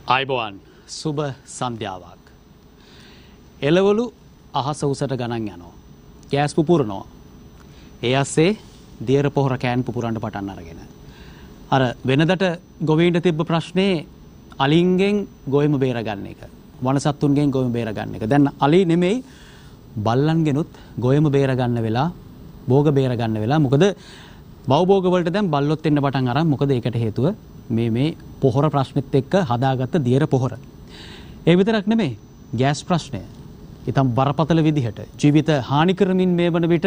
ආයුබෝවන් සුබ සන්ධ්‍යාවක්. එළවලු අහස උසට ගණන් යනවා. ගෑස් පුපුරනවා. ඒ ASCII දියර පොහොර කෑන් පුපුරන්න පටන් අරගෙන. අර වෙනදට ගොවීන්ට තිබ්බ ප්‍රශ්නේ අලින්ගෙන් ගොයම බේරගන්න එක. වනසත්තුන්ගෙන් ගොයම බේරගන්න එක. දැන් අලි නෙමෙයි බල්ලන්ගෙනුත් ගොයම බේරගන්න වෙලා, භෝග බේරගන්න වෙලා. මොකද බවභෝග වලට දැන් බල්ලොත් එන්න පටන් අරන්. මොකද ඒකට හේතුව මේ පොහොර ප්‍රශ්නෙත් එක්ක හදාගත්ත දියර පොහොර. ඒ විතරක් නෙමෙයි ගෑස් ප්‍රශ්නය. ඊටම බරපතල විදිහට ජීවිත හානි කරමින් මේ වන විට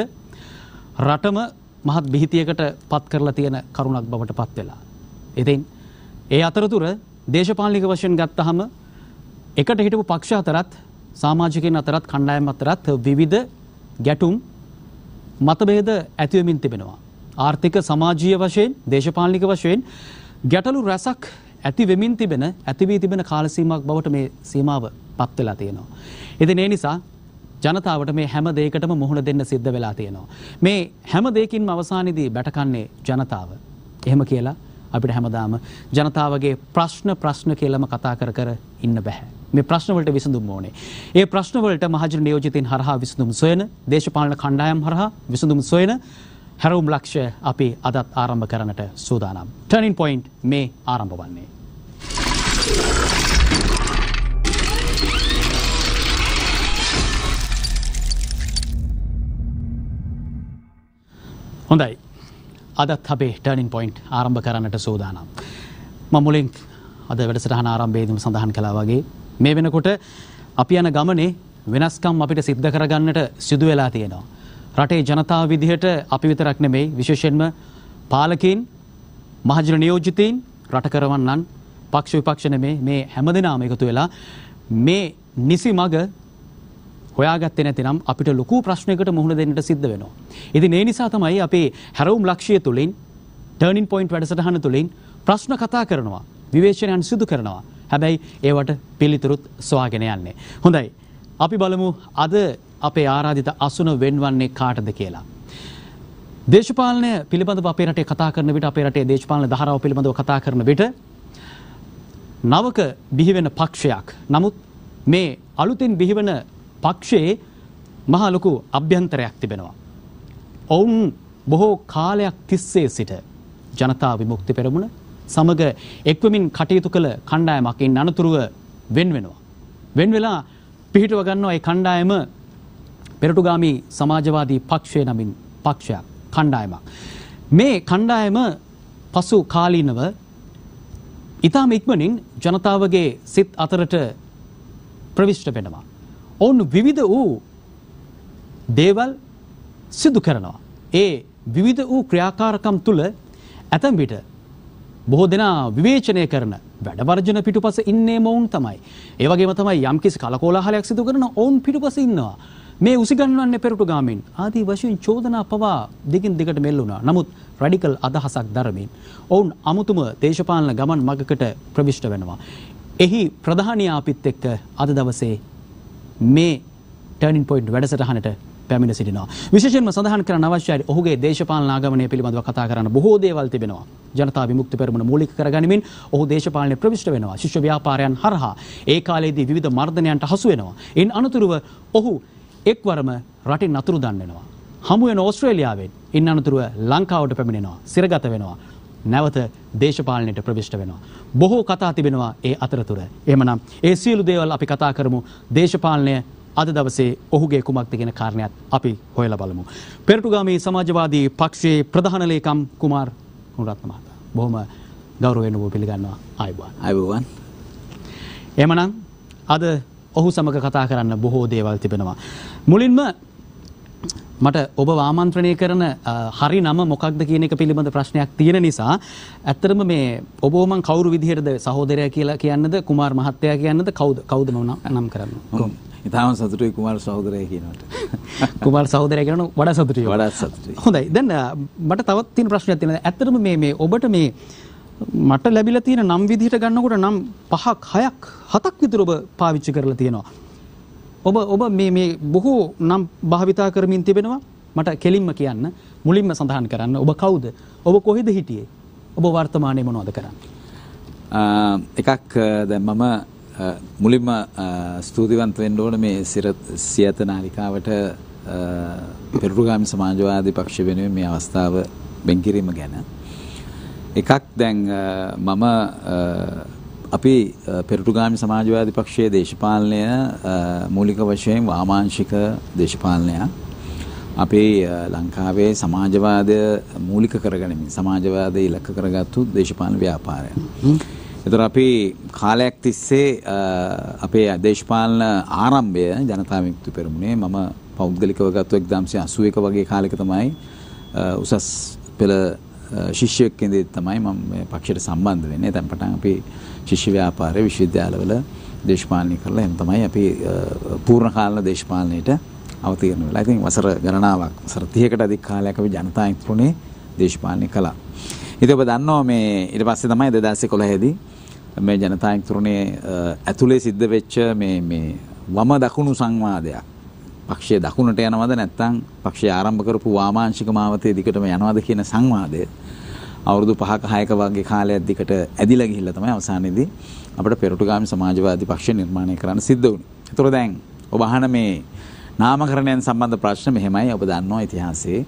රටම මහත් බිහිතියකට පත් කරලා තියෙන කරුණක් බවට පත් වෙලා. ඉතින් ඒ අතරතුර දේශපාලනික වශයෙන් ගත්තහම එකට හිටපු පක්ෂ අතරත් සමාජිකයන් අතරත් කණ්ඩායම් අතරත් විවිධ ගැටුම් මතභේද ඇති වෙමින් තිබෙනවා. ආර්ථික සමාජීය වශයෙන් දේශපාලනික වශයෙන් ගැටලු රැසක් ඇති වෙමින් තිබෙන ඇති වී තිබෙන කාල සීමාවක් බවට මේ සීමාව පත් වෙලා තියෙනවා. ඉතින් ඒ නිසා ජනතාවට මේ හැම දෙයකටම මුහුණ දෙන්න සිද්ධ වෙලා තියෙනවා. මේ හැම දෙයකින්ම අවසානයේදී බැටකන්නේ ජනතාව. එහෙම කියලා අපිට හැමදාම ජනතාවගේ ප්‍රශ්න කියලාම කතා කර ඉන්න බෑ. මේ ප්‍රශ්න වලට විසඳුම් ඕනේ. ඒ ප්‍රශ්න වලට මහජන නියෝජිතින් හරහා විසඳුම් සොයන, දේශපාලන කණ්ඩායම් හරහා විසඳුම් සොයන හැරවුම් ලක්ෂ්‍ය අපි අදත් ආරම්භ කරන්නට සූදානම්. ටර්නින් පොයින්ට් මේ ආරම්භ වන්නේ. හොඳයි. අදත් අපේ ටර්නින් පොයින්ට් ආරම්භ කරන්නට සූදානම්. මම මුලින් අද වැඩසටහන ආරම්භයේදීම සඳහන් කළා වගේ මේ වෙනකොට අපි යන ගමනේ වෙනස්කම් අපිට සිද්ධ කරගන්නට සිදු වෙලා තියෙනවා. රටේ ජනතාව විදිහට අපි විතරක් නෙමෙයි, විශේෂයෙන්ම පාලකීන්, මහජන නියෝජිතයින්, රට කරවන්නන්, පක්ෂ විපක්ෂ නෙමෙයි, මේ හැමදෙනාම එකතු වෙලා මේ නිසි මඟ හොයාගත්තේ නැතිනම් අපිට ලොකු ප්‍රශ්නයකට මුහුණ දෙන්නට සිද්ධ වෙනවා. ඉතින් ඒ නිසා තමයි අපේ හැරවුම් ලක්ෂ්‍ය තුලින්, ටර්නින් පොයින්ට් වැඩසටහන තුලින් ප්‍රශ්න කතා කරනවා, විවේචනයන් සිදු කරනවා. හැබැයි ඒවට පිළිතුරුත් සොයාගෙන යන්නේ. හොඳයි. අපි බලමු අද අපේ ආරාධිත අසුන වෙන්වන්නේ කාටද කියලා. දේශපාලනය පිළිබඳව අපේ රටේ කතා කරන විට, අපේ රටේ දේශපාලන ධාරාව පිළිබඳව කතා කරන විට නවක බිහිවෙන පක්ෂයක්. නමුත් මේ අලුතින් බිහිවන පක්ෂයේ මහ ලොකු අභ්‍යන්තරයක් තිබෙනවා. ඔවුන් බොහෝ කාලයක් තිස්සේ සිට ජනතා විමුක්ති පෙරමුණ සමග එක්වමින් කටයුතු කළ කණ්ඩායමක් ඉන් අනතුරුව වෙන් වෙනවා. වෙන් වෙලා පිහිටව ගන්නවා ඒ කණ්ඩායම පෙරටුගාමී සමාජවාදී පක්ෂය නමින් පක්ෂයක්, කණ්ඩායමක්. මේ කණ්ඩායම පසු කාලීනව ඉතාම ඉක්මනින් ජනතාවගේ සිත් අතරට ප්‍රවිෂ්ඨ වෙනවා. ඔවුන් විවිධ වූ දේවල් සිදු කරනවා. ඒ විවිධ වූ ක්‍රියාකාරකම් තුළ ඇතැම් විට බොහෝ දෙනා විවේචනය කරන වැඩ වර්ජන පිටුපස ඉන්නේ මොවුන් තමයි. ඒ වගේම තමයි යම්කිසි කලකෝලාහලයක් සිදු කරන ඔවුන් පිටුපස ඉන්නවා. මේ උසිගන්වන්නේ පෙරටුගාමීන් ආදී වශයෙන් චෝදනා පවා දිගින් දිගට මෙල්ලුණා. නමුත් රැඩිකල් අදහසක් දරමින් ඔවුන් අමුතුම දේශපාලන ගමන් මගකට ප්‍රවිෂ්ඨ වෙනවා. එහි ප්‍රධානියා අපිත් එක්ක අද දවසේ මේ ටර්නින් පොයින්ට් වැඩසටහනට පැමිණ සිටිනවා. විශේෂයෙන්ම සඳහන් කරන්න අවශ්‍යයි ඔහුගේ දේශපාලන ආගමනය පිළිබඳව කතා කරන්න බොහෝ දේවල් තිබෙනවා. ජනතා විමුක්ති පෙරමුණ මූලික කරගනිමින් ඔහු දේශපාලනයේ ප්‍රවිෂ්ඨ වෙනවා. ශිෂ්‍ය ව්‍යාපාරයන් හරහා ඒ කාලයේදී විවිධ මර්ධනයන්ට හසු වෙනවා. ඉන් අනතුරුව ඔහු එක්වරම රටින් අතුරුදන් වෙනවා. හමු වෙන ඕස්ට්‍රේලියාවෙන් ඉන් අනතුරුව ලංකාවට පැමිණෙනවා. සිරගත වෙනවා. නැවත දේශපාලනයට ප්‍රවිෂ්ඨ වෙනවා. බොහෝ කතා තිබෙනවා ඒ අතරතුර. එහෙමනම් ඒ සියලු දේවල් අපි කතා කරමු. දේශපාලනය අද දවසේ ඔහුගේ කුමක්ද කියන කාරණයක් අපි හොයලා බලමු. පෙරටුගාමී සමාජවාදී පක්ෂයේ ප්‍රධාන ලේකම් කුමාර් ගුණරත්න මහතා. බොහොම ගෞරවයෙන් ඔබ පිළිගන්නවා. ආයුබෝවන්. එහෙමනම් අද ඔහු සමග කතා කරන්න බොහෝ දේවල් තිබෙනවා. මුලින්ම මට ඔබ ආමන්ත්‍රණය කරන හරි නම මොකක්ද කියන එක පිළිබඳ ප්‍රශ්නයක් තියෙන නිසා ඇත්තටම මේ ඔබ මං කවුරු විදිහටද සහෝදරයා කියලා කියන්නද, කුමාර් මහත්තයා කියන්නද, කවුද නම් කරන්නේ? ඉතාම සතුටුයි කුමාර් සහෝදරයා කියනකොට. කුමාර් සහෝදරයා කියනකොට වඩා සතුටුයි. වඩා සතුටුයි. හොඳයි. දැන් මට තවත් තියෙන ප්‍රශ්නයක් තියෙනවා. ඇත්තටම මේ ඔබට මේ මට ලැබිලා තියෙන නම් විදිහට ගන්නකොට නම් 5ක් 6ක් 7ක් විතර ඔබ පාවිච්චි කරලා තියෙනවා. ඔබ මේ බොහෝ නම් භාවිතා කරමින් තිබෙනවා. මට කෙලින්ම කියන්න, මුලින්ම සඳහන් කරන්න ඔබ කවුද? ඔබ කොහෙද හිටියේ? ඔබ වර්තමානයේ මොනවද කරන්නේ? එකක් දැන් මම මුලින්ම ස්තුතිවන්ත වෙන්න ඕන මේ සියත නාලිකාවට පෙරටුගාමී සමාජවාදී පක්ෂ වෙනුවෙන් මේ අවස්ථාව බෙන් කිරීම ගැන. එකක් දැන් මම අපි පෙරටුගාමී සමාජවාදී පක්ෂයේ දේශපාලනය මූලික වශයෙන් වාමාංශික දේශපාලනයක්. අපේ ලංකාවේ සමාජවාදය මූලික කරගනිමින් සමාජවාදය ඉලක්ක කරගත්තු දේශපාලන ව්‍යාපාරයක්. ඒතර අපි කාලයක් තිස්සේ අපේ දේශපාලන ආරම්භය ජනතා විමුක්ති පෙරමුණේ මම පෞද්ගලිකව ගත්ත 1981 වගේ කාලෙක තමයි උසස් පෙළ ශිෂ්‍යයෙක් ඉඳි තමයි මම මේ පක්ෂයට සම්බන්ධ වෙන්නේ. දැන් පටන් අපි ශිෂ්‍ය ව්‍යාපාරයේ විශ්වවිද්‍යාලවල දේශපාලනය කරලා එහෙම තමයි අපි පූර්ණ කාලීන දේශපාලනයට අවතීර්ණ වෙලා. ඉතින් වසර ගණනාවක් වසර 30කට අධික කාලයක් අපි ජනතා විමුක්තියේ දේශපාලනය කළා. ඉතින් ඔබ දන්නවා මේ ඊට පස්සේ තමයි 2011 දී මේ ජනතා විමුක්තියේ ඇතුලේ සිද්ධ වෙච්ච මේ වම දකුණු සංවාදයක්. පක්ෂයේ දකුණට යනවද නැත්නම් පක්ෂය ආරම්භ කරපු වාමාංශික මාවතේ දිගටම යනවද කියන සංවාදය අවුරුදු 5ක 6ක වගේ කාලයක් දිකට ඇදිලා ගිහිල්ලා තමයි අවසානයේදී අපිට පෙරටුගාමී සමාජවාදී පක්ෂය නිර්මාණය කරන්න සිද්ධ වුණේ. ඒතර දැන් ඔබ අහන මේ නාමකරණයන් සම්බන්ධ ප්‍රශ්න මෙහෙමයි. ඔබ දන්නවා ඉතිහාසයේ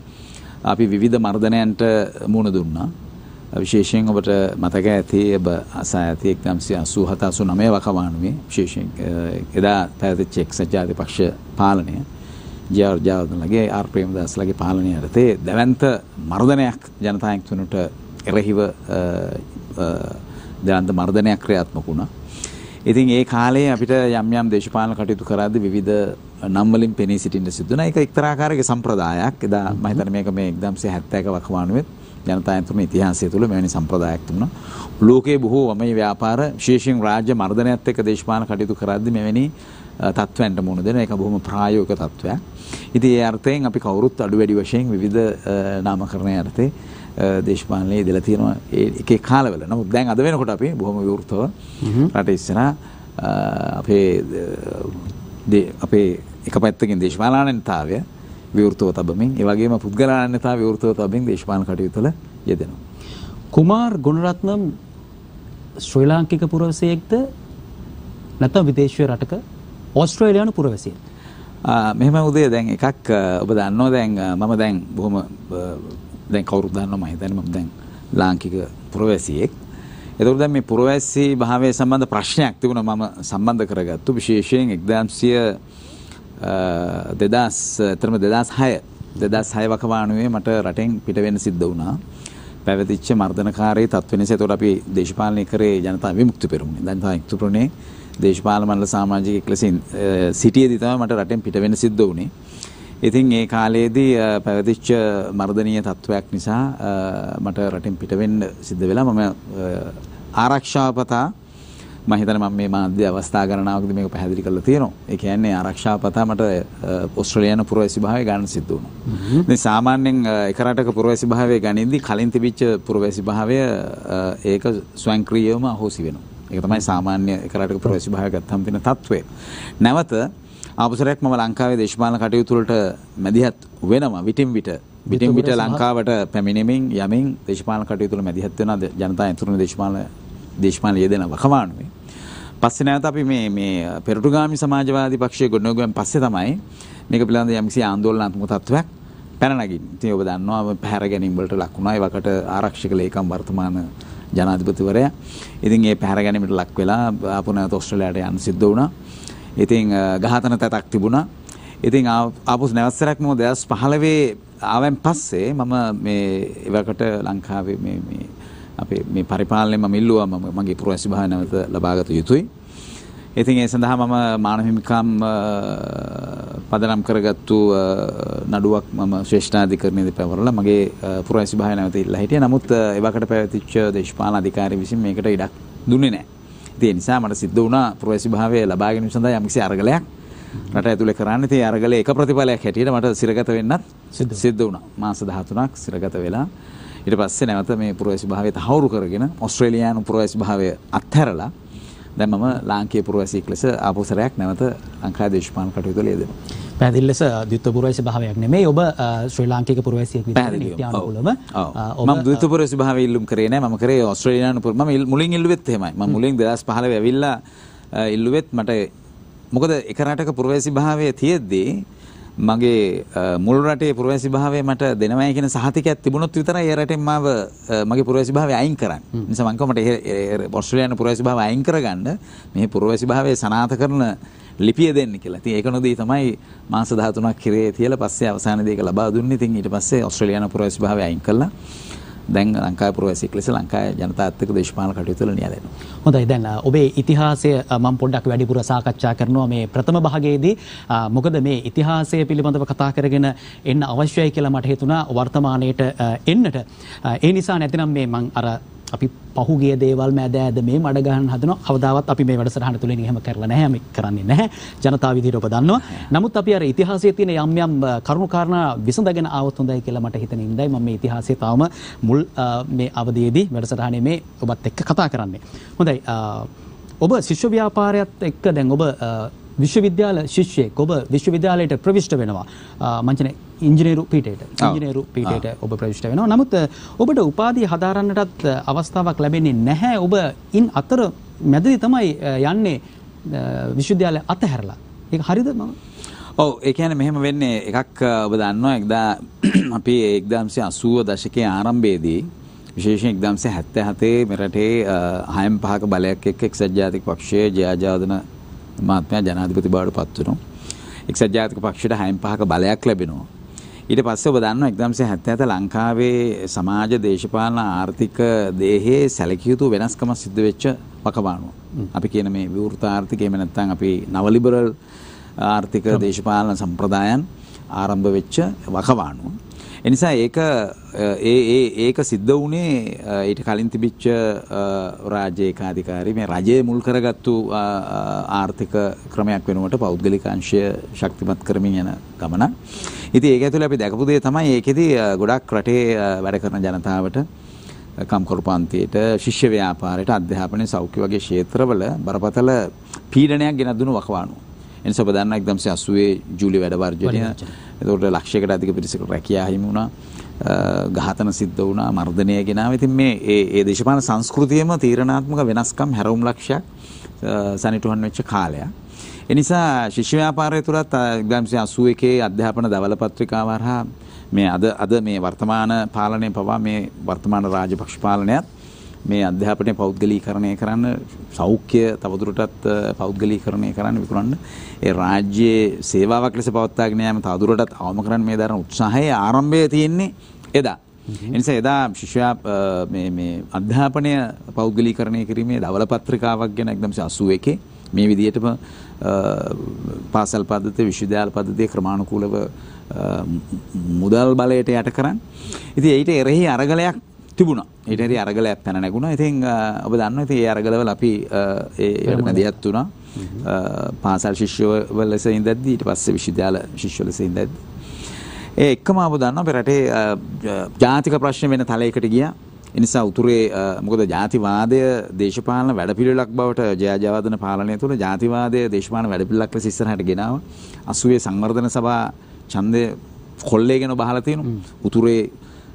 අපි විවිධ මර්ධනයන්ට මුහුණ දුන්නා. විශේෂයෙන් ඔබට මතක ඇති ඔබ අසා ඇති 1987 89 වකවානුවේ විශේෂයෙන් එදා පැවතිච්ච එක්සත් ජාතික පක්ෂ පාලනය ජයවර්ධනලගේ ආර් ප්‍රේමදාසලගේ පාලනය යටතේ දැවැන්ත මර්ධනයක් ජනතා විමුක්තියට එරෙහිව දැවැන්ත මර්ධනයක් ක්‍රියාත්මක වුණා. ඉතින් ඒ කාලේ අපිට යම් යම් දේශපාලන කටයුතු කරද්දී විවිධ නම් වලින් පෙනී සිටින්න සිදු වුණා. ඒක එක්තරා ආකාරයක සම්ප්‍රදායක්. එදා මම හිතන්නේ මේක මේ 1970ක වකවානුවේ ජනතා විමුක්තියේ ඉතිහාසය තුළ මෙවැනි සම්ප්‍රදායක් තිබුණා. ලෝකයේ බොහෝ වමේ ව්‍යාපාර විශේෂයෙන් රාජ්‍ය මර්ධනයත් එක්ක දේශපාලන කටයුතු කරද්දී මෙවැනි තත්ත්වයන්ට මුහුණ දෙන එක බොහොම ප්‍රායෝගික තත්ත්වයක්. ඉතින් ඒ අර්ථයෙන් අපි කවුරුත් අඩු වැඩි වශයෙන් විවිධ නාමකරණ යටතේ දේශපාලනයේ ඉඳලා තියෙනවා ඒකේ කාලවල. නමුත් දැන් අද වෙනකොට අපි බොහොම විවෘතව රට ඉස්සරහා අපේ එක පැත්තකින් දේශපාලනඥතාවය විවෘතව තබමින් ඒ වගේම පුද්ගලයන්තාව විවෘතව තබමින් දේශපාලන කටයුතු වල යෙදෙනවා. කුමාර් ගුණරත්නම් ශ්‍රී ලාංකික පුරවැසියෙක්ද නැත්නම් විදේශීය රටක ඕස්ට්‍රේලියානු පුරවැසියෙක්? මෙහෙම උදේ දැන් එකක් ඔබ දන්නවා දැන් මම දැන් බොහොම දැන් කවුරුත් දන්නවා මම හිතන්නේ මම දැන් ලාංකික පුරවැසියෙක්. ඒතකොට දැන් මේ පුරවැසි භාවයේ සම්බන්ධ ප්‍රශ්නයක් තිබුණා මම සම්බන්ධ කරගත්තු විශේෂයෙන් 2006 වකවානුවේ මට රටෙන් පිට වෙන්න සිද්ධ වුණා. පැවතිච්ච මර්ධනකාරී තත්ත්ව නිසා. ඒතකොට අපි දේශපාලනය කරේ ජනතා විමුක්ති පෙරමුණ. ජනතා විමුක්ති පෙරමුණේ දේශපාලන මණ්ඩල සමාජිකයෙක් ලෙස සිටියේදී තමයි මට රටෙන් පිට වෙන්න සිද්ධ වුණේ. ඉතින් ඒ කාලයේදී පැවතිච්ච මර්ධනීය තත්ත්වයක් නිසා මට රටෙන් පිට වෙන්න සිද්ධ වෙලා මම ආරක්ෂාව පතා මම හිතන්නේ මම මේ මාධ්‍ය අවස්ථා ගණනාවකදී මේක පැහැදිලි කරලා තියෙනවා. ඒ කියන්නේ ආරක්ෂාව පතා මට ඕස්ට්‍රේලියානු පුරවැසි භාවය ගන්න සිද්ධ වුණා. ඉතින් සාමාන්‍යයෙන් එක රටක පුරවැසි භාවය ගනින්දී කලින් තිබිච්ච පුරවැසි භාවය ඒක ස්වයංක්‍රීයවම අහෝසි වෙනවා. ඒක තමයි සාමාන්‍ය එක රටක පුරවැසි භාවය ගත්තම තියෙන තත්ත්වය. නැවත අවසරයක් මම ලංකාවේ දේශපාලන කටයුතු වලට මැදිහත් වෙනවා විටින් විට ලංකාවට පැමිණෙමින් යමින් දේශපාලන කටයුතු වල මැදිහත් වෙනවා ජනතා විමුක්ති දේශපාලන යෙදෙන වකවානුවේ. පස්සේ නැවත අපි මේ පෙරටුගාමී සමාජවාදී පක්ෂයේ ගොඩනැගුවෙන් පස්සේ තමයි මේක පිළිබඳ යම්කිසි ආందోලනාත්මක තත්ත්වයක් පැන නගින්නේ. ඉතින් ඔබ දන්නවා පැහැර ගැනීම වලට ලක් වුණා. ඒ වකට ආරක්ෂක ලේකම් වර්තමාන ජනාධිපතිවරයා. ඉතින් ඒ පැහැර ගැනීමට ලක් වෙලා ආපහු නැවත ඕස්ට්‍රේලියාවට යන්න සිද්ධ වුණා. ඉතින් ඝාතන තැතක් තිබුණා. ඉතින් ආපහු නැවත්සරක් මම 2015 ආවෙන් පස්සේ මම මේ එවකට ලංකාවේ මේ අපේ මේ පරිපාලනය මම ඉල්ලුවා මගේ පුරවැසි භාවය නැවත ලබාගත යුතුයි. ඉතින් ඒ සඳහා මම මානව හිමිකම් පදනම් කරගත්තු නඩුවක් මම ශ්‍රේෂ්ඨාධිකරණයේදී පැවරලා මගේ පුරවැසි භාවය නැවත ඉල්ලා හිටියා. නමුත් එවකට පැවතිච්ච දේශපාලන අධිකාරිය විසින් මේකට ඉඩක් දුන්නේ නැහැ. ඒ නිසා මට සිද්ධ වුණා පුරවැසි භාවය ලබා ගැනීම සඳහා යම්කිසි අරගලයක් රට ඇතුලේ කරන්න. ඉතින් ඒ අරගලේ එක ප්‍රතිඵලයක් හැටියට මට සිරගත වෙන්නත් සිද්ධ වුණා. මාස 13ක් සිරගත වෙලා ඊට පස්සේ නැවත මේ පුරවැසි භාවය තහවුරු කරගෙන ඕස්ට්‍රේලියානු පුරවැසි භාවය අත්හැරලා දැන් මම ලාංකීය පුරවැසියෙක් ලෙස ආපහු සැරයක් නැවත ලංකාවේ දේශපාලන කටයුතු වල යෙදෙනවා. පැහැදිලි ලෙස ද්විත්ව පුරවැසි භාවයක් නෙමෙයි ඔබ ශ්‍රී ලාංකික පුරවැසියෙක් විදිහට නීත්‍යානුකූලව මම ද්විත්ව පුරවැසි භාවය ඉල්ලුම් කරේ නෑ මම කරේ ඕස්ට්‍රේලියානු මම මුලින් ඉල්ලුවෙත් එහෙමයි මම මුලින් 2015 ඇවිල්ලා ඉල්ලුවෙත් මට මොකද එක රටක පුරවැසි භාවය තියෙද්දී මගේ මුල් රටේ පුරවැසි භාවය මට දෙනවයි කියන සහතිකයක් තිබුණොත් විතරයි ඒ රටෙන් මාව මගේ පුරවැසි භාවය අයින් කරන්නේ. නිසා මම කොහොමද ඕස්ට්‍රේලියානු පුරවැසි භාවය අයින් කරගන්න මේ පුරවැසි භාවය සනාථ කරන ලිපිය දෙන්න කියලා. ඉතින් ඒක නොදී තමයි මාස 13ක් කිරේ තියලා පස්සේ අවසානයේදී ඒක ලබා දුන්නේ. ඉතින් ඊට පස්සේ ඕස්ට්‍රේලියානු පුරවැසි භාවය අයින් කළා. දැන් ලංකාවේ පුරවැසියෙක් ලෙස ලංකාවේ ජනතාවත් එක්ක දේශපාලන කටයුතු වල නියැලෙනවා. හොඳයි දැන් ඔබේ ඉතිහාසය මම පොඩ්ඩක් වැඩිපුර සාකච්ඡා කරනවා මේ ප්‍රථම භාගයේදී. මොකද මේ ඉතිහාසය පිළිබඳව කතා කරගෙන එන්න අවශ්‍යයි කියලා මට හිතුණා වර්තමානයේට එන්නට. ඒ නිසා නැතිනම් මේ මම අර අපි පහුගිය දේවල් මැද මේ මඩ ගන්න හදනවා. කවදාවත් අපි මේ වැඩසටහන තුලින් එහෙම කරලා නැහැ. අපි කරන්නේ නැහැ. ජනතාව විදිහට ඔබ දන්නවා. නමුත් අපි අර ඉතිහාසයේ තියෙන යම් යම් කරුණු කාරණා විසඳගෙන ආවොත් හොඳයි කියලා මට හිතෙන ඉඳයි මම මේ ඉතිහාසයේ තාම මුල් මේ අවධියේදී වැඩසටහනේ මේ ඔබත් එක්ක කතා කරන්නේ. හොඳයි. ඔබ ශිෂ්‍ය ව්‍යාපාරයත් එක්ක දැන් ඔබ විශ්වවිද්‍යාල ශිෂ්‍යයෙක් ඔබ විශ්වවිද්‍යාලයට ප්‍රවිෂ්ඨ වෙනවා. මංචනේ ඉංජිනේරු පීඨයට ඔබ ප්‍රවිෂ්ඨ වෙනවා. නමුත් ඔබට උපාධිය හදාරන්නටත් අවස්ථාවක් ලැබෙන්නේ නැහැ. ඔබ ඉන් අතර මැදදී තමයි යන්නේ විශ්වවිද්‍යාලය අතහැරලා. ඒක හරිද මම? ඔව් ඒ කියන්නේ මෙහෙම වෙන්නේ එකක් ඔබ දන්නවා අපි 1980 දශකයේ ආරම්භයේදී විශේෂයෙන් 1977 මෙරටේ 6.5ක බලයක් එක්ක එක්සත් ජාතික පක්ෂයේ ජයජාදන මහත්මයා ජනාධිපති බවට පත් වෙනවා. එක්සත් ජාතික පක්ෂයට 6.5ක බලයක් ලැබෙනවා. ඊට පස්සේ ඔබ දන්නවා 1977 ලංකාවේ සමාජ දේශපාලන ආර්ථික දේහයේ සැලකිය යුතු වෙනස්කමක් සිද්ධ වෙච්ච වකවානුව. අපි කියන මේ විවෘත ආර්ථිකය එහෙම නැත්නම් අපි නව ලිබරල් ආර්ථික දේශපාලන සම්ප්‍රදායන් ආරම්භ වෙච්ච වකවානුව. එනිසා ඒක සිද්ධ වුණේ ඊට කලින් තිබිච්ච රාජ්‍ය ඒකාධිකාරී මේ රජයේ මුල් කරගත්තු ආර්ථික ක්‍රමයක් වෙනුවට පෞද්ගලික අංශය ශක්තිමත් කරමින් යන ගමන. ඉතින් ඒක ඇතුලේ අපි දැකපු දේ තමයි ඒකෙදි ගොඩක් රටේ වැඩ කරන ජනතාවට කම්කරු පන්තියට ශිෂ්‍ය ව්‍යාපාරයට අධ්‍යාපනයේ සෞඛ්‍ය වගේ ක්ෂේත්‍රවල බරපතල පීඩනයක් ගෙන දුණු වකවානුව. එනිසා ඔබ දන්නා 1980 ජූලි වැඩ වර්ජනය එතකොට ලක්ෂයකට අධික පිරිසකට රැකියාව හිමි වුණා. ඝාතන සිද්ධ වුණා, මර්ධනය ගෙනාවා. ඉතින් මේ දේශපාලන සංස්කෘතියම තීරණාත්මක වෙනස්කම් හැරවුම් ලක්ෂයක් සනිටුහන් වෙච්ච කාලයක්. ඒ නිසා ශිෂ්‍ය ව්‍යාපාරය තුලත් 1981 අධ්‍යාපන දවල පත්‍රිකාව හරහා මේ අද මේ වර්තමාන පාලනය පවා මේ වර්තමාන රාජපක්ෂ පාලනයත් මේ අධ්‍යාපනය පෞද්ගලීකරණය කරන්න සෞඛ්‍ය තවදුරටත් පෞද්ගලීකරණය කරන්න විකුණන්න ඒ රාජ්‍යයේ සේවාවක් ලෙස පවත්වාගෙන යාම තවදුරටත් අවම කරන්න මේ දරන උත්සාහයේ ආරම්භය තියෙන්නේ එදා. එනිසා එදා ශිෂ්‍ය මේ අධ්‍යාපනය පෞද්ගලීකරණය කිරීමේ දවල පත්‍රිකාවක් ගැන 1981 මේ විදිහටම පාසල් පද්ධතිය විශ්වවිද්‍යාල පද්ධතිය ක්‍රමානුකූලව මුදල් බලයට යට කරන්. ඉතින් ඊට එරෙහි අරගලයක් තිබුණා. ඊට එරෙහි අරගලයක් පැන නැගුණා. ඉතින් ඔබ දන්නවා ඉතින් ඒ අරගලවල අපි ඒකට මැදිහත් වුණා. පාසල් ශිෂ්‍යවල ලෙස ඉඳද්දි ඊට පස්සේ විශ්වවිද්‍යාල ශිෂ්‍යවල ලෙස ඉඳද්දි ඒ එක්කම ඔබ දන්නවා අපේ රටේ ජාතික ප්‍රශ්න වෙන තලයකට ගියා. ඒ නිසා උතුරේ මොකද ජාතිවාදය දේශපාලන වැඩපිළිවෙලක් බවට ජයජාවදන පාලනය තුළ ජාතිවාදය දේශපාලන වැඩපිළිවෙලක් ලෙස ඉස්සරහට ගෙනාවා. 80 සංවර්ධන සභා ඡන්දය කොල්ලේගෙන බහලා තියෙනවා. උතුරේ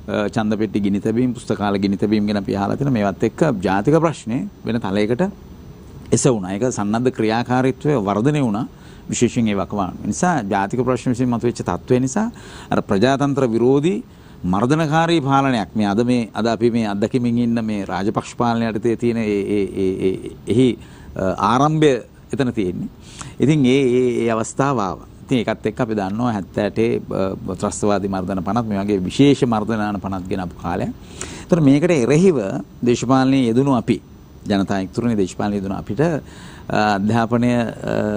ඡන්ද පෙට්ටි ගිනි තැබීම් පුස්තකාල ගිනි තැබීම් ගැන අපි අහලා තියෙනවා. මේවත් එක්ක ජාතික ප්‍රශ්නේ වෙන තලයකට එසවුණා. ඒක සන්නද්ධ ක්‍රියාකාරීත්වය වර්ධනය වුණා. විශේෂයෙන් ඒ වකවානුව. ඒ නිසා ජාතික ප්‍රශ්න විසින් මතුවෙච්ච තත්ත්වය නිසා අර ප්‍රජාතන්ත්‍ර විරෝධී මර්ධනකාරී පාලනයක් මේ අද අපි මේ අත්දැකීමින් ඉන්න මේ රාජපක්ෂ පාලනය යටතේ තියෙන එහි ආරම්භය එතන තියෙන්නේ. ඉතින් ඒ අවස්ථාව ආවා. ඉතින් ඒකත් එක්ක අපි දන්නවා 78 ත්‍රස්තවාදී මර්ධන 50 මේ වගේ විශේෂ මර්ධනාන 50 ගෙන අපු කාලයක්. ඒතර මේකට එරෙහිව දේශපාලනයේ යෙදුණු අපි ජනතා එක්තුරුනේ දේශපාලනයේ යෙදුණු අපිට අධ්‍යාපනය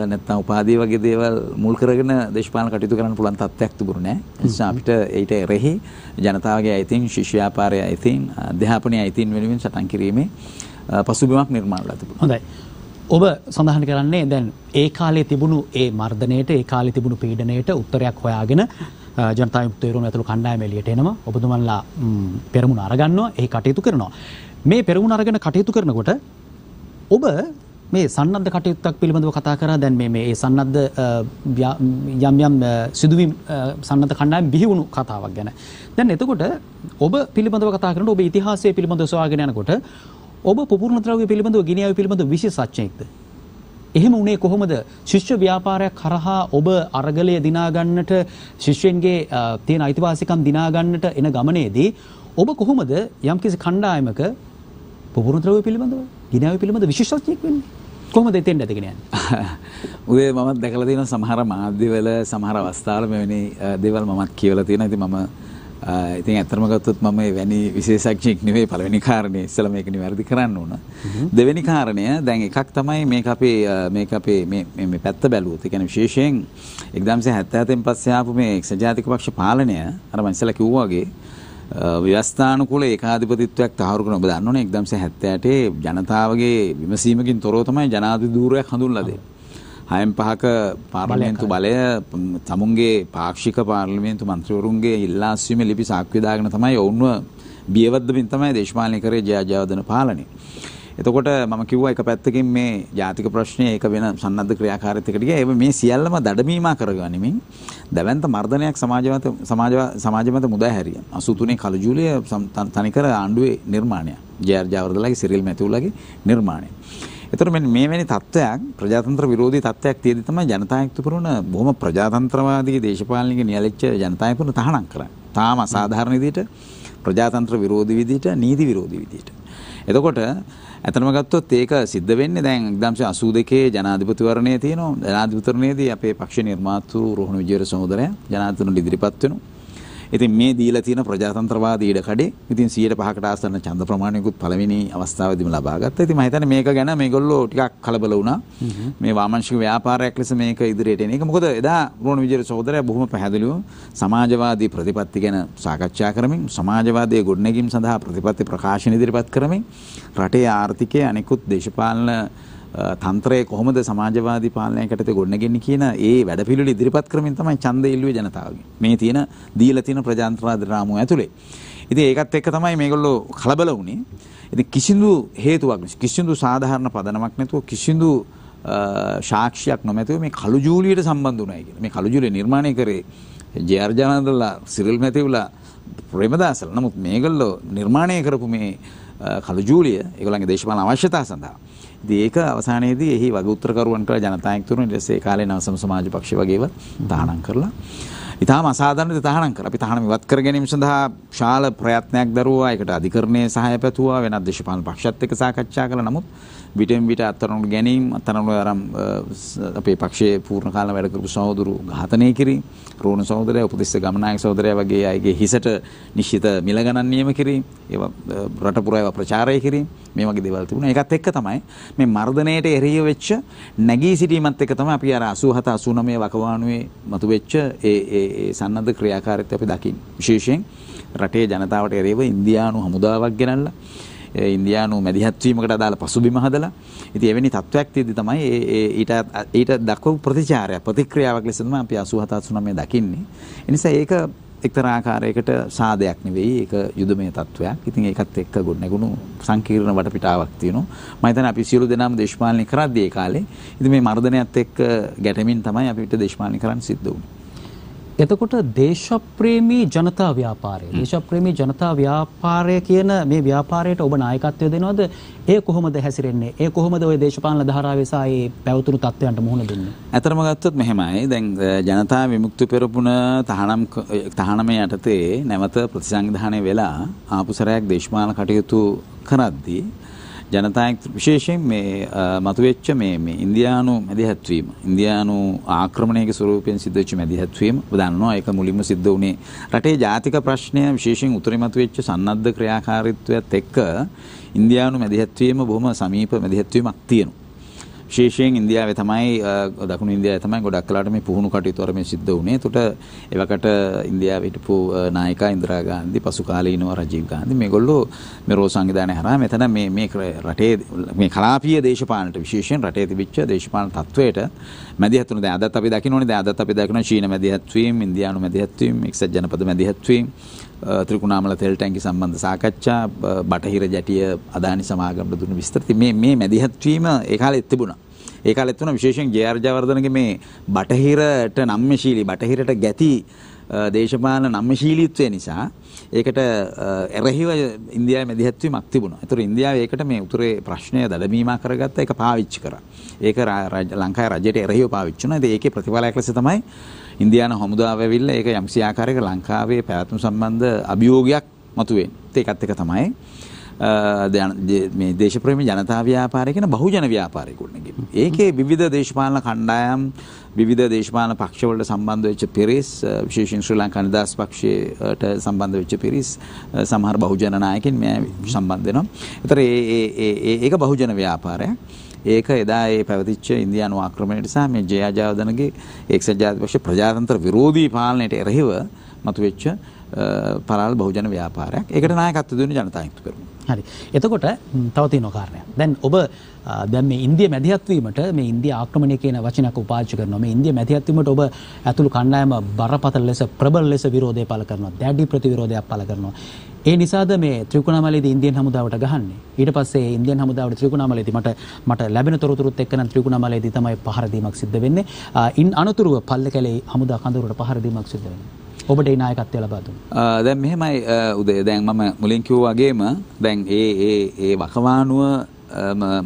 නැත්නම් උපාධිය වගේ දේවල් මුල් කරගෙන දේශපාලන කටයුතු කරන්න පුළුවන් තත්ත්වයක් තිබුණේ නැහැ. ඒ නිසා අපිට ඊට එරෙහි ජනතාවගේ අයිතීන් ශිෂ්‍ය ව්‍යාපාරයේ අයිතීන් අධ්‍යාපනයේ අයිතීන් වෙනුවෙන් සටන් කිරීමේ පසුබිමක් නිර්මාණය වෙලා තිබුණා. හොඳයි. ඔබ සඳහන් කරන්නේ දැන් ඒ කාලේ තිබුණු ඒ මර්ධනයට ඒ කාලේ තිබුණු පීඩනයට උත්තරයක් හොයාගෙන ජනතා විමුක්ති පෙරමුණ ඇතුළු කණ්ඩායම එළියට එනවා. ඔබතුමන්ලා පෙරමුණ අරගන්නවා. ඒ කටයුතු කරනවා. මේ පෙරමුණ අරගෙන කටයුතු කරනකොට ඔබ මේ සන්නද්ධ කටයුත්තක් පිළිබඳව කතා කරා. දැන් මේ සන්නද්ධ යම් සිදුවීම් සන්නද්ධ කණ්ඩායම් බිහි වුණු කතාවක් ගැන. දැන් එතකොට ඔබ පිළිබඳව කතා කරනකොට ඔබ ඉතිහාසය පිළිබඳව සොයාගෙන යනකොට ඔබ පුපුරණ ද්‍රව්‍ය පිළිබඳව ගිනියාව පිළිබඳව විශේෂඥයෙක්ද? එහෙම උනේ කොහොමද? ශිෂ්‍ය ව්‍යාපාරයක් කරහා ඔබ අරගලය දිනා ගන්නට ශිෂ්‍යයන්ගේ තියෙන අයිතිවාසිකම් දිනා ගන්නට එන ගමනේදී ඔබ කොහොමද යම්කිසි කණ්ඩායමක පුපුරණ ද්‍රව්‍ය පිළිබඳව ගිනියාව පිළිබඳව විශේෂඥයෙක් වෙන්නේ? කොහොමද එතෙන්ට ඇදගෙන යන්නේ? උදේ මමත් දැකලා තියෙනවා සමහර මාධ්‍යවල සමහර අවස්ථාවල මෙවැනි දේවල් මමත් කියවලා තියෙනවා. ඉතින් මම ඉතින් ඇත්තටම ගත්තොත් මම එවැනි විශේෂඥයෙක් නෙවෙයි. පළවෙනි කාරණේ ඉස්සෙල්ලා මේක නිවැරදි කරන්න ඕන. දෙවෙනි කාරණය දැන් එකක් තමයි මේක අපේ මේ පැත්ත බැලුවොත්. ඒ කියන්නේ විශේෂයෙන් 1977 පස්සේ ආපු මේ එක්සත් ජාතික පක්ෂ පාලනය අර මම ඉස්සෙල්ලා කිව්වා වගේ ව්‍යවස්ථානුකූල ඒකාධිපතිත්වයක් තහවුරු කරන ඔබ දන්නවනේ 1978 ජනතාවගේ විමසීමකින් තොරව තමයි ජනාධිපති ධූරයක් හඳුන්ලා දෙන්නේ. 6/5ක පාර්ලිමේන්තු බලය තමුන්ගේ පාක්ෂික පාර්ලිමේන්තු මන්ත්‍රීවරුන්ගේ ඉල්ලා අස්වීමේ ලිපි සාක්ෂි දාගෙන තමයි ඔවුන්ව බියවද්දමින් තමයි දේශපාලනය කරේ ජයජයවදන පාලනය. එතකොට මම කිව්වා එක පැත්තකින් මේ ජාතික ප්‍රශ්නය ඒක වෙන සන්නද්ධ ක්‍රියාකාරීත්වයකට ගියා. ඒ මේ සියල්ලම දඩමීමා කරගනිමින් දැවැන්ත මර්ධනයක් සමාජ මත මුදා හැරියා. 83 කළු ජූලිය තනිකර ආණ්ඩුවේ නිර්මාණයක්. ජේ.ආර්. ජයවර්ධනලාගේ සිරිල් මැතිවුලාගේ නිර්මාණය. එතකොට මේ වැනි තත්ත්වයක් ප්‍රජාතන්ත්‍ර විරෝධී තත්ත්වයක් තියෙද්දි තමයි ජනතායුක්තපුරණ බොහොම ප්‍රජාතන්ත්‍රවාදී දේශපාලනික නියැලෙච්ච ජනතායුක්තපුරණ තහනම් කරන්නේ. තාම අසාධාරණ විදිහට ප්‍රජාතන්ත්‍ර විරෝධී විදිහට නීති විරෝධී විදිහට. එතකොට ඇත්තටම ගත්තොත් ඒක සිද්ධ වෙන්නේ දැන් 1982 ජනාධිපතිවරණයේ තියෙනවා. ජනාධිපතිවරණයේදී අපේ පක්ෂ නිර්මාතෘ රෝහණ විජේවීර සහෝදරයා ජනාධිපතිතුමන්ට ඉදිරිපත් වෙනවා. ඉතින් මේ දීලා තියෙන ප්‍රජාතන්ත්‍රවාදී ඉඩකඩේ ඉතින් 105කට ආසන්න ඡන්ද ප්‍රමාණයකුත් පළවෙනි අවස්ථාවේදීම ලබා ගත්තා. ඉතින් මම හිතන්නේ මේක ගැන මේගොල්ලෝ ටිකක් කලබල වුණා. මේ වාමංශික ව්‍යාපාරයක් ලෙස මේක ඉදිරියට එන එක. මොකද එදා රෝහණ විජේවීර සහෝදරයා බොහොම පැහැදිලිව සමාජවාදී ප්‍රතිපත්ති ගැන සාකච්ඡා කරමින් සමාජවාදයේ ගොඩනැගීම් සඳහා ප්‍රතිපත්ති ප්‍රකාශන ඉදිරිපත් කරමින් රටේ ආර්ථිකය අනිකුත් දේශපාලන තන්ත්‍රයේ කොහොමද සමාජවාදී පාලනයකට ගොඩනගෙන්නේ කියන ඒ වැඩපිළිවෙල ඉදිරිපත් කරමින් තමයි ඡන්දය ඉල්ලුවේ ජනතාවගෙන්. මේ තියෙන දීලා තියෙන ප්‍රජාතන්ත්‍රවාදී රාමුව ඇතුලේ. ඉතින් ඒකත් එක්ක තමයි මේගොල්ලෝ කලබල වුණේ. ඉතින් කිසිදු හේතුවක් නැති කිසිදු සාධාරණ පදනමක් නැතුව කිසිදු සාක්ෂියක් නොමැතිව මේ කළු ජූලියට සම්බන්ධ වුණායි කියලා. මේ කළු ජූලිය නිර්මාණය කරේ ජේ.ආර්. ජයවර්ධනලා සිරිල් මැතිවුලා ප්‍රේමදාසලා. නමුත් මේගොල්ලෝ නිර්මාණය කරපු මේ කළු ජූලිය ඒගොල්ලන්ගේ දේශපාලන අවශ්‍යතාව සඳහා ඉතින් ඒක අවසානයේදී එහි වග උත්තරකරුවන් කළ ජනතායුක්තරුන් ඊට පස්සේ කාලේ නවසම සමාජ පක්ෂ වගේව තහනම් කරලා ඊටාම අසාධාරණ විදිහට තහනම් කරා. අපි තහනම් ඉවත් කර ගැනීම සඳහා ශාල ප්‍රයත්නයක් දරුවා. ඒකට අධිකරණයේ සහාය පැතුවා. වෙනත් දේශපාලන පක්ෂත් එක්ක සාකච්ඡා කළා. නමුත් විටෙන් විට අත්තරණු ගැනීම අත්තරණු අපේ පක්ෂයේ පූර්ණ කාලම වැඩ කරපු සහෝදරු ඝාතනය කිරීම, රෝණ සහෝදරයා, උපතිස්ස ගමනායක සහෝදරයා වගේ අයගේ හිසට නිශ්චිත මිල ගණන් නියම කිරීම, ඒවා රට පුරා ඒවා ප්‍රචාරය කිරීම, මේ වගේ දේවල් තිබුණා. ඒකත් එක්ක තමයි මේ මර්ධනයට එරෙහිව වෙච්ච නැගී සිටීමත් එක්ක තමයි අපි අර 87 89 වකවානුවේ මතුවෙච්ච ඒ සන්නද්ධ ක්‍රියාකාරීත්වය අපි දකින්නේ. විශේෂයෙන් රටේ ජනතාවට එරෙහිව ඉන්දියානු හමුදාවක් ගෙනල්ලා ඉන්දියානු මැදිහත් වීමකට අදාළ පසුබිම හදලා ඉතින් එවැනි තත්වයක් තියෙද්දි තමයි ඊට දක්වපු ප්‍රතිචාරය ප්‍රතික්‍රියාවක් ලෙස තමයි අපි 87 89 දකින්නේ. ඒ නිසා ඒක එක්තරා ආකාරයකට සාදයක් නෙවෙයි, ඒක යුදමය තත්වයක්. ඉතින් ඒකත් එක්ක ගොඩනැගුණු සංකීර්ණ වටපිටාවක් තියෙනවා. මම හිතන්නේ අපි සියලු දෙනාම දේශපාලනය කරද්දී ඒ කාලේ ඉතින් මේ මර්ධනයත් එක්ක ගැටෙමින් තමයි අපිට දේශපාලනය කරන්න සිද්ධ වුනේ. එතකොට දේශප්‍රේමී ජනතා ව්‍යාපාරය. දේශප්‍රේමී ජනතා ව්‍යාපාරය කියන මේ ව්‍යාපාරයට ඔබ නායකත්වය දෙනවද? ඒ කොහොමද හැසිරෙන්නේ? ඒ කොහොමද ওই දේශපාලන ධාරාවේ සහ ඒ පැවතුණු තත්ත්වයන්ට මුහුණ දෙන්නේ? අතරම ගත්තොත් මෙහෙමයි. දැන් ජනතා විමුක්ති පෙරමුණ තහනම යටතේ නැවත ප්‍රතිසංවිධානය වෙලා ආපු සැරයක් දේශපාලන කටයුතු කරද්දී ජනතාව විශේෂයෙන් මේ මතුවෙච්ච මේ ඉන්දියානු මැදිහත්වීම, ඉන්දියානු ආක්‍රමණයක ස්වරූපයෙන් සිද්ධ වෙච්ච මැදිහත්වීම ඔබ දන්නවා. ඒක මුලින්ම සිද්ධ වුණේ රටේ ජාතික ප්‍රශ්නය විශේෂයෙන් උතුරේ මතුවෙච්ච සන්නද්ධ ක්‍රියාකාරීත්වයත් එක්ක ඉන්දියානු මැදිහත්වීම බොහොම සමීප මැදිහත්වීමක් තියෙනවා. විශේෂයෙන් ඉන්දියාවේ තමයි දකුණු ඉන්දියාවේ තමයි ගොඩක් කලකට මේ පුහුණු කටයුතු වල මේ සිද්ධ වුණේ. ඒකට එවකට ඉන්දියාවේ හිටපු නායිකා ඉන්දිරා ගාන්ධි, පසු කාලීනව රජීව් ගාන්ධි මේගොල්ලෝ මේ රෝස් සංවිධානය හරහා මෙතන මේ රටේ මේ කලාපීය දේශපාලනට විශේෂයෙන් රටේ තිබිච්ච දේශපාලන තත්වයට මැදිහත් වුණා. දැන් අදත් අපි දකින්නෝනේ, දැන් අදත් අපි දකින්න චීන මැදිහත් වීම, ඉන්දියානු මැදිහත් වීම, එක්සත් ජනපද මැදිහත් වීම, ත්‍රිකුණාමල තෙල් ටැංකි සම්බන්ධ සාකච්ඡා බටහිර ජැටිය අදානි සමාගමට දුන්න විස්තර මේ මැදිහත් වීම ඒ කාලෙත් තිබුණා. ඒ කාලෙත් තුන විශේෂයෙන් ජේ.ආර්. ජයවර්ධනගේ මේ බටහිරට නම්‍යශීලී බටහිරට ගැති දේශපාලන නම්‍යශීලීත්වය නිසා ඒකට එරෙහිව ඉන්දියාවේ මැදිහත් වීමක් තිබුණා. ඒතර ඉන්දියාවේ ඒකට මේ උතුරේ ප්‍රශ්නය දඩමීමා කරගත්ත ඒක පාවිච්චි කරා. ඒක ලංකාවේ රජයට එරෙහිව පාවිච්චි වුණා. ඒකේ ප්‍රතිඵලයක් ලෙස තමයි ඉන්දියානු හමුදාව ඇවිල්ලා ඒක යම්සි ආකාරයක ලංකාවේ පැවැත්ම සම්බන්ධ අභියෝගයක් මතුවෙන්නේ. ඒකත් එක තමයි මේ දේශප්‍රේමී ජනතා ව්‍යාපාරය කියන බහුජන ව්‍යාපාරය ගොඩනැගීම. ඒකේ විවිධ දේශපාලන කණ්ඩායම් විවිධ දේශපාලන පක්ෂවලට සම්බන්ධ වෙච්ච පිරිස් විශේෂයෙන් ශ්‍රී ලංකා නිදහස් පක්ෂයට සම්බන්ධ වෙච්ච පිරිස් සමහර බහුජන නායකින් මේ සම්බන්ධ වෙනවා. ඒතර ඒක බහුජන ව්‍යාපාරයක්. ඒක එදා ඒ පැවතිච්ච ඉන්දියානු ආක්‍රමණයට සහ මේ ජේ.ආර්. ජයවර්ධනගේ එක්සත් ජාතික පක්ෂ ප්‍රජාතන්ත්‍ර විරෝධී පාලනයට එරෙහිව මතුවෙච්ච පළාල් බහුජන ව්‍යාපාරයක්. ඒකට නායකත්ව දුන්නේ ජනතා විමුක්ති පෙරමුණ. හරි. එතකොට තව තියෙන කාරණයක්. දැන් ඔබ දැන් මේ ඉන්දිය මැදිහත් වීමට මේ ඉන්දිය ආක්‍රමණය කියන වචනයක් පාවිච්චි කරනවා. මේ ඉන්දිය මැදිහත් වීමට ඔබ ඇතුළු කණ්ඩායම බරපතල ලෙස ප්‍රබල ලෙස විරෝධය පළ කරනවා. දැඩි ප්‍රතිවිරෝධයක් පළ කරනවා. ඒ නිසාද මේ ත්‍රිකුණාමලයේදී ඉන්දියන් හමුදාවට ගහන්නේ. ඊට පස්සේ ඉන්දියන් හමුදාවට ත්‍රිකුණාමලයේදී මට ලැබෙන තොරතුරුත් එක්ක නම් ත්‍රිකුණාමලයේදී තමයි පහර දීමක් සිද්ධ වෙන්නේ. ඉන් අනතුරුව පල්ලකැලේ හමුදා කඳවුරට පහර දීමක් සිද්ධ වෙන්නේ. ඔබට ඒ නායකත්වය ලබා දුන්නා. දැන් මෙහෙමයි උදේ දැන් මම මුලින් කිව්වා වගේම දැන් ඒ වකවානුව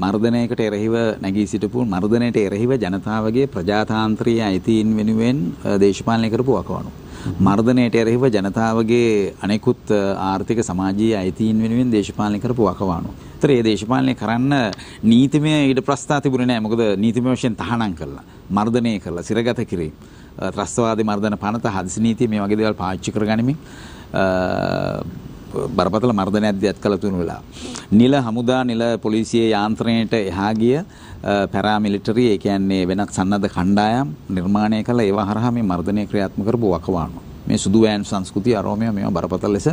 මර්ධනයකට එරෙහිව නැගී සිටපු මර්ධනයට එරෙහිව ජනතාවගේ ප්‍රජාතාන්ත්‍රීය අයිතීන් වෙනුවෙන් දේශපාලනය කරපු වකවානුව. මර්ධනයට එරෙහිව ජනතාවගේ අනෙකුත් ආර්ථික සමාජීය අයිතීන් වෙනුවෙන් දේශපාලනය කරපු වකවානුව. ඒතර මේ දේශපාලනය කරන්න නීතිමය ඊට ප්‍රස්තාව තිබුණේ නැහැ. මොකද නීතිමය වශයෙන් තහනම් කළා. මර්ධනය කළා. සිරගත කිරීම. ත්‍රස්තවාදී මර්ධන පනත හදිසි නීතිය මේ වගේ දේවල් පාවිච්චි කරගනිමින් බරපතල මර්ධනයක් දියත් කළ තුණු වෙලා. නිල හමුදා නිල පොලිසියේ යාන්ත්‍රණයට එහා ගිය පැරාමිලිටරි ඒ කියන්නේ වෙනත් සන්නද්ධ කණ්ඩායම් නිර්මාණය කළ ඒවා හරහා මේ මර්ධනය ක්‍රියාත්මක කරපු වකවානුව. මේ සුදු වෑන් සංස්කෘතිය අරෝමය මේවා බරපතල ලෙස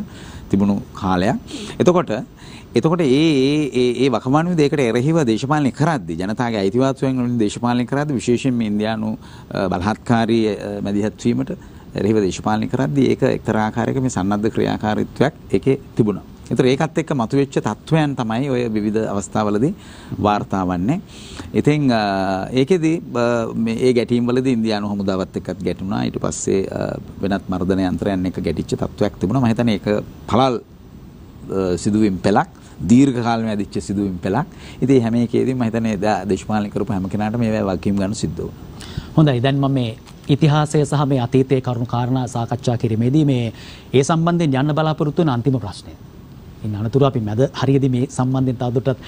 තිබුණු කාලයක්. එතකොට ඒ වකවානුවේ දෙයකට එරෙහිව දේශපාලනය කරද්දී ජනතාවගේ අයිතිවාසිකම් වලින් දේශපාලනය කරද්දී විශේෂයෙන් මේ ඉන්දියානු බලහත්කාරී මැදිහත් වීමට එරෙහිව දේශපාලනය කරද්දී ඒක එක්තරා ආකාරයක මේ සන්නද්ධ ක්‍රියාකාරීත්වයක් ඒකේ තිබුණා. ඒතර ඒකත් එක්ක මතුවෙච්ච තත්වයන් තමයි ඔය විවිධ අවස්ථාවලදී වාර්තා වන්නේ. ඉතින් ඒකෙදී මේ ඒ ගැටීම් වලදී ඉන්දියානු හමුදාවත් එක්කත් ගැටුණා. ඊට පස්සේ වෙනත් මර්ධන යන්ත්‍රයන් එක්ක ගැටිච්ච තත්වයක් තිබුණා. මම හිතන්නේ ඒක පළල් සිදුවීම් පෙළක් දීර්ඝ කාලෙම ඇදිච්ච සිදුවීම් පෙළක්. ඉතින් හැම එකේදීම මම හිතන්නේ දේශපාලනය කරපු හැම කෙනාටම මේවා වගකීම් ගන්න සිද්ධ වුණා. හොඳයි. දැන් මම මේ ඉතිහාසය සහ මේ අතීතයේ කරුණු කාරණා සාකච්ඡා කිරීමේදී මේ ඒ සම්බන්ධයෙන් යන්න බලාපොරොත්තු වෙන අන්තිම ප්‍රශ්නය. ඉන්න අනතුරු අපි මැද හරියදී මේ සම්බන්ධයෙන් තවදුරටත්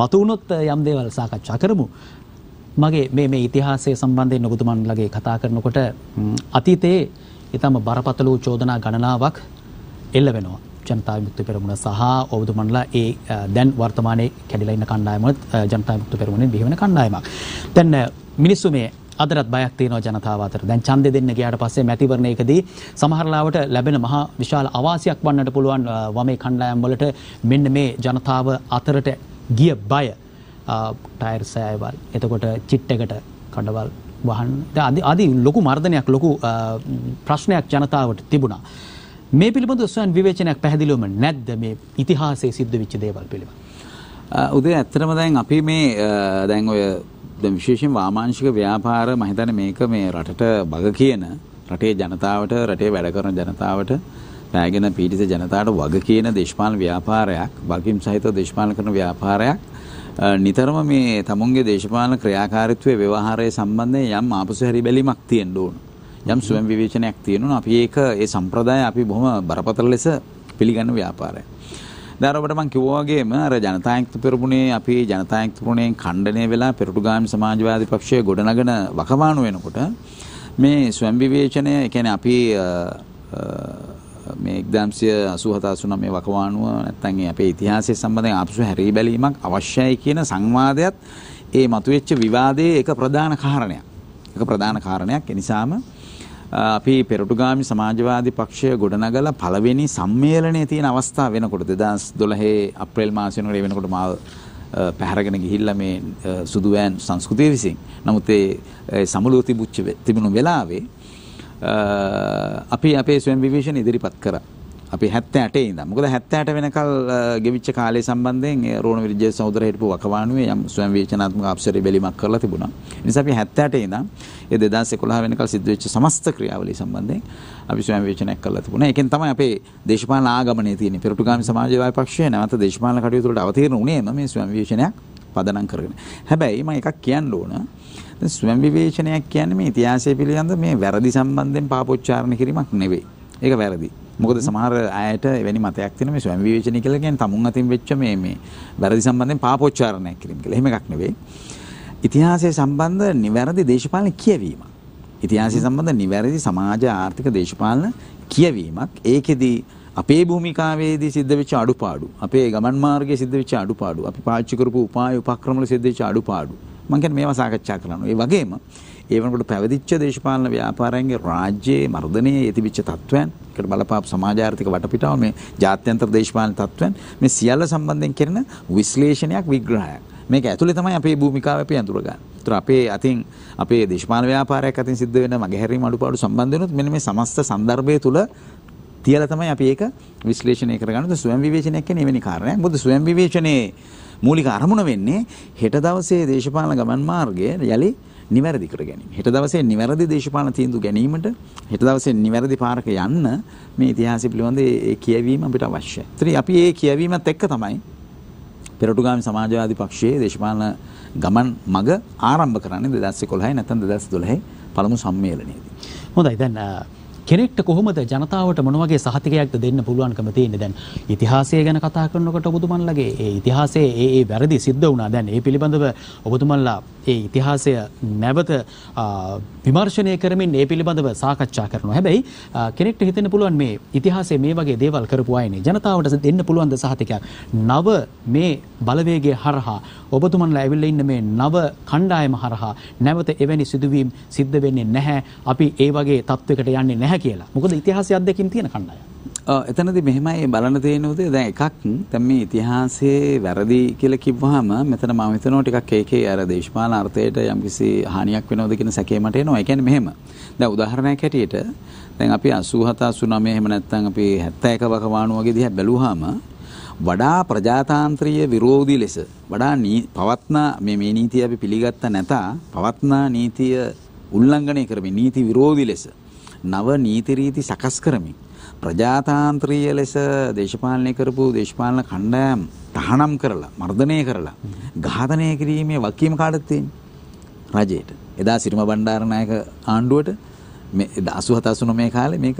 මතු වුණොත් යම් දේවල් සාකච්ඡා කරමු. මගේ මේ ඉතිහාසය සම්බන්ධයෙන් ඔබතුමන්ලගේ කතා කරනකොට අතීතයේ ඊටම බරපතල වූ චෝදනා ගණනාවක් එල්ල වෙනවා. ජනතා විමුක්ති පෙරමුණ සහ ඔබතුමන්ලා ඒ දැන් වර්තමානයේ කැඩිලා ඉන්න කණ්ඩායමත් ජනතා විමුක්ති පෙරමුණෙන් බිහි වෙන කණ්ඩායමක්. දැන් මිනිස්සු මේ අදටත් බයක් තියෙනවා ජනතාව අතර. දැන් ඡන්දෙ දෙන්න ගියාට පස්සේ මැතිවරණයකදී සමහර ලාවට ලැබෙන මහා විශාල අවාසියක් වන්නට පුළුවන් වමේ කණ්ඩායම් වලට මෙන්න මේ ජනතාව අතරට ගිය බය ටයර් සෑයවල් එතකොට චිට් එකට කඩවල් වහන් ආදී ලොකු මර්ධනයක් ලොකු ප්‍රශ්නයක් ජනතාවට තිබුණා. මේ පිළිබඳව ස්වයං විවේචනයක් පැහැදිලිවම නැද්ද මේ ඉතිහාසයේ සිද්ධ වෙච්ච දේවල් පිළිබඳව? උදේ ඇත්තටම දැන් අපි මේ දැන් ඔය විශේෂයෙන් වාමාංශික ව්‍යාපාර මම හිතන්නේ මේක මේ රටට බග කියන රටේ ජනතාවට රටේ වැඩ කරන ජනතාවට පෑගෙන පීඩිත ජනතාවට වග කියන දේශපාලන ව්‍යාපාරයක් වගකීම් සහිතව දේශපාලන කරන ව්‍යාපාරයක් නිතරම මේ තමුන්ගේ දේශපාලන ක්‍රියාකාරීත්වයේ ව්‍යවහාරයේ සම්බන්ධයෙන් යම් ආපසු හැරි බැලීමක් තියෙන්න ඕන. යම් ස්වයං විවේචනයක් තියෙනවා. අපි ඒක ඒ සම්ප්‍රදාය අපි බොහොම බරපතල ලෙස පිළිගන්න ව්‍යාපාරයක්. දැන් ඔබට මම කිව්වා වගේම අර ජනතා විමුක්ති පෙරමුණේ අපි ජනතා විමුක්ති පෙරමුණෙන් ඛණ්ඩනය වෙලා පෙරටුගාමී සමාජවාදී පක්ෂයේ ගොඩනගන වකවාණු වෙනකොට මේ ස්වයං විවේචනය කියන්නේ අපි මේ 1987 මේ වකවාණුව නැත්නම් අපේ ඉතිහාසය සම්බන්ධයෙන් ආපසු හැරී බැලීමක් අවශ්‍යයි කියන සංවාදයක් ඒ මතුවෙච්ච විවාදයේ එක ප්‍රධාන කාරණයක්. එක ප්‍රධාන කාරණයක්. ඒ නිසාම අපි පෙරටුගාමී සමාජවාදී පක්ෂය ගොඩනගලා පළවෙනි සම්මේලනයේ තියෙන අවස්ථාව වෙනකොට 2012 අප්‍රේල් මාසෙ වෙනකොට මාව පැහැරගෙන ගිහිල්ලා මේ සුදු වෑන් සංස්කෘතිය විසින්. නමුත් ඒ සමුළුව තිබුණු වෙලාවේ අපි අපේ ස්වයං විවේචන ඉදිරිපත් කරා. අපි 78 ඉඳන්. මොකද 78 වෙනකල් ගෙවිච්ච කාලය සම්බන්ධයෙන් රෝණ විජය සහෝදර හිටපු වකවානුවේ යම් ස්වයං විවේචනාත්මක අපසරේ බැලීමක් කරලා තිබුණා. ඒ නිසා අපි 78 ඉඳන් ඒ 2011 වෙනකල් සිද්ධ වෙච්ච සමස්ත ක්‍රියාවලිය සම්බන්ධයෙන් අපි ස්වයං විවේචනයක් කරලා තිබුණා. ඒකෙන් තමයි අපේ දේශපාලන ආගමනයේ තියෙන පෙරටුගාමී සමාජවාදී පක්ෂය නැවත දේශපාලන කටයුතු වලට අවතීර්ණ වුණේම මේ ස්වයං විවේචනයක් පදනම් කරගෙන. හැබැයි මම එකක් කියන්න ඕන. දැන් ස්වයං විවේචනයක් කියන්නේ මේ ඉතිහාසය පිළිබඳ මේ වැරදි සම්බන්ධයෙන් පාපොච්චාරණ කිරීමක් නෙවෙයි. ඒක වැරදි. මොකද සමහර අයට එවැනි මතයක් තියෙන මේ ස්වයං විවේචනය කියලා කියන්නේ තමුන් අතින් වෙච්ච මේ වැරදි සම්බන්ධයෙන් පාපොච්චාරණයක් කිරීම කියලා. එහෙම එකක් නෙවෙයි. ඉතිහාසය සම්බන්ධ නිවැරදි දේශපාලන කියවීමක්. ඉතිහාසය සම්බන්ධ නිවැරදි සමාජ ආර්ථික දේශපාලන කියවීමක්. ඒකෙදී අපේ භූමිකාවේදී සිද්ධ වෙච්ච අඩුපාඩු, අපේ ගමන් මාර්ගයේ සිද්ධ වෙච්ච අඩුපාඩු, අපි පාවිච්චි කරපු උපාය උපක්‍රම වල සිද්ධ වෙච්ච අඩුපාඩු. මම කියන්නේ මේවා සාකච්ඡා කරනවා. ඒ වගේම ඒ වෙනකොට පැවතිච්ච දේශපාලන ව්‍යාපාරයන්ගේ රාජ්‍යයේ මර්ධනයේ යෙතිවිච්ච තත්ත්වයන්, ඒකට බලපාපු සමාජ ආර්ථික වටපිටාව, මේ ජාත්‍යන්තර දේශපාලන තත්ත්වයන්, මේ සියල්ල සම්බන්ධයෙන් කරන විශ්ලේෂණයක්, විග්‍රහයක්. මේක ඇතුලේ තමයි අපේ භූමිකාව අපි අඳුරගන්නේ. ඒතර අපේ අතින් අපේ දේශපාලන ව්‍යාපාරයක් අතින් සිද්ධ වෙන මගහැරීම් අඩුපාඩු සම්බන්ධ වෙනොත් මෙන්න මේ සමස්ත සන්දර්භය තුල තියලා තමයි අපි ඒක විශ්ලේෂණය කරගන්නේ. ස්වයං විවේචනයක් කියන්නේ එවැනි කාරණයක්. මොකද ස්වයං විවේචනයේ මූලික අරමුණ වෙන්නේ හෙට දවසේ දේශපාලන ගමන් මාර්ගය යලි නිවැරදි කර ගැනීම. හෙට දවසේ නිවැරදි දේශපාලන තීන්දුව ගැනීමට, හෙට දවසේ නිවැරදි පාරක යන්න මේ ඉතිහාසය පිළිබඳ ඒ කියවීම අපිට අවශ්‍යයි. ඒතරි අපි මේ කියවීමත් එක්ක තමයි පෙරටුගාමී සමාජවාදී පක්ෂයේ දේශපාලන ගමන් මග ආරම්භ කරන්නේ 2011 නැත්නම් 2012 පළමු සම්මේලනයේදී. හොඳයි. දැන් කෙනෙක්ට කොහොමද ජනතාවට මොන වගේ සහතිකයක්ද දෙන්න පුළුවන්කම තියෙන්නේ? දැන් ඉතිහාසය ගැන කතා කරනකොට ඔබතුමන්ලගේ ඒ ඉතිහාසයේ ඒ වැරදි සිද්ධ වුණා. දැන් ඒ පිළිබඳව ඔබතුමන්ලා ඒ ඉතිහාසය නැවත විමර්ශනය කරමින් ඒ පිළිබඳව සාකච්ඡා කරනවා. හැබැයි කෙනෙක්ට හිතෙන්න පුළුවන් මේ ඉතිහාසයේ මේ වගේ දේවල් කරපු අයනේ ජනතාවට දෙන්න පුළුවන් ද සහතිකයක්? නව මේ බලවේගය හරහා ඔබතුමන්ලා ඇවිල්ලා ඉන්න මේ නව කණ්ඩායම හරහා නැවත එවැනි සිදුවීම් සිද්ධ වෙන්නේ නැහැ. අපි ඒ වගේ තත්වයකට යන්නේ නැහැ කියලා. මොකද ඉතිහාසය අත්දැකීම් තියෙන කණ්ඩායම. එතනදී මෙහෙමයි බලන්න තියෙන උදේ දැන් එකක් දැන් මේ ඉතිහාසයේ වැරදි කියලා කිව්වහම මෙතන මම හිතනවා ටිකක් ඒකේ අර දේශපාලන අර්ථයට යම්කිසි හානියක් වෙනවද කියන සැකේ මට එනවා. ඒ කියන්නේ මෙහෙම. දැන් උදාහරණයක් හැටියට දැන් අපි 87 89 එහෙම නැත්නම් අපි 71 වකවානු වගේ දිහා බැලුවාම වඩා ප්‍රජාතාන්ත්‍රීය විරෝධී ලෙස වඩා පවත්නා මේ නීතිය අපි පිළිගත්ත නැත පවත්නා නීතිය උල්ලංඝනය කරමින් නීති විරෝධී ලෙස නව නීති රීති සකස් කරමින් ප්‍රජාතාන්ත්‍රීය ලෙස දේශපාලනය කරපු දේශපාලන කණ්ඩායම් තහනම් කරලා මර්ධනය කරලා ඝාතනය කිරීමේ වගකීම කාටද තියෙන්නේ? රජයට. එදා සිරිම බණ්ඩාරනායක ආණ්ඩුවට මේ 87 89 කාලේ මේක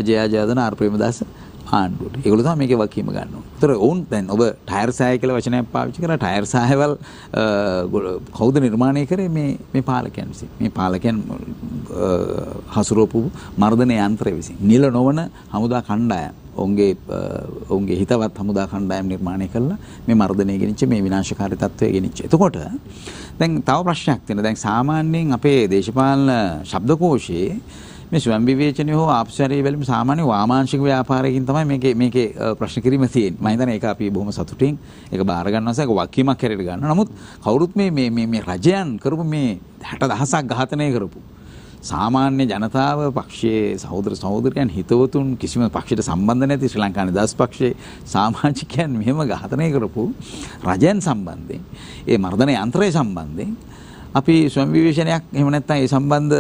ජයජයදන ආර් ප්‍රේමදාස ආණ්ඩුවට. ඒගොල්ලෝ තමයි මේකේ වගකීම ගන්න ඕනේ. ඒතර ඔවුන් දැන් ඔබ ටයර් සාය කියලා වචනයක් පාවිච්චි කරලා ටයර් සායවල් කවුද නිර්මාණය කරේ මේ පාලකයන් විසින්. මේ පාලකයන් හසුරුවපු මර්ධන යන්ත්‍රය විසින්. නිල නොවන හමුදා කණ්ඩායම් ඔවුන්ගේ හිතවත් හමුදා කණ්ඩායම් නිර්මාණය කළා මේ මර්ධනය ගෙනිච්ච මේ විනාශකාරී තත්ත්වය ගෙනිච්ච. එතකොට දැන් තව ප්‍රශ්නයක් තියෙනවා. දැන් සාමාන්‍යයෙන් අපේ දේශපාලන ශබ්දකෝෂයේ මේ ස්වයං විවේචනය හෝ ආපසාරයේ බැලීම සාමාන්‍ය වාමාංශික ව්‍යාපාරයකින් තමයි මේකේ ප්‍රශ්න කිරීම තියෙන්නේ. මම හිතන්නේ ඒක අපි බොහොම සතුටින් ඒක බාර ගන්නවා සහ ඒක වගකීමක් හැටියට ගන්නවා. නමුත් කවුරුත් මේ රජයන් කරපු මේ 60000ක් ඝාතනය කරපු සාමාන්‍ය ජනතාව පක්ෂයේ සහෝදර සහෝදරයන් හිතවතුන් කිසිම පක්ෂයට සම්බන්ධ නැති ශ්‍රී ලංකා නිදහස් පක්ෂයේ සමාජිකයන් මෙහෙම ඝාතනය කරපු රජයන් සම්බන්ධයෙන් ඒ මර්ධන යන්ත්‍රය සම්බන්ධයෙන් අපි ස්වයං විවේචනයක් එහෙම නැත්නම් ඒ සම්බන්ධ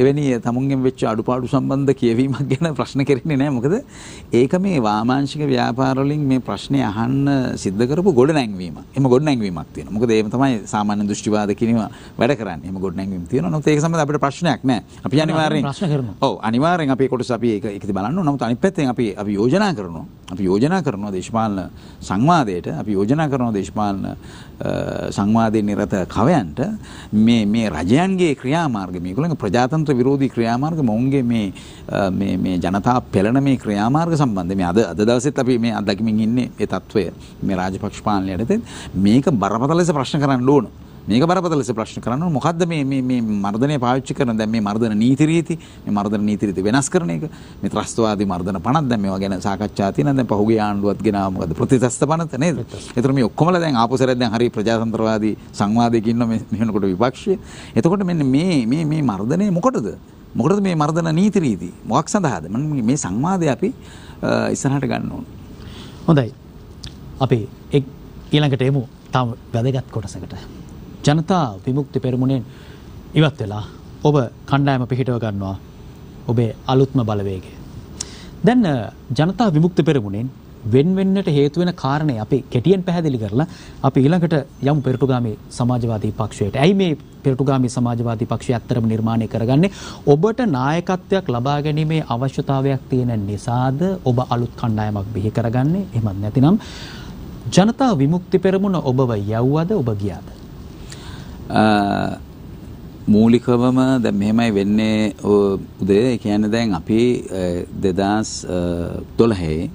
එවැනි තමුන්ගෙන් වෙච්ච අඩුපාඩු සම්බන්ධ කියවීමක් ගැන ප්‍රශ්න කරන්නේ නැහැ. මොකද ඒක මේ වාමාංශික ව්‍යාපාර වලින් මේ ප්‍රශ්නේ අහන්න සිද්ධ කරපු ගොඩනැංවීමක්. එහෙම ගොඩනැංවීමක් තියෙනවා. මොකද ඒක තමයි සාමාන්‍ය දෘෂ්ටිවාද කිනීම වැඩ කරන්නේ. එහෙම ගොඩනැංවීම තියෙනවා. නමුත් ඒක සම්බන්ධ අපිට ප්‍රශ්නයක් නැහැ. අපි අනිවාර්යෙන් ප්‍රශ්න කරනවා. ඔව් අනිවාර්යෙන් අපි කොටස අපි ඒකදී බලන්න ඕන. නමුත් අනිත් පැත්තෙන් අපි යෝජනා කරනවා. අපි යෝජනා කරනවා දේශපාලන සංවාදයට. අපි යෝජනා කරනවා දේශපාලන සංවාදයේ නිරත කවයන්ට මේ රජයන්ගේ ක්‍රියාමාර්ග මේගොල්ලන්ගේ ප්‍රජාතන්ත්‍ර විරෝධී ක්‍රියාමාර්ග මොවුන්ගේ මේ ජනතාව පෙළන මේ ක්‍රියාමාර්ග සම්බන්ධ මේ අද දවසෙත් අපි මේ අත්දැකීමින් ඉන්නේ ඒ තත්වය මේ රාජපක්ෂ පාලනය යටතේ මේක බරපතල ලෙස ප්‍රශ්න කරන්න ඕන. මේක බරපතල ලෙස ප්‍රශ්න කරන්න ඕන. මොකද්ද මේ මර්ධනය පාවිච්චි කරන දැන් මේ මර්ධන නීති රීති වෙනස් කරන එක මේ ත්‍රස්තවාදී මර්ධන පනත් දැන් මේවා ගැන සාකච්ඡා තියෙනවා. දැන් පහුගිය ආණ්ඩුවත් ගෙනාවා මොකද ප්‍රතිත්‍රස්ත පනත නේද? ඒතර මේ ඔක්කොමලා දැන් ආපුසරයක් දැන් හරි ප්‍රජාතන්ත්‍රවාදී සංවාදයක ඉන්න මේ මෙහෙනකොට විපක්ෂය. එතකොට මෙන්න මේ මර්ධනය මොකටද? මොකටද මේ මර්ධන නීති රීති? මොකක් සඳහාද? මේ සංවාදය අපි ඉස්සරහට ගන්න ඕන. හොඳයි. අපි ඊළඟට එමු තම වැදගත් කොටසකට. ජනතා විමුක්ති පෙරමුණෙන් ඉවත් වෙලා ඔබ කණ්ඩායම පිහිටව ගන්නවා ඔබේ අලුත්ම බලවේගය. දැන් ජනතා විමුක්ති පෙරමුණෙන් වෙන්වෙන්නට හේතු වෙන කාරණේ අපි කෙටියෙන් පැහැදිලි කරලා අපි ඊළඟට යමු පෙරටුගාමී සමාජවාදී පක්ෂයට. ඇයි මේ පෙරටුගාමී සමාජවාදී පක්ෂය ඇත්තටම නිර්මාණය කරගන්නේ? ඔබට නායකත්වයක් ලබා ගැනීමේ අවශ්‍යතාවයක් තියෙන නිසාද ඔබ අලුත් කණ්ඩායමක් බිහි කරගන්නේ? එහෙමත් නැතිනම් ජනතා විමුක්ති පෙරමුණ ඔබව යවුවද ඔබ ගියාද? මූලිකවම දැන් මෙහෙමයි වෙන්නේ උදේ. ඒ කියන්නේ දැන් අපි 2012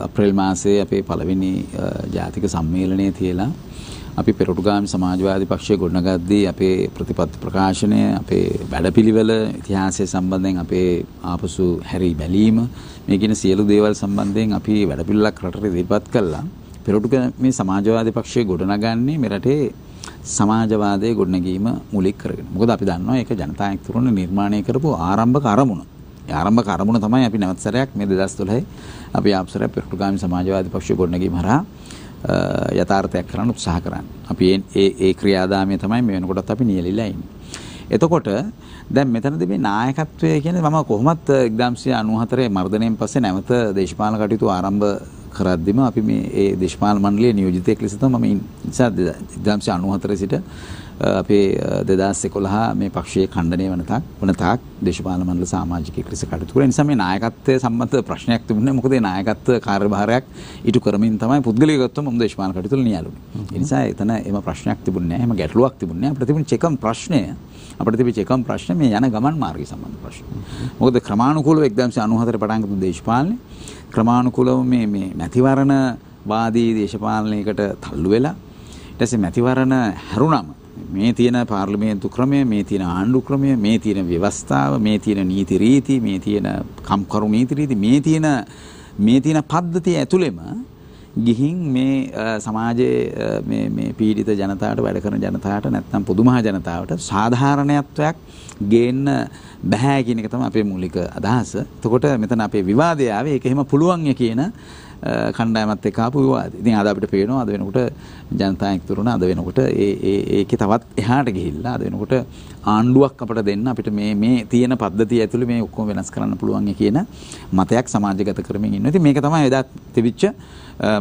අප්‍රේල් මාසයේ අපේ පළවෙනි ජාතික සම්මේලනයේ තියලා අපි පෙරටුගාමී සමාජවාදී පක්ෂය ගොඩනගද්දී අපේ ප්‍රතිපත්ති ප්‍රකාශනය, අපේ වැඩපිළිවෙල, ඉතිහාසය සම්බන්ධයෙන් අපේ ආපසු හැරී බැලීම, මේ කියන සියලු දේවල් සම්බන්ධයෙන් අපි වැඩපිළිවෙලක් රටට ඉදිරිපත් කළා. පෙරටුගාමී සමාජවාදී පක්ෂය ගොඩනගන්නේ මේ රටේ සමාජවාදයේ ගොඩනැගීම මූලික කරගෙන. මොකද අපි දන්නවා ඒක ජනතා විමුක්ති නිර්මාණය කරපු ආරම්භක අරමුණ. ඒ ආරම්භක අරමුණ තමයි අපි නැවත සැරයක් මේ 2012 අපි ආපසරයක් පෙරටුගාමී සමාජවාදී පක්ෂය ගොඩනැගීම හරහා යථාර්ථයක් කරන්න උත්සාහ කරන්නේ. අපි ඒ ක්‍රියාදාමය තමයි මේ වෙනකොටත් අපි නියැලිලා ඉන්නේ. එතකොට දැන් මෙතනදී මේ නායකත්වය කියන්නේ මම කොහොමත් 1994 මර්ධනයෙන් පස්සේ නැවත දේශපාලන කටයුතු ආරම්භ කරද්දිම අපි මේ ඒ දේශපාලන මණ්ඩලයේ නියෝජිතයෙක් ලෙස තමයි මම නිසා 1994 සිට අපේ 2011 මේ පක්ෂයේ ඛණ්ඩනය වන තාක් දේශපාලන මණ්ඩල සමාජිකයෙක් ලෙස කටයුතු කරා. නිසා මේ නායකත්වයේ සම්බන්ධ ප්‍රශ්නයක් තිබුණේ මොකද මේ නායකත්ව කාර්යභාරයක් ඉටු කරමින් තමයි පුද්ගලිකත්වම මම දේශපාලන කටයුතු වල නියැලුනේ. ඒ නිසා එතන එම ප්‍රශ්නයක් තිබුණේ නැහැ. එම ගැටලුවක් තිබුණේ නැහැ. අපිට තිබුණේ චෙකම් ප්‍රශ්නය. අපිට තිබිච්ච එකම ප්‍රශ්නේ මේ යන ගමන් මාර්ගය සම්බන්ධ ප්‍රශ්න. මොකද ක්‍රමානුකූලව 1994 පටන් ගත්ත දේශපාලනේ ක්‍රමානුකූලව මේ මැතිවරණ වාදී දේශපාලනයකට තල්ලු වෙලා ඊට පස්සේ මැතිවරණ හැරුණම මේ තියෙන පාර්ලිමේන්තු ක්‍රමය, මේ තියෙන ආණ්ඩු ක්‍රමය, මේ තියෙන ව්‍යවස්ථාව, මේ තියෙන නීති රීති, මේ තියෙන කම්කරු නීති රීති, මේ තියෙන පද්ධතිය ඇතුළෙම ගිහින් මේ සමාජයේ මේ පීඩිත ජනතාවට, වැඩ කරන ජනතාවට නැත්නම් පොදුමහා ජනතාවට සාධාරණත්වයක් ගේන්න බෑ කියන එක තමයි අපේ මූලික අදහස. එතකොට මෙතන අපේ විවාදය ආවේ ඒක එහෙම පුළුවන් ය කියන කණ්ඩායමත් එක්ක ආපු විවාදය. ඉතින් අද අපිට පේනවා අද වෙනකොට ජනතා එක්තුරුන අද වෙනකොට ඒකේ තවත් එහාට ගිහිල්ලා අද වෙනකොට ආණ්ඩුවක් අපිට දෙන්න අපිට මේ තියෙන පද්ධතිය ඇතුළේ මේ ඔක්කොම වෙනස් කරන්න පුළුවන් ය කියන මතයක් සමාජගත කරමින් ඉන්නවා. ඉතින් මේක තමයි එදා තිබිච්ච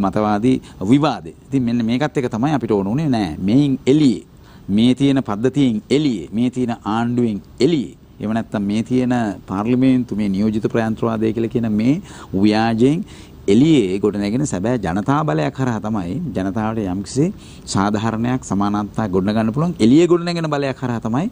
මතවාදී විවාදේ. ඉතින් මෙන්න මේකත් එක තමයි අපිට ඕන උනේ නෑ. මේන් එළියේ මේ තියෙන පද්ධතියෙන් එළියේ මේ තියෙන ආණ්ඩුවෙන් එළියේ එහෙම නැත්නම් මේ තියෙන පාර්ලිමේන්තු මේ නියෝජිත ප්‍රයන්ත්‍රවාදය කියලා කියන මේ ව්‍යාජයෙන් එළියේ ගොඩ නැගෙන සැබෑ ජනතා බලයක් කරා තමයි ජනතාවට යම්කිසි සාධාරණයක් සමානත්වයක් ගොඩ ගන්න පුළුවන්. එළියේ ගොඩ නැගෙන බලයක් කරා තමයි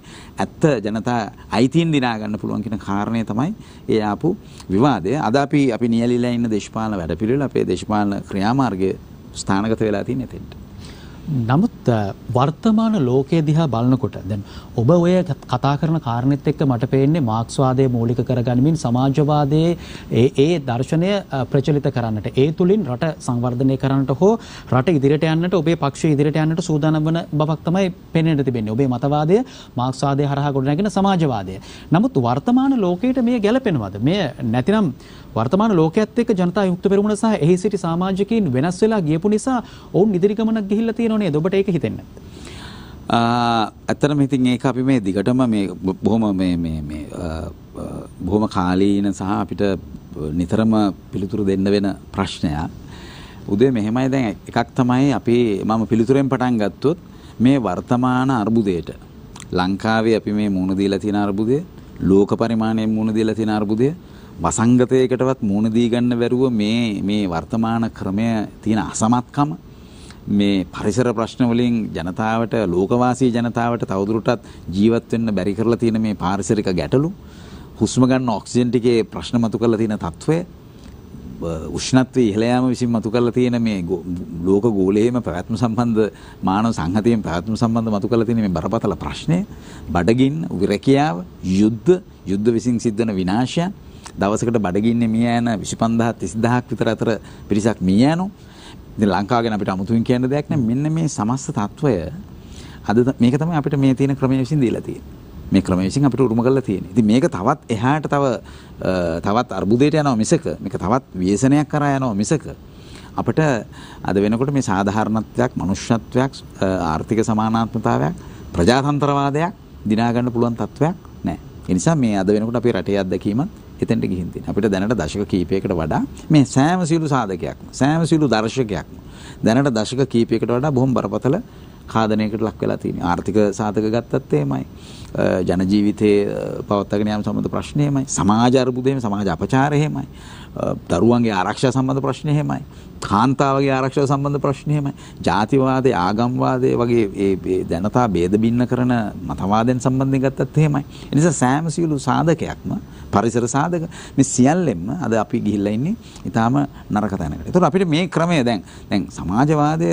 ඇත්ත ජනතා අයිතීන් දිනා ගන්න පුළුවන් කියන කාරණය තමයි ඒ ආපු විවාදය. අද අපි නියැලිලා ඉන්න දේශපාලන වැඩපිළිවෙල අපේ දේශපාලන ක්‍රියාමාර්ගයේ ස්ථානගත වෙලා තියෙන එතෙන්ට. නමුත් වර්තමාන ලෝකයේ දිහා බලනකොට දැන් ඔබ ඔය කතා කරන කාරණෙත් එක්ක මට පේන්නේ මාක්ස්වාදයේ මූලික කරගනිමින් සමාජවාදයේ ඒ දර්ශනය ප්‍රචලිත කරන්නට ඒ තුලින් රට සංවර්ධනය කරන්නට හෝ රට ඉදිරියට යන්නට ඔබේ පක්ෂය ඉදිරියට යන්නට සූදානම් වන බවක් තමයි පෙනෙන්න තිබෙන්නේ. ඔබේ මතවාදය මාක්ස්වාදයේ හරහා ගොඩනැගෙන සමාජවාදය. නමුත් වර්තමාන ලෝකයට මේ ගැළපෙනවද? මේ නැතිනම් වර්තමාන ලෝකයේත් එක්ක ජනතා විමුක්ති පෙරමුණ සහ එහි සිටි සමාජිකයින් වෙනස් වෙලා ගියපු නිසා ඔවුන් ඉදිරි ගමනක් ගිහිල්ලා තියෙනව නේද? ඔබට ඒක හිතෙන්නේ නැත්නම්? ඇත්තටම ඉතින් ඒක අපි මේ දිගටම මේ බොහොම කාලීන සහ අපිට නිතරම පිළිතුරු දෙන්න වෙන ප්‍රශ්නයක්. උදේ මෙහෙමයි දැන් එකක් තමයි අපි මම පිළිතුරෙන් පටන් ගත්තොත් මේ වර්තමාන අර්බුදයට ලංකාවේ අපි මේ මුහුණ දීලා තියෙන අර්බුදය, ලෝක පරිමාණයෙන් මුහුණ දීලා තියෙන අර්බුදය, වසංගතයකටවත් මුහුණ දී ගන්න බැරුව මේ වර්තමාන ක්‍රමය තියෙන අසමත්කම, මේ පරිසර ප්‍රශ්න වලින් ජනතාවට, ලෝකවාසී ජනතාවට තවදුරටත් ජීවත් වෙන්න බැරි කරලා තියෙන මේ පාරිසරික ගැටලු, හුස්ම ගන්න ඔක්සිජන් ටිකේ ප්‍රශ්න මතු කරලා තියෙන තත්ත්වය, උෂ්ණත්වයේ ඉහළ යාම විසින් මතු කරලා තියෙන මේ ලෝක ගෝලයේම පැවැත්ම සම්බන්ධ මානව සංහතියෙන් පැවැත්ම සම්බන්ධ මතු කරලා තියෙන මේ බරපතල ප්‍රශ්නය, බඩගින්න, විරකියාව, යුද්ධ විසින් සිද්ධ වෙන විනාශය, දවසකට බඩගින්නේ මිය යන 25000 30000ක් විතර අතර පිරිසක් මිය යනවා. ඉතින් ලංකාව ගැන අපිට අමුතුවෙන් කියන්න දෙයක් නැහැ. මෙන්න මේ සමස්ත තත්වය අද මේක තමයි අපිට මේ තියෙන ක්‍රමයේ විසින් දීලා තියෙන්නේ. මේ ක්‍රමය විසින් අපිට උරුම කරලා තියෙන්නේ. ඉතින් මේක තවත් එහාට තවත් අර්බුදයට යනවා මිසක මේක තවත් ව්‍යසනයක් කරා යනවා මිසක අපිට අද වෙනකොට මේ සාධාරණත්වයක්, මනුෂ්‍යත්වයක්, ආර්ථික සමානාත්මතාවයක්, ප්‍රජාතන්ත්‍රවාදයක් දිනා ගන්න පුළුවන් තත්වයක් නැහැ. ඒ නිසා මේ අද වෙනකොට අපේ රටේ අත්දැකීමත් එතෙන්ට ගිහින් තියෙනවා. අපිට දැනට දශක කීපයකට වඩා මේ සෑම සියලු සාධකයක්ම, සෑම සියලු දර්ශකයක්ම දැනට දශක කීපයකට වඩා බොහොම බරපතල කාදනයකට ලක් වෙලා තියෙනවා. ආර්ථික සාධක ගත්තත් එහෙමයි. ජන ජීවිතයේ පවත්වාගෙන යාම සම්බන්ධ ප්‍රශ්න එහෙමයි. සමාජ අර්බුදයෙන් සමාජ අපචාරය එහෙමයි. දරුවන්ගේ ආරක්ෂා සම්බන්ධ ප්‍රශ්න එහෙමයි. කාන්තාවගේ ආරක්ෂාව සම්බන්ධ ප්‍රශ්න එහෙමයි. ජාතිවාදය, ආගම්වාදය වගේ ඒ ජනතා ભેද බින්න කරන මතවාදයන් සම්බන්ධයෙන් ගත්තත් එහෙමයි. ඒ නිසා සෑම සියලු සාධකයක්ම පරිසර සාධක මේ සියල්ලෙම අද අපි ගිහිල්ලා ඉන්නේ ඊටාම නරක තැනකට. ඒතකොට අපිට මේ ක්‍රමය දැන් සමාජවාදය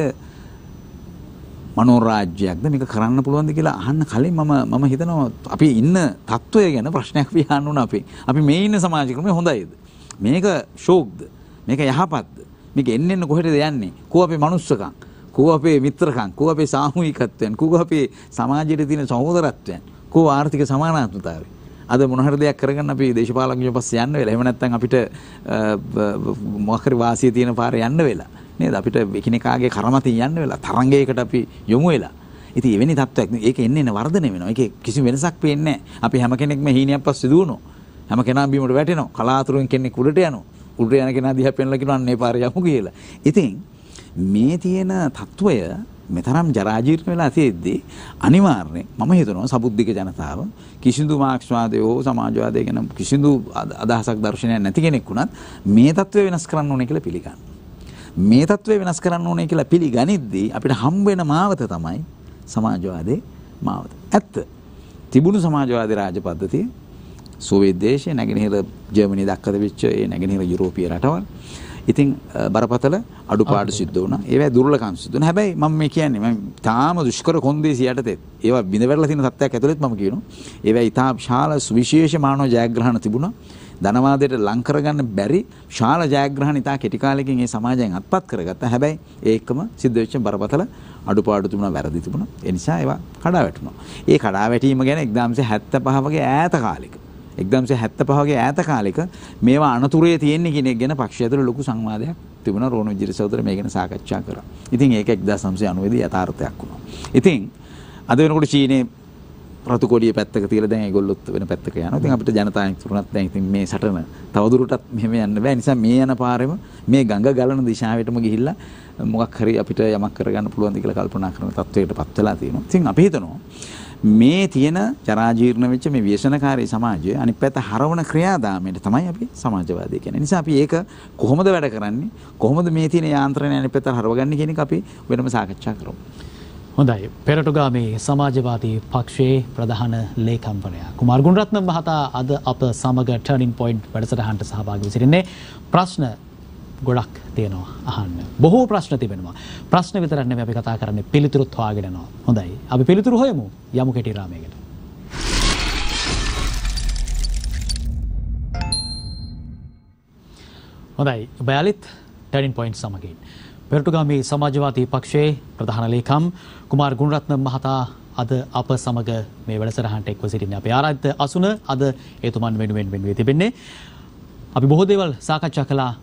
මනෝරාජ්‍යයක්ද මේක කරන්න පුළුවන්ද කියලා අහන්න කලින් මම හිතනවා අපි ඉන්න තත්වය ගැන ප්‍රශ්නයක් විහන්න උන අපි මේ ඉන්න සමාජ ක්‍රමය හොඳයිද? මේක ෂෝක්ද? මේක යහපත්ද? මේක එන්න කොහෙටද යන්නේ? කෝ අපේ මනුස්සකම්, කෝ අපේ මිත්‍රකම්, කෝ අපේ සාමූහිකත්වයන්, කෝ අපේ සමාජයේ තියෙන සහෝදරත්වයන්, කෝ ආර්ථික සමානාත්මතාවය. අද මොන හරි දෙයක් කරගන්න අපි දේශපාලකයෝ පස්සේ යන්න වෙලා. එහෙම නැත්නම් අපිට මොකක් හරි වාසිය තියෙන පාරේ යන්න වෙලා. නේද? අපිට එකිනෙකාගේ කරමතින් යන්න වෙලා. තරංගයකට අපි යොමු වෙලා. ඉතින් එවැනි තත්ත්වයක් ඒක එන්නේ වර්ධනය වෙනවා. ඒකේ කිසි වෙනසක් පේන්නේ නැහැ. අපි හැම කෙනෙක්ම හීනයක් පස්සේ දුවනවා. හැම කෙනාම බීමට වැටෙනවා. කලාතුරකින් කෙනෙක් උඩට යනවා. උඩට යන කෙනා දිහා පෙන්ලා කියනවා අන්න ඒ පාරේ යමු කියලා. ඉතින් මේ තියෙන තත්වය මෙතරම් ජරාජීර්ණ වෙලා තියෙද්දී අනිවාර්යයෙන් මම හිතනවා සබුද්ධික ජනතාව කිසිදු මාක්ස්වාදය හෝ සමාජවාදය ගැන කිසිදු අදහසක් දර්ශනයක් නැති කෙනෙක් වුණත් මේ තත්ත්වය වෙනස් කරන්න ඕනේ කියලා පිළිගන්න. මේ තත්ත්වය වෙනස් කරන්න ඕනේ කියලා පිළිගනිද්දී අපිට හම්බ වෙන මාවත තමයි සමාජවාදයේ මාවත. ඇත්ත. තිබුණු සමාජවාදී රාජපද්ධතිය සෝවියට් දේශයේ නැගෙනහිර ජර්මනිය දක්වා තිබිච්ච ඒ නැගෙනහිර යුරෝපීය රටවල් ඉතින් බරපතල අඩුපාඩු සිද්ධ වුණා. ඒවැ දුර්ලභකම් සිද්ධ වුණා. හැබැයි මම මේ කියන්නේ මම තාම දුෂ්කර කොන්දේසි යටතේ ඒවා බිඳ වැටලා තියෙන තත්ත්වයක් ඇතුළෙත් මම කියනවා. ඒවැ ඊටා ශාල සුවිශේෂ මානව ජයග්‍රහණ තිබුණා. ධනවාදයට ලං කරගන්න බැරි ශාල ජයග්‍රහණ ඉතා කෙටි කාලෙකින් මේ සමාජයෙන් අත්පත් කරගත්තා. හැබැයි ඒකම සිද්ධ වෙච්ච බරපතල අඩුපාඩු තිබුණා, වැරදි තිබුණා. ඒ නිසා ඒවා කඩා වැටුණා. ඒ කඩා වැටීම ගැන 1975 වගේ ඈත කාලෙක 1975 වගේ ඈත කාලෙක මේවා අනතුරේ තියෙන්නේ කියන එක ගැන පක්ෂය ඇතුළේ ලොකු සංවාදයක් තිබුණා. රෝණ විජේරි සහෝදරයා මේ ගැන සාකච්ඡා කරා. ඉතින් ඒක 1990 දී යථාර්ථයක් වුණා. ඉතින් අද වෙනකොට චීනයේ රතු කොඩිය පැත්තක තියලා දැන් ඒගොල්ලොත් වෙන පැත්තක යනවා. ඉතින් අපිට ජනතාවෙන් තුරුණත් දැන් ඉතින් මේ සටන තවදුරටත් මෙහෙම යන්න බෑ. නිසා මේ යන පාරෙම මේ ගඟ ගලන දිශාවටම ගිහිල්ලා මොකක් හරි අපිට යමක් කරගන්න පුළුවන්ද කියලා කල්පනා කරන තත්වයකටපත් වෙලා තියෙනවා. ඉතින් අපි හිතනවා මේ තියෙන ජරාජීර්ණ වෙච්ච මේ ව්‍යසනකාරී සමාජය අනිත් පැත්ත හරවන ක්‍රියාදාමයට තමයි අපි සමාජවාදී කියන්නේ. නිසා අපි ඒක කොහොමද වැඩ කරන්නේ? කොහොමද මේ තියෙන යාන්ත්‍රණය අනිත් පැත්තට හරවගන්නේ කියන එක අපි වෙනම සාකච්ඡා කරමු. හොඳයි. පෙරටුගාමී සමාජවාදී පක්ෂයේ ප්‍රධාන ලේකම්වරයා කුමාර් ගුණරත්න මහතා අද අප සමග ටර්නින් පොයින්ට් වැඩසටහනට සහභාගී වී සිටින්නේ. ප්‍රශ්න ගොඩක් තියෙනවා අහන්න. බොහෝ ප්‍රශ්න තිබෙනවා. ප්‍රශ්න විතරක් නෙමෙයි අපි කතා කරන්නේ පිළිතුරුත් හොයාගෙන යනවා. හොඳයි. අපි පිළිතුරු හොයමු. යමු කෙටි රාමයකට. හොඳයි. බයාලිත් ටර්නින් පොයින්ට් සමගින් පෙරටුගාමී සමාජවාදී පක්ෂයේ ප්‍රධාන ලේකම් කුමාර් ගුණරත්න මහතා අද අප සමග මේ වැඩසටහනට එක්ව සිටින්නේ. අපේ ආරාධිත අසුන අද එතුමන් වෙනුවෙන් වෙනුවේ තිබෙන්නේ. අපි බොහෝ දේවල් සාකච්ඡා කළා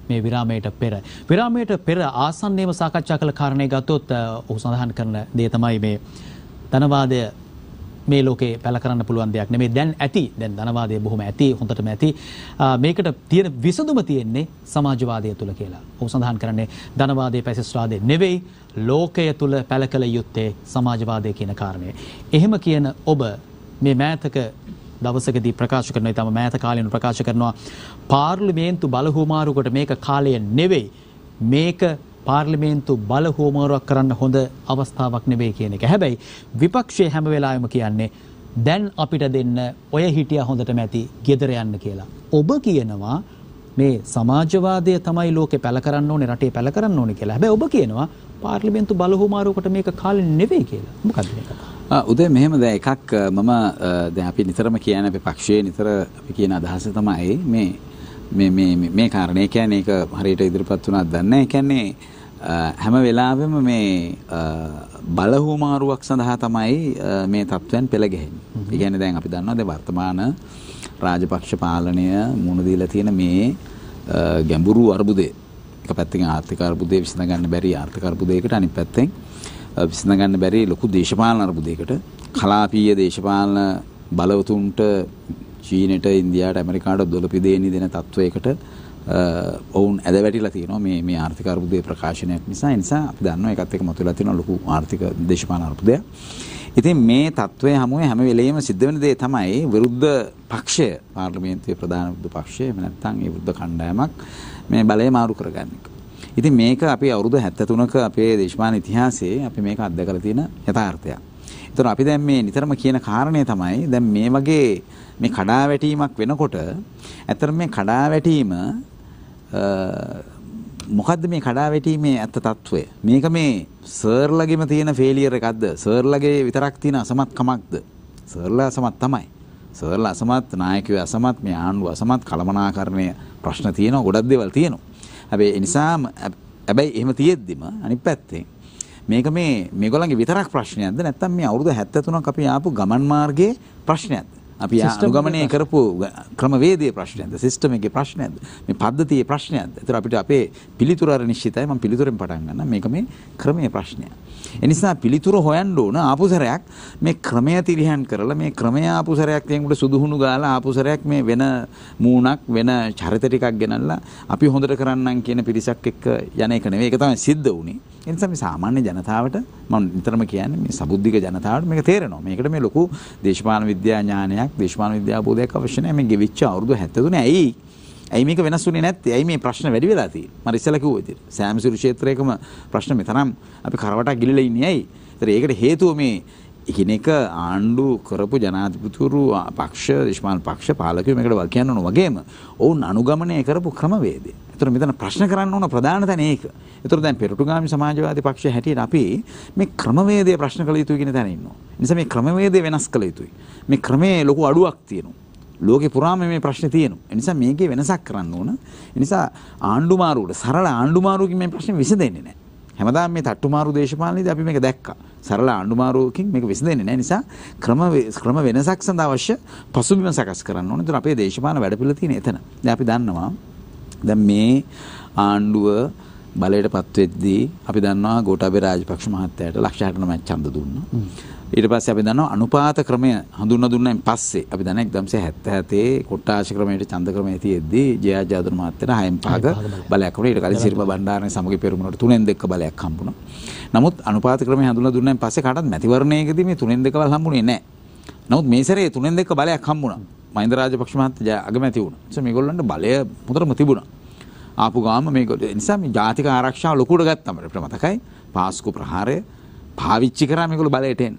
මේ විරාමයට පෙර. විරාමයට පෙර ආසන්නයේම සාකච්ඡා කළ කාරණේ ගත්තොත් ඔහු සඳහන් කරන දේ තමයි මේ ධනවාදය මේ ලෝකේ පැල කරන්න පුළුවන් දෙයක් නෙමෙයි. දැන් ඇති. දැන් ධනවාදය බොහොම ඇති, හොඳටම ඇති. මේකට තියෙන විසඳුම තියෙන්නේ සමාජවාදය තුල කියලා. ඔහු සඳහන් කරන්නේ ධනවාදයේ පැසිස්වාදයේ නෙවෙයි ලෝකය තුල පැල කළ යුත්තේ සමාජවාදය කියන කාරණය. එහෙම කියන ඔබ මේ මෑතක දවසකදී ප්‍රකාශ කරනවා, ඊටම මෑත කාලේන ප්‍රකාශ කරනවා පාර්ලිමේන්තු බලහුවමාරුවකට මේක කාලය නෙවෙයි. මේක පාර්ලිමේන්තු බලහුවමාරුවක් කරන්න හොඳ අවස්ථාවක් නෙවෙයි කියන එක. හැබැයි විපක්ෂයේ හැම වෙලාවෙම කියන්නේ දැන් අපිට දෙන්න ඔය හිටියා හොඳටම ඇති ගෙදර යන්න කියලා. ඔබ කියනවා මේ සමාජවාදය තමයි ලෝකේ පැල කරන්න ඕනේ, රටේ පැල කරන්න ඕනේ කියලා. හැබැයි ඔබ කියනවා පාර්ලිමේන්තු බලහුවමාරුවකට මේක කාලෙ නෙවෙයි කියලා. මොකක්ද මේක? උදේ මෙහෙම දැන් එකක් මම දැන් අපි නිතරම කියන්නේ අපේ පක්ෂයේ නිතර අපි කියන අදහස තමයි මේ කාරණේ කියන්නේ ඒක හරියට ඉදිරිපත් වුණාද දන්නේ නැහැ. ඒ කියන්නේ හැම වෙලාවෙම මේ බලහුමාරුවක් සඳහා තමයි මේ තත්ත්වයන් පෙළ ගැහෙන්නේ. ඒ කියන්නේ දැන් අපි දන්නවා දැන් වර්තමාන රාජපක්ෂ පාලනය මුණ දීලා තියෙන මේ ගැඹුරු අර්බුදය. එක පැත්තකින් ආර්ථික අර්බුදය විසඳ ගන්න බැරි ආර්ථික අර්බුදයකට, අනිත් පැත්තෙන් විසඳ ගන්න බැරි ලොකු දේශපාලන අර්බුදයකට, කලාපීය දේශපාලන බලවතුන්ට චීනෙට, ඉන්දියාවට, ඇමරිකාවට දොළ පිදේනි දෙන තත්වයකට ඔවුන් ඇද වැටිලා තියෙනවා මේ ආර්ථික අර්බුදයේ ප්‍රකාශනයක් නිසා. ඒ නිසා අපි දන්නවා ඒකත් එක්ක මතුවලා තියෙන ලොකු ආර්ථික දේශපාලන අර්බුදයක්. ඉතින් මේ තත්වයේ හැමුවේ හැම වෙලෙම සිද්ධ වෙන දේ තමයි විරුද්ධ පක්ෂය, පාර්ලිමේන්තුවේ ප්‍රධාන විරුද්ධ පක්ෂය, එහෙම නැත්නම් ඒ විරුද්ධ කණ්ඩායමක් මේ බලය මාරු කරගන්න එක. ඉතින් මේක අපි අවුරුදු 73ක අපේ දේශපාලන ඉතිහාසයේ අපි මේක අත්දැකලා තියෙන යථාර්ථයක්. ඒතර අපි දැන් මේ නිතරම කියන කාරණය තමයි දැන් මේ වගේ මේ කඩාවැටීමක් වෙනකොට ඇත්තට මේ කඩාවැටීම මොකද්ද මේ කඩාවැටීමේ ඇත්ත తত্ত্বය? මේක මේ සර්ලගෙම තියෙන ෆේලියර් එකක්ද? සර්ලගේ විතරක් තියෙන අසමත්කමක්ද? සර්ලා අසමත් තමයි. සර්ලා අසමත්, නායකයෝ අසමත්, මේ ආණ්ඩුව අසමත්, කළමනාකරණය ප්‍රශ්න තියෙනවා, ගොඩක් දේවල් තියෙනවා. හැබැයි ඒ නිසාම හැබැයි එහෙම තියෙද්දිම අනිත් පැත්තෙන් මේක මේගොල්ලන්ගේ විතරක් ප්‍රශ්නයක්ද නැත්නම් මේ අවුරුදු 73ක් අපි ආපු ගමන් මාර්ගයේ ප්‍රශ්නයක්ද? අපි අනුගමනය කරපු ක්‍රමවේදයේ ප්‍රශ්නයක්ද? සිස්ටම් එකේ ප්‍රශ්නයක්ද? මේ පද්ධතියේ ප්‍රශ්නයක්ද? ඒතර අපිට අපේ පිළිතුර අර නිශ්චිතයි. මම පිළිතුරෙන් පටන් ගන්නම්. මේක මේ ක්‍රමයේ ප්‍රශ්නයක්. ඒ නිසා පිළිතුර හොයන්න ඕන ආපුසරයක් මේ ක්‍රමය තිරිහන් කරලා මේ ක්‍රමය ආපුසරයක් තියෙනකොට සුදුහුණු ගාලා ආපුසරයක් මේ වෙන මූණක් වෙන චරිත ටිකක් ගෙනල්ලා අපි හොඳට කරන්නම් කියන පිරිසක් එක්ක යන එක නෙවෙයි. ඒක තමයි සිද්ධ වුනේ. ඒ නිසා මේ සාමාන්‍ය ජනතාවට මම නිතරම කියන්නේ මේ සබුද්ධික ජනතාවට මේක තේරෙනවා. මේකට මේ ලොකු දේශපාලන විද්‍යා ඥානයක්, දේශපාලන විද්‍යා අවබෝධයක් අවශ්‍ය නැහැ. මේ ගෙවිච්ච අවුරුදු 73 ඇයි මේක වෙනස් වුනේ නැත්තේ? ඇයි මේ ප්‍රශ්න වැඩි වෙලා තියෙන්නේ? මම ඉස්සෙල්ලා කිව්වා විදිහට. සෑම සිරු ක්ෂේත්‍රයකම ප්‍රශ්න මෙතරම් අපි කරවටක් ගිලිලා ඉන්නේ ඇයි? ඒතර ඒකට හේතුව මේ එකිනෙක ආණ්ඩු කරපු ජනාධිපතිවරු පක්ෂ, දේශපාලන පක්ෂ පාලකයෝ මේකට වල් කියන්න ඕන වගේම ඔවුන් අනුගමනය කරපු ක්‍රමවේදය. ඒතර මෙතන ප්‍රශ්න කරන්න ඕන ප්‍රධාන තැන ඒක. ඒතර දැන් පෙරටුගාමී සමාජවාදී පක්ෂය හැටියට අපි මේ ක්‍රමවේදය ප්‍රශ්න කළ යුතුයි කියන තැන ඉන්නවා. ඒ නිසා මේ ක්‍රමවේදය වෙනස් කළ යුතුයි. මේ ක්‍රමයේ ලොකු අඩුවක් තියෙනවා. ලෝකේ පුරාම මේ ප්‍රශ්නේ තියෙනවා. ඒ නිසා මේකේ වෙනසක් කරන්න ඕන. ඒ නිසා ආණ්ඩු මාරුවට සරල ආණ්ඩු මාරුවකින් මේ ප්‍රශ්නේ විසඳෙන්නේ නැහැ. හැමදාම මේ තට්ටු මාරු දේශපාලනයේදී අපි මේක දැක්කා. සරල ආණ්ඩු මාරුවකින් මේක විසඳෙන්නේ නැහැ. නිසා ක්‍රම වෙනසක් සඳහා අවශ්‍ය පසුබිම සකස් කරන්න ඕන. ඒතර අපේ දේශපාලන වැඩපිළිවෙල තියෙන එතන. දැන් අපි දන්නවා දැන් මේ ආණ්ඩුව බලයටපත් වෙද්දී අපි දන්නවා ගෝඨාභය රාජපක්ෂ මහත්තයාට ලක්ෂ 69ක් ඡන්ද දුන්නා. ඊට පස්සේ අපි දන්නවා අනුපාත ක්‍රමය හඳුන්වා දුන්නායින් පස්සේ අපි දන්නා 1977 කොට්ටාශ ක්‍රමයට ඡන්ද ක්‍රමයේ තියෙද්දී ජයාජාදුර මහත්තයාට 6න් 5ක බලයක් වුණා. ඊට කලින් සිරිම බණ්ඩාරනේ සමගි පෙරමුණට 3න් 2ක බලයක් හම්බුණා. නමුත් අනුපාත ක්‍රමය හඳුන්වා දුන්නායින් පස්සේ කාටවත් මැතිවරණයකදී මේ 3න් 2 බල හම්බුනේ නැහැ. නමුත් මේ සැරේ 3න් 2 බලයක් හම්බුණා. මහින්ද රාජපක්ෂ මහත්තයා අගමැති වුණා. ඒ නිසා මේගොල්ලන්ට බලය මුතරම තිබුණා. ආපු ගාම මේක නිසා මේ ජාතික ආරක්ෂාව ලොකුට ගත්තාම අපිට මතකයි පාස්කු ප්‍රහාරය පාවිච්චි කරා මේගොල්ලෝ බලයට එන්න.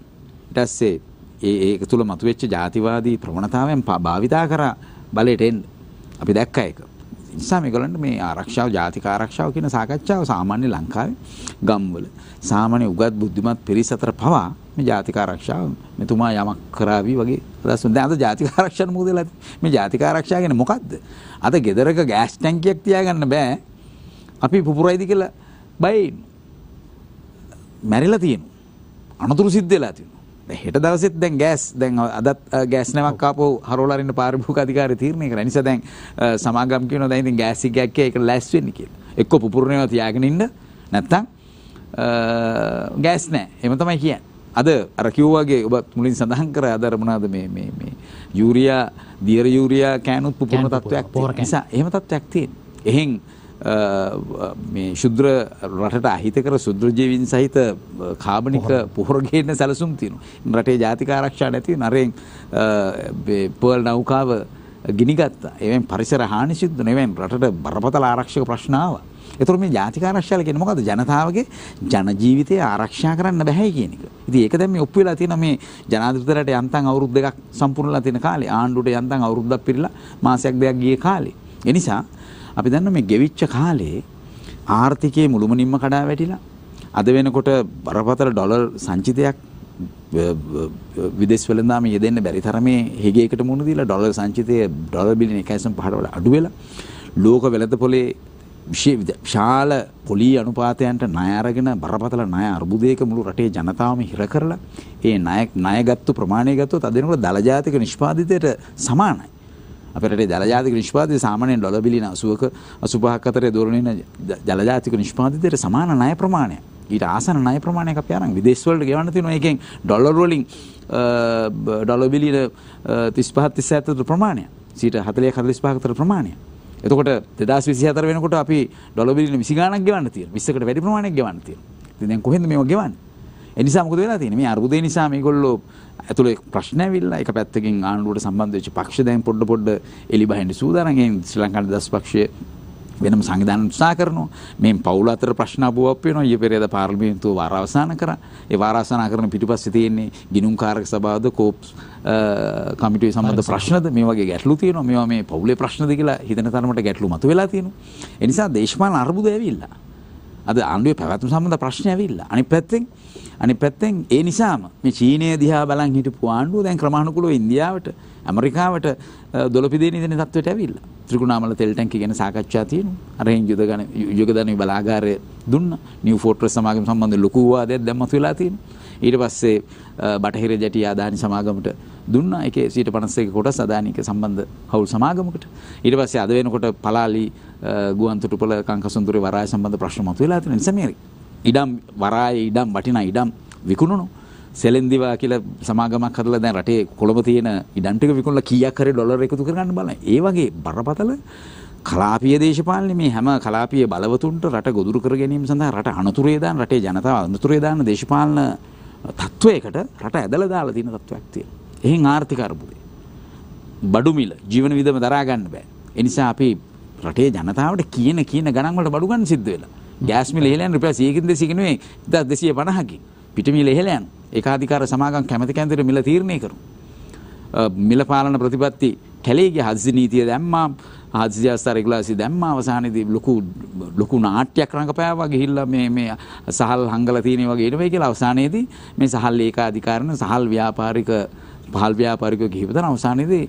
ඊට පස්සේ ඒක තුල මතුවෙච්ච ජාතිවාදී ප්‍රවණතාවයන් භාවිතා කරා බලයට එන්න. අපි දැක්කා ඒක. නිසා මේගොල්ලන්ට මේ ආරක්ෂාව, ජාතික ආරක්ෂාව කියන සාකච්ඡාව සාමාන්‍ය ලංකාවේ ගම්වල සාමාන්‍ය උගත් බුද්ධිමත් පිරිස අතර පවා මේ ජාතික ආරක්ෂාව මෙතුමා යමක් කරાવી වගේ අදහස් වුණා. දැන් අද ජාතික ආරක්ෂාව මොකද වෙලා තියෙන්නේ? මේ ජාතික ආරක්ෂාව කියන්නේ මොකද්ද? අද ගෙදරක ගෑස් ටැංකියක් තියාගන්න බෑ. අපි පුපුරයිද කියලා බයෙන් මැරිලා තියෙනවා. අනතුරු සිද්ධ වෙලා තියෙනවා. දැන් හෙට දවසෙත් දැන් අදත් ගෑස් නැවක් ආපහු හරවලා අරින්න පාරිභෝගික අධිකාරිය තීරණය කරා. නිසා දැන් සමාගම් කියනවා දැන් ඉතින් ගෑස් එකක් එක ලෑස් වෙන්න කියලා. එක්ක පුපුරනවා තියාගෙන ඉන්න නැත්තම් ගෑස් නැහැ. එහෙම තමයි කියන්නේ. අද අර කිව්වා වගේ ඔබ මුලින් සඳහන් කරා අද මොනවාද මේ යූරියා දියර යූරියා කෑනුත් පුපුරන තත්වයක් නිසා එහෙම තත්වයක් තියෙන. එහෙන් මේ ශුද්‍ර රටට අහිත කර ශුද්‍ර ජීවීන් සහිත කාබනික පොහොර ගේන්න සැලසුම් තියෙනවා. රටේ ජාතික ආරක්ෂා නැති නරෙන් පර්ල් නෞකාව ගිනිගත්තා. එවෙන් පරිසර හානි සිද්ධ නෙවෙයි රටට බරපතල ආරක්ෂක ප්‍රශ්න ආවා. ඒතර මේ ජාතික ආරක්ෂාව කියන්නේ මොකද්ද? ජනතාවගේ ජන ජීවිතය ආරක්ෂා කරන්න බෑ කියන එක. ඉතින් ඒක දැන් මේ ඔප්පු වෙලා තියෙන මේ ජනාධිපතිවරට යන්තම් අවුරුදු 2ක් සම්පූර්ණලා තියෙන කාලේ ආණ්ඩුවට යන්තම් අවුරුද්දක් පිරিলা මාසයක් දෙකක් ගියේ කාලේ. ඒ නිසා අපි දන්නවා මේ ගෙවිච්ච කාලේ ආර්ථිකයේ මුළුමනින්ම කඩා වැටිලා අද වෙනකොට බරපතල ඩොලර් සංචිතයක් විදේශ වෙළඳාම යෙදෙන්න බැරි තරමේ හිගයකට මුහුණ දීලා ඩොලර් සංචිතය ඩොලර් බිලියන 1.5ට වඩා අඩු වෙලා ලෝක වෙළඳ පොලේ විශාල පොලී අනුපාතයන්ට ණය අරගෙන බරපතල ණය අර්බුදයක මුළු රටේ ජනතාවම හිර කරලා ඒ ණයගත්තු ප්‍රමාණය ගත්තොත් අද වෙනකොට දල ජාතික නිෂ්පාදිතයට සමානයි. අපේ රටේ දල ජාතික නිෂ්පාදිතය සාමාන්‍යයෙන් ඩොලර් බිලියන 80ක 85ක අතරේ දොරන ඉන්න දල ජාතික නිෂ්පාදිතයට සමාන ණය ප්‍රමාණයක්. ඊට ආසන ණය ප්‍රමාණයක් අපි අරන් විදේශ වලට ගෙවන්න තියෙනවා. ඒකෙන් ඩොලර් වලින් ඩොලර් බිලියන 35 37 අතර ප්‍රමාණයක්. 40 45ක අතර ප්‍රමාණයක්. එතකොට 2024 වෙනකොට අපි ඩොලර් බිලියන 20 ගණනක් ගෙවන්න තියෙනවා. 20කට වැඩි ප්‍රමාණයක් ගෙවන්න තියෙනවා. ඉතින් දැන් කොහෙන්ද මේව ගෙවන්නේ? ඒ නිසා මොකද වෙලා තියෙන්නේ? මේ අර්බුදේ නිසා මේගොල්ලෝ ඇතුලේ ප්‍රශ්න ඇවිල්ලා එක පැත්තකින් ආණ්ඩුවට සම්බන්ධ වෙච්ච පක්ෂ දැන් පොඩ එලි බහින්න සූදානම්. ඒ ශ්‍රී ලංකා නිදහස් පක්ෂය වෙනම සංවිධාන උත්සාහ කරනවා. මේ පවුල අතර ප්‍රශ්න අබුවක් වෙනවා. ඊයේ පෙරේද පාර්ලිමේන්තුව වාර අවසන් කරා. ඒ වාර අවසන් කරන පිටිපස්සේ තියෙන්නේ ගිණුම්කාරක සභාවද කෝප්ස් කමිටුවේ සම්බන්ධ ප්‍රශ්නද මේ වගේ ගැටලු තියෙනවා. මේවා මේ පවුලේ ප්‍රශ්නද කියලා හිතන තරමට ගැටලු මතුවලා තියෙනවා. ඒ නිසා දේශපාලන අර්බුද ඇවිල්ලා. අද ආණ්ඩුවේ පැවැත්ම සම්බන්ධ ප්‍රශ්න ඇවිල්ලා. අනිත් පැත්තෙන් ඒ නිසාම මේ චීනය දිහා බලන් හිටපු ආණ්ඩුව දැන් ක්‍රමානුකූලව ඉන්දියාවට ඇමරිකාවට දොළපිදේ නිදෙන තත්ත්වයට ඇවිල්ලා. ත්‍රිකුණාමල තෙල් ටැංකිය ගැන සාකච්ඡා තියෙනවා. අර යුගදන බලාගාරය දුන්නා. නිව් ෆෝර්ට්‍රස් සමාගම සම්බන්ධ ලොකු වාදයක් දැම්මත් වෙලා තියෙනවා. ඊට පස්සේ බටහිර ජැටි ආදානි සමාගමට දුන්නා. ඒකේ 51% කොටස් අදානික සම්බන්ධ හවුල් සමාගමකට. ඊට පස්සේ අද වෙනකොට පලාලි ගුවන්තොටුපළ කංකසුන්දුරේ වරාය සම්බන්ධ ප්‍රශ්න මතුවලා තියෙන නිසා මේ ඉඩම් වටිනා ඉඩම් විකුණුණු සෙලෙන්දිවා කියලා සමාගමක් හදලා දැන් රටේ කොළඹ තියෙන ඉඩම් ටික විකුණලා කීයක් හරි ඩොලර් එකතු කරගන්න බලන්න. ඒ වගේ බරපතල කලාපීය දේශපාලනේ මේ හැම කලාපීය බලවතුන්ට රට ගොදුරු කර ගැනීම සඳහා රට අනතුරේ දාන රටේ ජනතාව අනතුරේ දාන දේශපාලන තත්වයකට රට ඇදලා දාලා තියෙන තත්වයක් තියෙනවා. එහෙන් ආර්ථික අර්බුදේ. බඩු මිල ජීවන විදම දරා ගන්න බෑ. ඒ නිසා අපි රටේ ජනතාවට කියන ගණන් වලට බඩු ගන්න සිද්ධ වෙලා. ගෑස් මිල ඉහළ යන රුපියල් 100කින් 200කින් නෙවෙයි 1250කින්. පිට මිල ඉහළ යන. ඒකාධිකාර සමාගම් කැමැති කැන්දර මිල තීරණය කරනවා. මිල පාලන ප්‍රතිපත්ති කැලේගේ හදිසි නීතිය දැම්මා. හදිසි ආස්ථා රෙගුලාසි දැම්මා. අවසානයේදී ලොකු නාට්‍යයක් රංගපෑවා ගිහිල්ලා මේ සහල් හංගලා තියෙන වගේ නෙවෙයි කියලා අවසානයේදී මේ සහල් ඒකාධිකාරන සහල් ව්‍යාපාරිකයෝ කිහිප දෙනා අවසානයේදී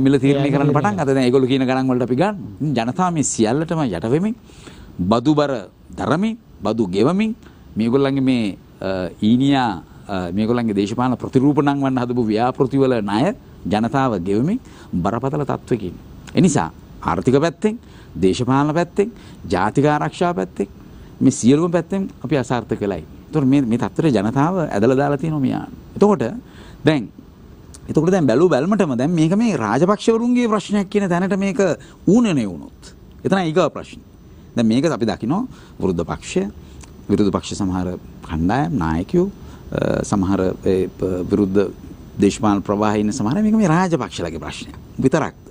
මිල තීරණය කරන්න පටන් ගත්තා. දැන් ඒගොල්ලෝ කියන ගණන් වලට අපි ගන්න. ජනතාව මේ සියල්ලටම යට වෙමින් බදුබර දරමින් බදු ගෙවමින් මේගොල්ලන්ගේ මේ ඊනියා මේගොල්ලන්ගේ දේශපාලන ප්‍රතිරූපණම් වන්න හදපු ව්‍යාපෘතිවල ණය ජනතාව ගෙවමින් බරපතල තත්වයකින්. ඒ නිසා ආර්ථික පැත්තෙන්, දේශපාලන පැත්තෙන්, ජාතික ආරක්ෂා පැත්තෙන් මේ සියලුම පැත්තෙන් අපි අසාර්ථක වෙලයි. ඒතකොට මේ තත්ත්වයට ජනතාව ඇදලා දාලා තියෙනවා මියා. එතකොට දැන් බැලුමටම දැන් මේක මේ රාජපක්ෂවරුන්ගේ ප්‍රශ්නයක් කියන තැනට මේක ඌණනේ වුණොත්. එතන ඊගා ප්‍රශ්න. දැන් මේක අපි දකිනවා විරුද්ධ පක්ෂ සමහර කණ්ඩායම් නායකයෝ සමහර විරුද්ධ දේශපාලන ප්‍රවාහයේ ඉන්න සමහර මේක මේ රාජපක්ෂලගේ ප්‍රශ්නයක් විතරක්ද?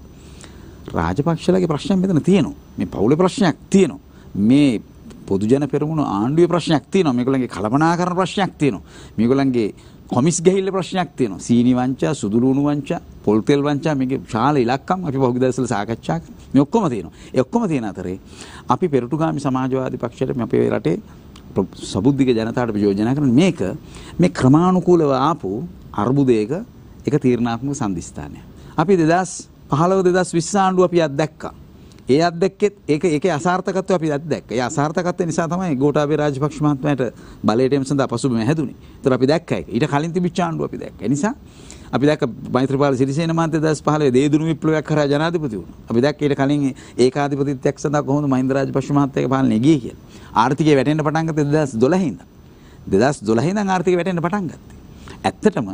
රාජපක්ෂලගේ ප්‍රශ්නයක් මෙතන තියෙනවා. මේ පවුලේ ප්‍රශ්නයක් තියෙනවා. මේ පොදු ජන පෙරමුණ ආණ්ඩුවේ ප්‍රශ්නයක් තියෙනවා. මේගොල්ලන්ගේ කලබනාකරන ප්‍රශ්නයක් තියෙනවා. මේගොල්ලන්ගේ කොමිස් ගහිල්ල ප්‍රශ්නයක් තියෙනවා. සීනි වංචා, සුදුලුණු වංචා, පොල් තෙල් වංචා මේකේ ශාල ඉලක්කම් අපි පහුගිය දවස්වල සාකච්ඡා කරා. මේ ඔක්කොම තියෙනවා. ඒ ඔක්කොම තියෙන අතරේ අපි පෙරටුගාමි සමාජවාදී පක්ෂයට අපේ රටේ සබුද්ධික ජනතාවට යෝජනා කරන මේ ක්‍රමානුකූලව ආපු අර්බුදයක එක තීරණාත්මක සම්දිස්ථානයක්. අපි 2015-2020 ආණ්ඩුව අපි අත්දැක්කා. ඒ අත්දැක්කෙත් ඒකේ අසාර්ථකත්වය අපි අත්දැක්කා. ඒ අසාර්ථකත්වය නිසා තමයි ගෝඨාභය රාජපක්ෂ මහත්මයාට බලයට එම සඳහා පසුබිම හැදුනේ. ඒතර අපි දැක්කා ඒක. ඊට කලින් තිබිච්ච ආණ්ඩුව අපි දැක්කා. ඒ නිසා අපි දැක්ක මෛත්‍රීපාල සිරිසේන මහත්තයා 2015 දේදුණු විප්ලවයක් කරා ජනාධිපති වුණා. අපි දැක්ක ඊට කලින් ඒකාධිපතිත්වයක් සඳහා කොහොමද මහින්ද රාජපක්ෂ මහත්තයාගේ පාලනය ගියේ කියලා. ආර්ථිකය වැටෙන්න පටන් ගත්තේ 2012 ඉඳන්. 2012 ඉඳන් ආර්ථිකය වැටෙන්න පටන් ගත්තා. ඇත්තටම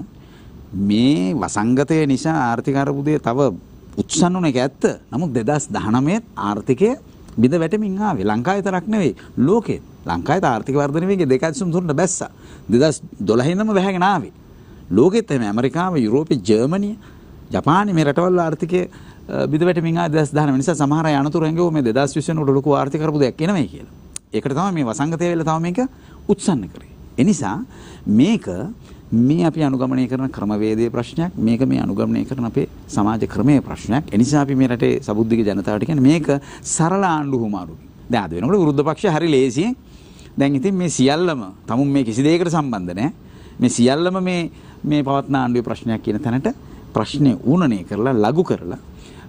මේ වසංගතය නිසා ආර්ථික අර්බුදය තව උත්සන්න වුණ එක ඇත්ත. නමුත් 2019 ආර්ථිකය බිඳ වැටෙමින් ආවේ. ලංකාවේ තරක් නෙවෙයි ලෝකෙ. ලංකාවේ ආර්ථික වර්ධනය වේගය 2.3ට බැස්සා. 2012 ඉඳන්ම වැහැගෙන ආවේ. ලෝකෙත් එහෙම ඇමරිකාව, යුරෝපේ, ජර්මනිය, ජපානය මේ රටවල් ආර්ථිකය බිඳ වැටෙමින් ආවේ 2019 නිසා සමහර අය අනතුරු හැංගුවා මේ 2020 වෙනකොට ලොකු ආර්ථික අර්බුදයක් එනවයි කියලා. ඒකට තමයි මේ වසංගතය වෙලා තමයි මේක උත්සන්න කරේ. ඒ නිසා මේක මේ අපි අනුගමනය කරන ක්‍රමවේදයේ ප්‍රශ්නයක්, මේක මේ අනුගමනය කරන අපේ සමාජ ක්‍රමයේ ප්‍රශ්නයක්. ඒ නිසා අපි මේ රටේ සබුද්ධික ජනතාවට කියන්නේ මේක සරල ආණ්ඩු හුමාරුයි. දැන් අද වෙනකොට විරුද්ධ පක්ෂය හරි ලේසියෙන් දැන් ඉතින් මේ සියල්ලම තමුන් මේ කිසි දෙයකට සම්බන්ධ නැහැ. මේ සියල්ලම මේ පවත්න ආණ්ඩුවේ ප්‍රශ්නයක් කියන තැනට ප්‍රශ්නේ ඌණනේ කරලා ලඝු කරලා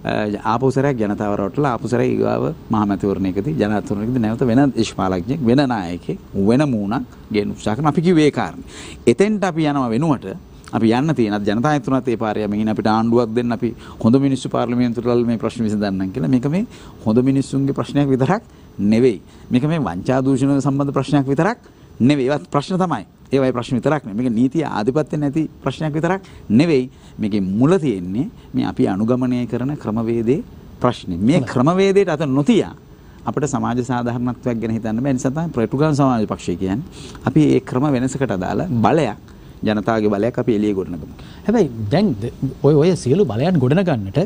ආපෝසරයක් ජනතාව රවට්ටලා ආපෝසරය ඊගාව මහමැතිවරණයකදී ජනාධිපතිවරණයකදී නැවත වෙන දේශපාලඥයෙක් වෙන නායකයෙක් වෙන මූණක් ගේන්න උත්සාහ කරන අපි කිව්වේ ඒ කාරණේ. එතෙන්ට අපි යනවා වෙනුවට අපි යන්න තියෙන ජනතා හිතුණත් ඒ පාරේ යමින් අපිට ආණ්ඩුවක් දෙන්න අපි හොඳ මිනිස්සු පාර්ලිමේන්තුවල මේ ප්‍රශ්න විසඳන්නම් කියලා. මේක මේ හොඳ මිනිස්සුන්ගේ ප්‍රශ්නයක් විතරක් නෙවෙයි. මේක මේ වංචා දූෂණ සම්බන්ධ ප්‍රශ්නයක් විතරක් නෙවෙයි. ඒවත් ප්‍රශ්න තමයි. ඒවයි ප්‍රශ්න විතරක් නෙවෙයි. මේක නීතිය ආධිපත්‍ය නැති ප්‍රශ්නයක් විතරක් නෙවෙයි. මේකේ මුල තියෙන්නේ මේ අපි අනුගමනය කරන ක්‍රමවේදයේ ප්‍රශ්නේ. මේ ක්‍රමවේදයට අත නොතියා අපිට සමාජ සාධාරණත්වයක් ගැන හිතන්න බෑ. ඒ නිසා තමයි ප්‍රේටුගාන් සමාජ පක්ෂය කියන්නේ අපි ඒ ක්‍රම වෙනසකට අදාළ බලයක් ජනතාවගේ බලයක් අපි එළිය ගොඩනගමු. හැබැයි දැන් ඔය සියලු බලයන් ගොඩනගන්නට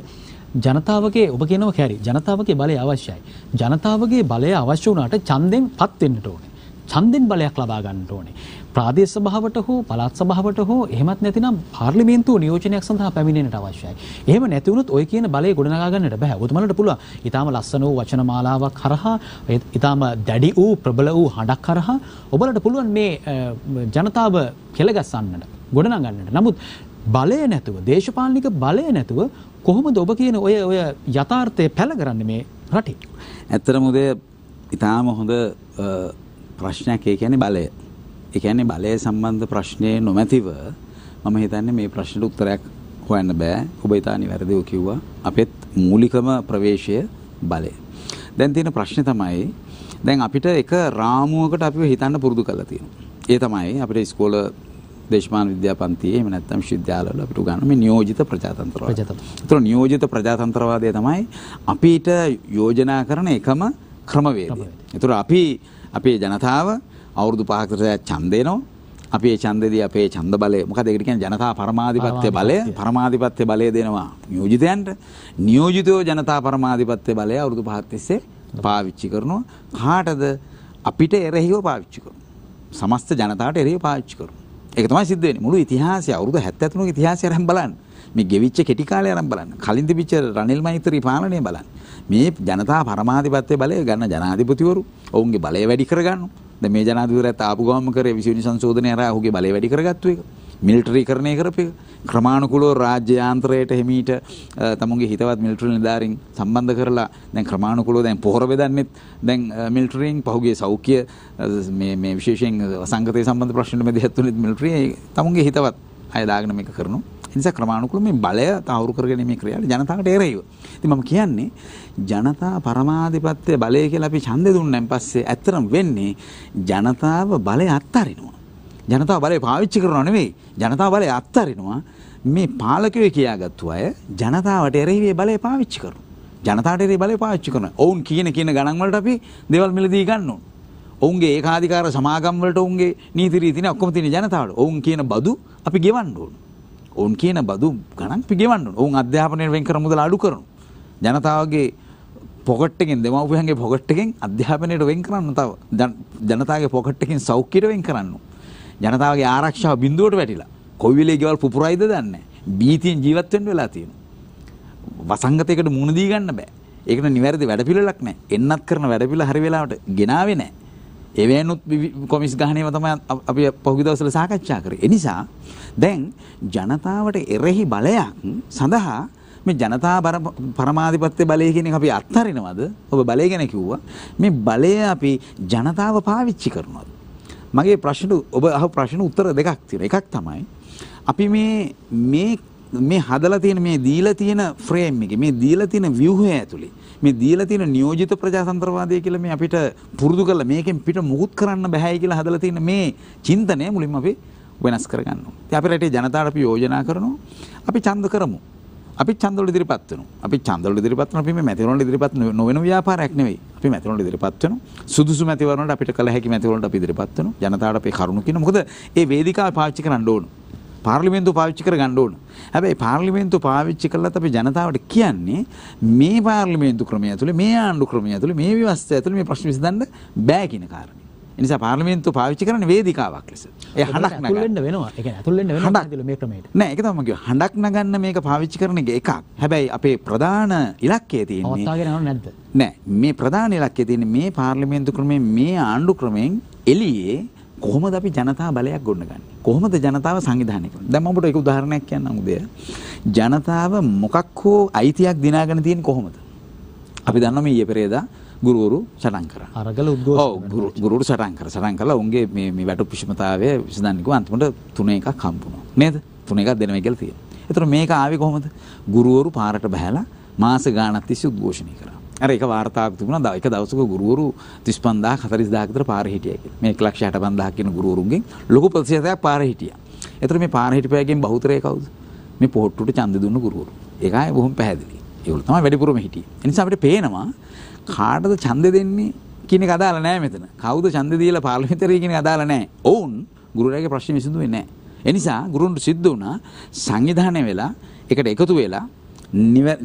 ජනතාවගේ ඔබ කියනවා කැරි ජනතාවගේ බලය අවශ්‍යයි. ජනතාවගේ බලය අවශ්‍ය වුණාට ඡන්දෙන් පත් වෙන්නට ඕනේ. ඡන්දෙන් බලයක් ලබා ගන්නට ඕනේ. ප්‍රාදේශ සභාවට හෝ පළාත් සභාවට හෝ එහෙමත් නැතිනම් පාර්ලිමේන්තුව නියෝජනයක් සඳහා පැමිණෙන්නට අවශ්‍යයි. එහෙම නැති වුණොත් ඔය කියන බලය ගොඩනගා ගන්නට බෑ. ඔබතුමාලට පුළුවන්. ඊටාම ලස්සන වූ වචන මාලාවක් කරහා ඊටාම දැඩි වූ ප්‍රබල වූ හඬක් කරහා ඔබලට පුළුවන් මේ ජනතාව කෙලගස්සන්නට ගොඩනගන්නට. නමුත් බලය නැතුව දේශපාලනික බලය නැතුව කොහොමද ඔබ කියන ඔය යථාර්ථය පැල කරන්නේ මේ රටේ? ඇත්තටම උදේ ඊටාම හොඳ ප්‍රශ්නයක්. ඒ කියන්නේ බලය. ඒ කියන්නේ බලය සම්බන්ධ ප්‍රශ්නේ නොමැතිව මම හිතන්නේ මේ ප්‍රශ්නට උත්තරයක් හොයන්න බෑ. ඔබ ඊට නිවැරදිව කිව්වා. අපෙත් මූලිකම ප්‍රවේශය බලය. දැන් තියෙන ප්‍රශ්නේ තමයි දැන් අපිට එක රාමුවකට අපිව හිතන්න පුරුදු කරලා තියෙනවා. ඒ තමයි අපිට ඉස්කෝල දේශපාලන විද්‍යාපන්තියේ එහෙම නැත්නම් විශ්වවිද්‍යාලවල අපිට උගන්වන මේ නියෝජිත ප්‍රජාතන්ත්‍රවාදය. ඒතර නියෝජිත ප්‍රජාතන්ත්‍රවාදය තමයි අපිට යෝජනා කරන එකම ක්‍රමවේදය. ඒතර අපි අපේ ජනතාව අවුරුදු 5කට ඡන්ද දෙනවා. අපි ඒ ඡන්දෙදී අපේ ඡන්ද බලය මොකද ඒකට කියන්නේ ජනතා පරමාධිපත්‍ය බලය. පරමාධිපත්‍ය බලය දෙනවා නියෝජිතයන්ට. නියෝජිතෝ ජනතා පරමාධිපත්‍ය බලය අවුරුදු 5ක් තිස්සේ පාවිච්චි කරනවා. කාටද? අපිට එරෙහිව පාවිච්චි කරනවා. සමස්ත ජනතාවට එරෙහිව පාවිච්චි කරනවා. ඒක තමයි සිද්ධ වෙන්නේ. මුළු ඉතිහාසය අවුරුදු 73 ක ඉතිහාසය අරන් බලන්න. මේ ගෙවිච්ච කෙටි කාලය අරන් බලන්න. කලින් තිබිච්ච රනිල් මෛත්‍රී පාලනය බලන්න. මේ ජනතා පරමාධිපත්‍ය බලය ගන්න ජනාධිපතිවරු ඔවුන්ගේ බලය වැඩි කරගන්නවා. දැන් මේ ජනාධිපතිවරයාත් ආපු ගමන්ම කරේ 20 වෙනි සංශෝධනය හරහා ඔහුගේ බලය වැඩි කරගත්තු එක. මිලිටරිකරණය කරපු එක. ක්‍රමානුකූලව රාජ්‍ය යාන්ත්‍රයට හිමීට තමුන්ගේ හිතවත් මිලිටරි නිලධාරීන් සම්බන්ධ කරලා දැන් ක්‍රමානුකූලව දැන් පොහොර බෙදන්නෙත් දැන් මිලිටරියෙන් පහුගිය සෞඛ්‍ය මේ විශේෂයෙන් සංගතය සම්බන්ධ ප්‍රශ්න මැදිහත් වුණේ මිලිටරි තමුන්ගේ හිතවත් අය දාගෙන මේක කරනවා. ඒ නිසා ක්‍රමානුකූලව මේ බලය තහවුරු කරගෙන මේ ක්‍රියාව ජනතාවට එරෙහිව. ඉතින් මම කියන්නේ ජනතා පරමාධිපත්‍ය බලය කියලා අපි ඡන්දෙ දුන්නාන් පස්සේ ඇත්තටම වෙන්නේ ජනතාව බලය අත්හරිනවා. ජනතාව බලය පාවිච්චි කරනව නෙවෙයි. ජනතාව බලය අත්හරිනවා. මේ පාලකයෝ කියාගත්තු අය ජනතාවට එරෙහි බලය පාවිච්චි කරනවා. ජනතාවට එරෙහි බලය පාවිච්චි කරනවා. ඔවුන් කියන ගණන් වලට අපි දේවල් මිලදී ගන්න ඕන. ඔවුන්ගේ ඒකාධිකාර සමාගම් වලට ඔවුන්ගේ නීති රීති නේ ඔක්කොම තියෙන ජනතාවට. ඔවුන් කියන බදු අපි ගෙවන්න ඕන. ඔවුන් කියන බදු ගණන් අපි ගෙවන්න ඕන. ඔවුන් අධ්‍යාපනයෙන් වෙන් කරන මුදල අඩු කරනවා. ජනතාවගේ පොකට් එකෙන් දෙමව්පියන්ගේ පොකට් එකෙන් අධ්‍යාපනයට වෙන් කරන්න තව ජනතාවගේ පොකට් එකෙන් සෞඛ්‍යයට වෙන් කරන්න. ජනතාවගේ ආරක්ෂාව බිඳුවට වැටිලා කොයි වෙලේ ගෙවල් පුපුරයිද දන්නේ නැහැ. බීතියෙන් ජීවත් වෙන්න වෙලා තියෙනවා. වසංගතයකට මුහුණ දී ගන්න බෑ. ඒකට නිවැරදි වැඩපිළිවෙලක් නැහැ. එන්නත් කරන වැඩපිළිවෙල හරි වෙලාවට ගෙනාවේ නැහැ. එවැනුත් කොමිස් ගහණේම තමයි අපි පහුගිය දවස්වල සාකච්ඡා කරේ. ඒ නිසා දැන් ජනතාවට එරෙහි බලයක් සඳහා මේ ජනතා පරමාධිපත්‍ය බලය කියන එක අපි අත්හරිනවද? ඔබ බලය ගැන කිව්වා. මේ බලය අපි ජනතාව පාවිච්චි කරනවද? මගේ ප්‍රශ්න ඔබ අහපු ප්‍රශ්න උත්තර දෙකක් තියෙනවා. එකක් තමයි අපි මේ හදලා තියෙන මේ දීලා තියෙන ෆ්‍රේම් එකේ මේ දීලා තියෙන ව්‍යුහය ඇතුලේ මේ දීලා තියෙන නියෝජිත ප්‍රජාතන්ත්‍රවාදය කියලා මේ අපිට පුරුදු කරලා මේකෙන් පිට මුකුත් කරන්න බෑයි කියලා හදලා තියෙන මේ චින්තනය මුලින්ම අපි වෙනස් කරගන්න ඕනේ. ඉතින් අපේ රටේ ජනතාවට අපි යෝජනා කරනවා අපි ඡන්ද කරමු. අපි ඡන්දවල ඉදිරිපත් වෙනවා. අපි ඡන්දවල ඉදිරිපත් වෙනවා. අපි මේ මැතිවරණ ඉදිරිපත් නොවන ව්‍යාපාරයක් නෙවෙයි. අපි මැතිවරණ ඉදිරිපත් වෙනවා. සුදුසු මැතිවරණවලට අපිට කළ හැකි මැතිවරණවලට අපි ඉදිරිපත් වෙනවා. ජනතාවට අපේ කරුණු කියන. මොකද ඒ වේදිකාව පාවිච්චි කරන්න ඕන. පාර්ලිමේන්තුව පාවිච්චි කර ගන්න ඕන. හැබැයි පාර්ලිමේන්තුව පාවිච්චි කළත් අපි ජනතාවට කියන්නේ මේ පාර්ලිමේන්තු ක්‍රමය ඇතුලේ මේ ආණ්ඩු ක්‍රමය ඇතුලේ මේ ව්‍යවස්ථාව ඇතුලේ මේ ප්‍රශ්න විසඳන්න බෑ කියන කාරණේ. ඒ නිසා පාර්ලිමේන්තුව පාවිච්චි කරන්නේ වේදිකාවක් ලෙස. ඒ හඬක් නගන්න. අතුල් වෙන්න වෙනවා. ඒ කියන්නේ අතුල් වෙන්න වෙනවා කියලා මේ ක්‍රමයට. නෑ ඒක තමයි මම කිව්වා. හඬක් නගන්න මේක පාවිච්චි කරන එක එකක්. හැබැයි අපේ ප්‍රධාන ඉලක්කය තියෙන්නේ අවස්ථාවගෙන යනව නැද්ද? නෑ. මේ ප්‍රධාන ඉලක්කය තියෙන්නේ මේ පාර්ලිමේන්තු ක්‍රමයෙන් මේ ආණ්ඩු ක්‍රමයෙන් එළියේ කොහොමද අපි ජනතා බලයක් ගොඩනගන්නේ? කොහොමද ජනතාව සංවිධානය කරන්නේ? දැන් මම ඔබට එක උදාහරණයක් කියන්නම් උදේ. ජනතාව මොකක් හෝ අයිතියක් දිනාගෙන තියෙන්නේ කොහොමද? අපි දන්නවා මේ ඊයේ පෙරේදා ගුරුවරු සටන් කරා. අරගල උද්ඝෝෂණ. ඔව් ගුරුවරු සටන් කරලා උන්ගේ මේ වැටුප් විෂමතාවය විසඳන්න කිව්වා. අන්තිමට 3 එකක් හම්බුණා. නේද? 3 එකක් දෙනවා කියලා තියෙනවා. ඒතර මේක ආවේ කොහොමද? ගුරුවරු පාරට බහැලා මාස ගාණක් තිස්සේ උද්ඝෝෂණය කරා. අර එක වාර්තාවක් තිබුණා එක දවසක ගුරුවරු 35000 40000 විතර පාරේ හිටියයි කියලා. මේ 1,65,000 කියන ගුරුවරුන්ගෙන් ලොකු ප්‍රතිශතයක් පාරේ හිටියා. ඒතර මේ පාරේ හිටපෑගෙන් බහුතරය කවුද? මේ පොහොට්ටුට ඡන්දෙ දුන්න ගුරුවරු. ඒකයි බොහොම පැහැදිලි. ඒගොල්ලෝ තමයි වැඩිපුරම හිටියේ. ඒ නිසා අපිට පේනවා කාටද ඡන්දෙ දෙන්නේ කියන එක අදාළ නැහැ මෙතන. කවුද ඡන්දෙ දීලා පාර්ලිමේන්තුවේ කියන එක අදාළ නැහැ. ඔවුන් ගුරුවරයාගේ ප්‍රශ්න විසඳුවේ නැහැ. ඒ නිසා ගුරුවරුන්ට සිද්ධ වුණා සංවිධානය වෙලා එකට එකතු වෙලා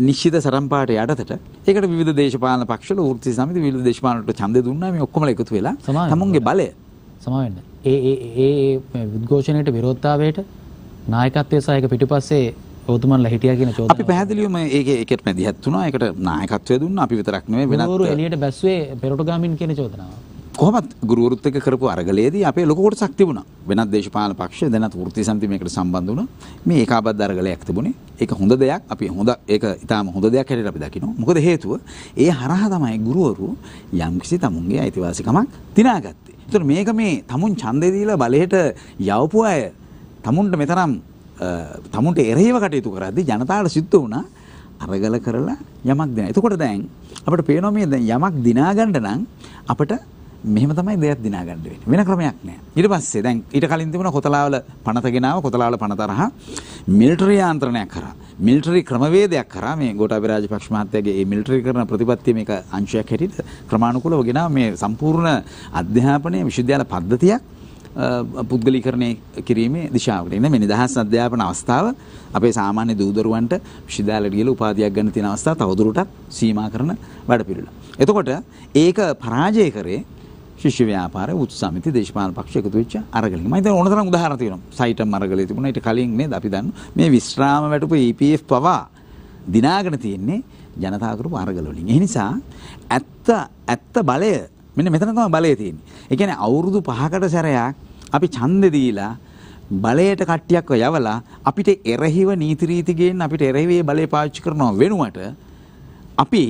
නිශ්චිත සරම්පාට යටතට ඒකට විවිධ දේශපාලන පක්ෂවල වෘත්තීය සමිති විවිධ දේශපාලන වලට ඡන්දෙ දුන්නා මේ ඔක්කොම එකතු වෙලා තමුන්ගේ බලය සමාවෙන්න. ඒ උද්ඝෝෂණයට විරෝධතාවයට නායකත්වයේ සහ ඒක පිටිපස්සේ ඔතුමන්ලා හිටියා කියන චෝදනාව. අපි පැහැදිලිවම ඒකෙත් මැදිහත් වුණා. ඒකට නායකත්වය දුන්නා. අපි විතරක් නෙමෙයි වෙනත් ගුරුවරු එළියට බැස්සුවේ පෙරටුගාමින් කියන චෝදනාව. කොහොමත් ගුරුවරුත් එක්ක කරපු අරගලයේදී අපේ ලොකු කොටසක් තිබුණා. වෙනත් දේශපාලන පක්ෂ දැනත් වෘත්තීය සමිති මේකට සම්බන්ධ වුණා. මේ ඒකාබද්ධ අරගලයක් තිබුණේ. ඒක හොඳ දෙයක්. අපි ඒක ඊටාම හොඳ දෙයක් හැටියට අපි දකිනවා. මොකද හේතුව ඒ හරහා තමයි ගුරුවරු යම්කිසි තමුන්ගේ අයිතිවාසිකමක් දිනාගත්තේ. ඒතර මේක මේ තමුන් ඡන්දේ දීලා බලයට යවපු අය තමුන්ට මෙතරම් තමුන්ට එරෙහිව කටයුතු කරද්දී ජනතාවට සිද්ධ වුණා අරගල කරලා යමක් දෙන. එතකොට දැන් අපිට පේනවා මේ දැන් යමක් දිනා ගන්න නම් අපිට මෙහෙම තමයි දෙයක් දිනා ගන්න වෙන්නේ. වෙන ක්‍රමයක් නැහැ. ඊට පස්සේ දැන් ඊට කලින් තිබුණා කොතලාවල පනත ගෙනාව කොතලාවල පනත රහ මිලිටරි යාන්ත්‍රණයක් කරා. මිලිටරි ක්‍රමවේදයක් කරා මේ ගෝඨාභය රාජපක්ෂ මහත්තයාගේ මේ මිලිටරි කරන ප්‍රතිපත්තිය මේක අංශයක් හැටියට ක්‍රමානුකූලව ගෙනාව මේ සම්පූර්ණ අධ්‍යාපනයේ විශ්වවිද්‍යාල පද්ධතියක් පුද්ගලීකරණය කිරීමේ දිශාවට. එන්නේ මේ නිදහස් අධ්‍යාපන අවස්ථාව අපේ සාමාන්‍ය දූදරුවන්ට විශ්වවිද්‍යාලයට ගිහලා උපාධියක් ගන්න තියෙන අවස්ථාව තවදුරටත් සීමා කරන වැඩපිළිවෙල. එතකොට ඒක පරාජය කරේ ශිෂ්‍ය ව්‍යාපාර උත් සමිති දේශපාලන පක්ෂ එකතු වෙච්ච අරගලෙන්. මම හිතන්නේ ඕන තරම් උදාහරණ තියෙනවා. සයිටම් අරගලේ තිබුණා. ඊට කලින් නේද අපි දන්නවා මේ විශ්‍රාම වැටුපු EPF පවා දිනාගෙන තියෙන්නේ ජනතා කරපු අරගල වලින්. ඒ නිසා ඇත්ත බලය මෙන්න මෙතන තමයි බලය තියෙන්නේ. ඒ කියන්නේ අවුරුදු 5කට සැරයක් අපි ඡන්දෙ දීලා බලයට කට්ටියක්ව යවලා අපිට එරෙහිව නීති රීති ගේන්න අපිට එරෙහිව බලය පාවිච්චි කරනවා වෙනුවට අපි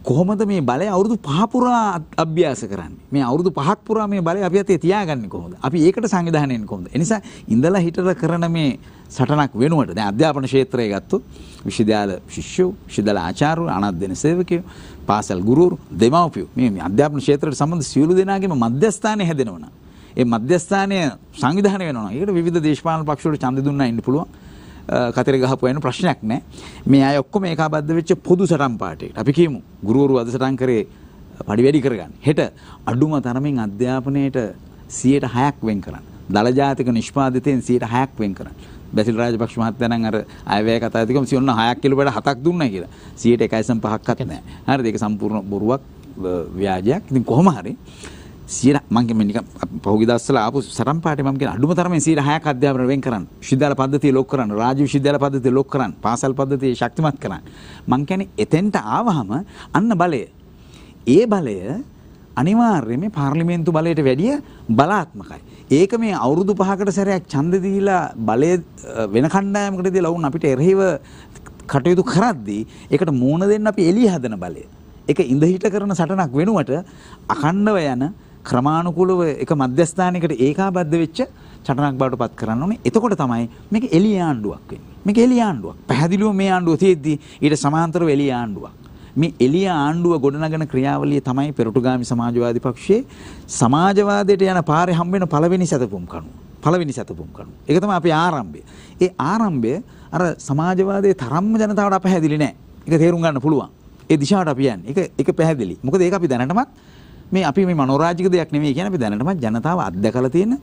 කොහොමද මේ බලය අවුරුදු 5 පුරා අභ්‍යාස කරන්නේ? මේ අවුරුදු 5ක් පුරා මේ බලය අපි අතේ තියාගන්නේ කොහොමද? අපි ඒකට සංවිධානය වෙන්නේ කොහොමද? ඒ නිසා ඉඳලා හිටලා කරන මේ සටනක් වෙනුවට දැන් අධ්‍යාපන ක්ෂේත්‍රය ගත්තොත් විශ්වවිද්‍යාල ශිෂ්‍යෝ, විශ්වවිද්‍යාල ආචාර්යවරු, අනධ්‍යයන සේවකයෝ, පාසල් ගුරුවරු, දෙමව්පියෝ මේ අධ්‍යාපන ක්ෂේත්‍රයට සම්බන්ධ සියලු දෙනාගේම මධ්‍යස්ථානය හැදෙනවා. ඒ මධ්‍යස්ථානය සංවිධානය වෙනවා. ඒකට විවිධ දේශපාලන පක්ෂ වලට ඡන්ද දුන්නා ඉන්න පුළුවන්. කතරේ ගහපු වෙන ප්‍රශ්නයක් නැහැ. මේ අය ඔක්කොම ඒකාබද්ධ වෙච්ච පොදු සටන් පාටයකට. අපි කියමු ගුරුවරු අද සටන් කරේ පඩි වැඩි කරගන්න. හෙට අඩුම තරමින් අධ්‍යාපනයේට 106ක් වෙන් කරන්න. දල ජාතික නිෂ්පාදිතයෙන් 106ක් වෙන් කරන්න. බැසිල් රාජපක්ෂ මහත්තයා නම් අර අයවැය කතා තිකම සියොන්න 6ක් කිලෝමීටර් 7ක් දුන්නා කියලා. 101.5ක්වත් නැහැ. හරිද? ඒක සම්පූර්ණ බොරුවක් ව්‍යාජයක්. ඉතින් කොහොම හරි මම කියන්නේ නිකන් පහුගිය දවස්වල ආපු සටන් පාටේ මම කියන අඩුම තරමේ 106ක් අධ්‍යාපනය වෙන් කරන්න. විශ්වවිද්‍යාල පද්ධතිය ලොක් කරන්න. රාජ්‍ය විශ්වවිද්‍යාල පද්ධතිය ලොක් කරන්න. පාසල් පද්ධතිය ශක්තිමත් කරන්න. මම කියන්නේ එතෙන්ට ආවහම අන්න බලය. ඒ බලය අනිවාර්යයෙන්ම පාර්ලිමේන්තු බලයට වැඩිය බලාත්මකයි. ඒක මේ අවුරුදු 5කට සැරයක් ඡන්ද දීලා බලය වෙන කණ්ඩායමකට දීලා වුණ අපිට එරෙහිව කටයුතු කරද්දී ඒකට මූණ දෙන්න අපි එළිය හදන බලය. ඒක ඉඳ හිට කරන සටනක් වෙනුවට අඛණ්ඩව යන ක්‍රමානුකූලව එක මධ්‍යස්ථානයකට ඒකාබද්ධ වෙච්ච සටනක් බවට පත් කරන්න ඕනේ. එතකොට තමයි මේක එළිය ආණ්ඩුවක් වෙන්නේ. මේක එළිය ආණ්ඩුවක්. පැහැදිලිව මේ ආණ්ඩුව තියෙද්දි ඊට සමාන්තරව එළිය ආණ්ඩුවක්. මේ එළිය ආණ්ඩුව ගොඩනගන ක්‍රියාවලිය තමයි පෙරටුගාමි සමාජවාදී පක්ෂයේ සමාජවාදයට යන පාරේ හම්බ වෙන පළවෙනි සැතපුම් කණුව. ඒක තමයි අපේ ආරම්භය. ඒ ආරම්භය අර සමාජවාදයේ තරම්ම ජනතාවට අපහැදිලි නෑ. ඒක තේරුම් ගන්න පුළුවන්. ඒ දිශාවට අපි යන්නේ. ඒක පැහැදිලි. මොකද ඒක අපි දැනටමත් මේ අපි මේ මනෝරාජික දෙයක් නෙමෙයි කියන්නේ අපි දැනටමත් ජනතාව අත්දැකලා තියෙන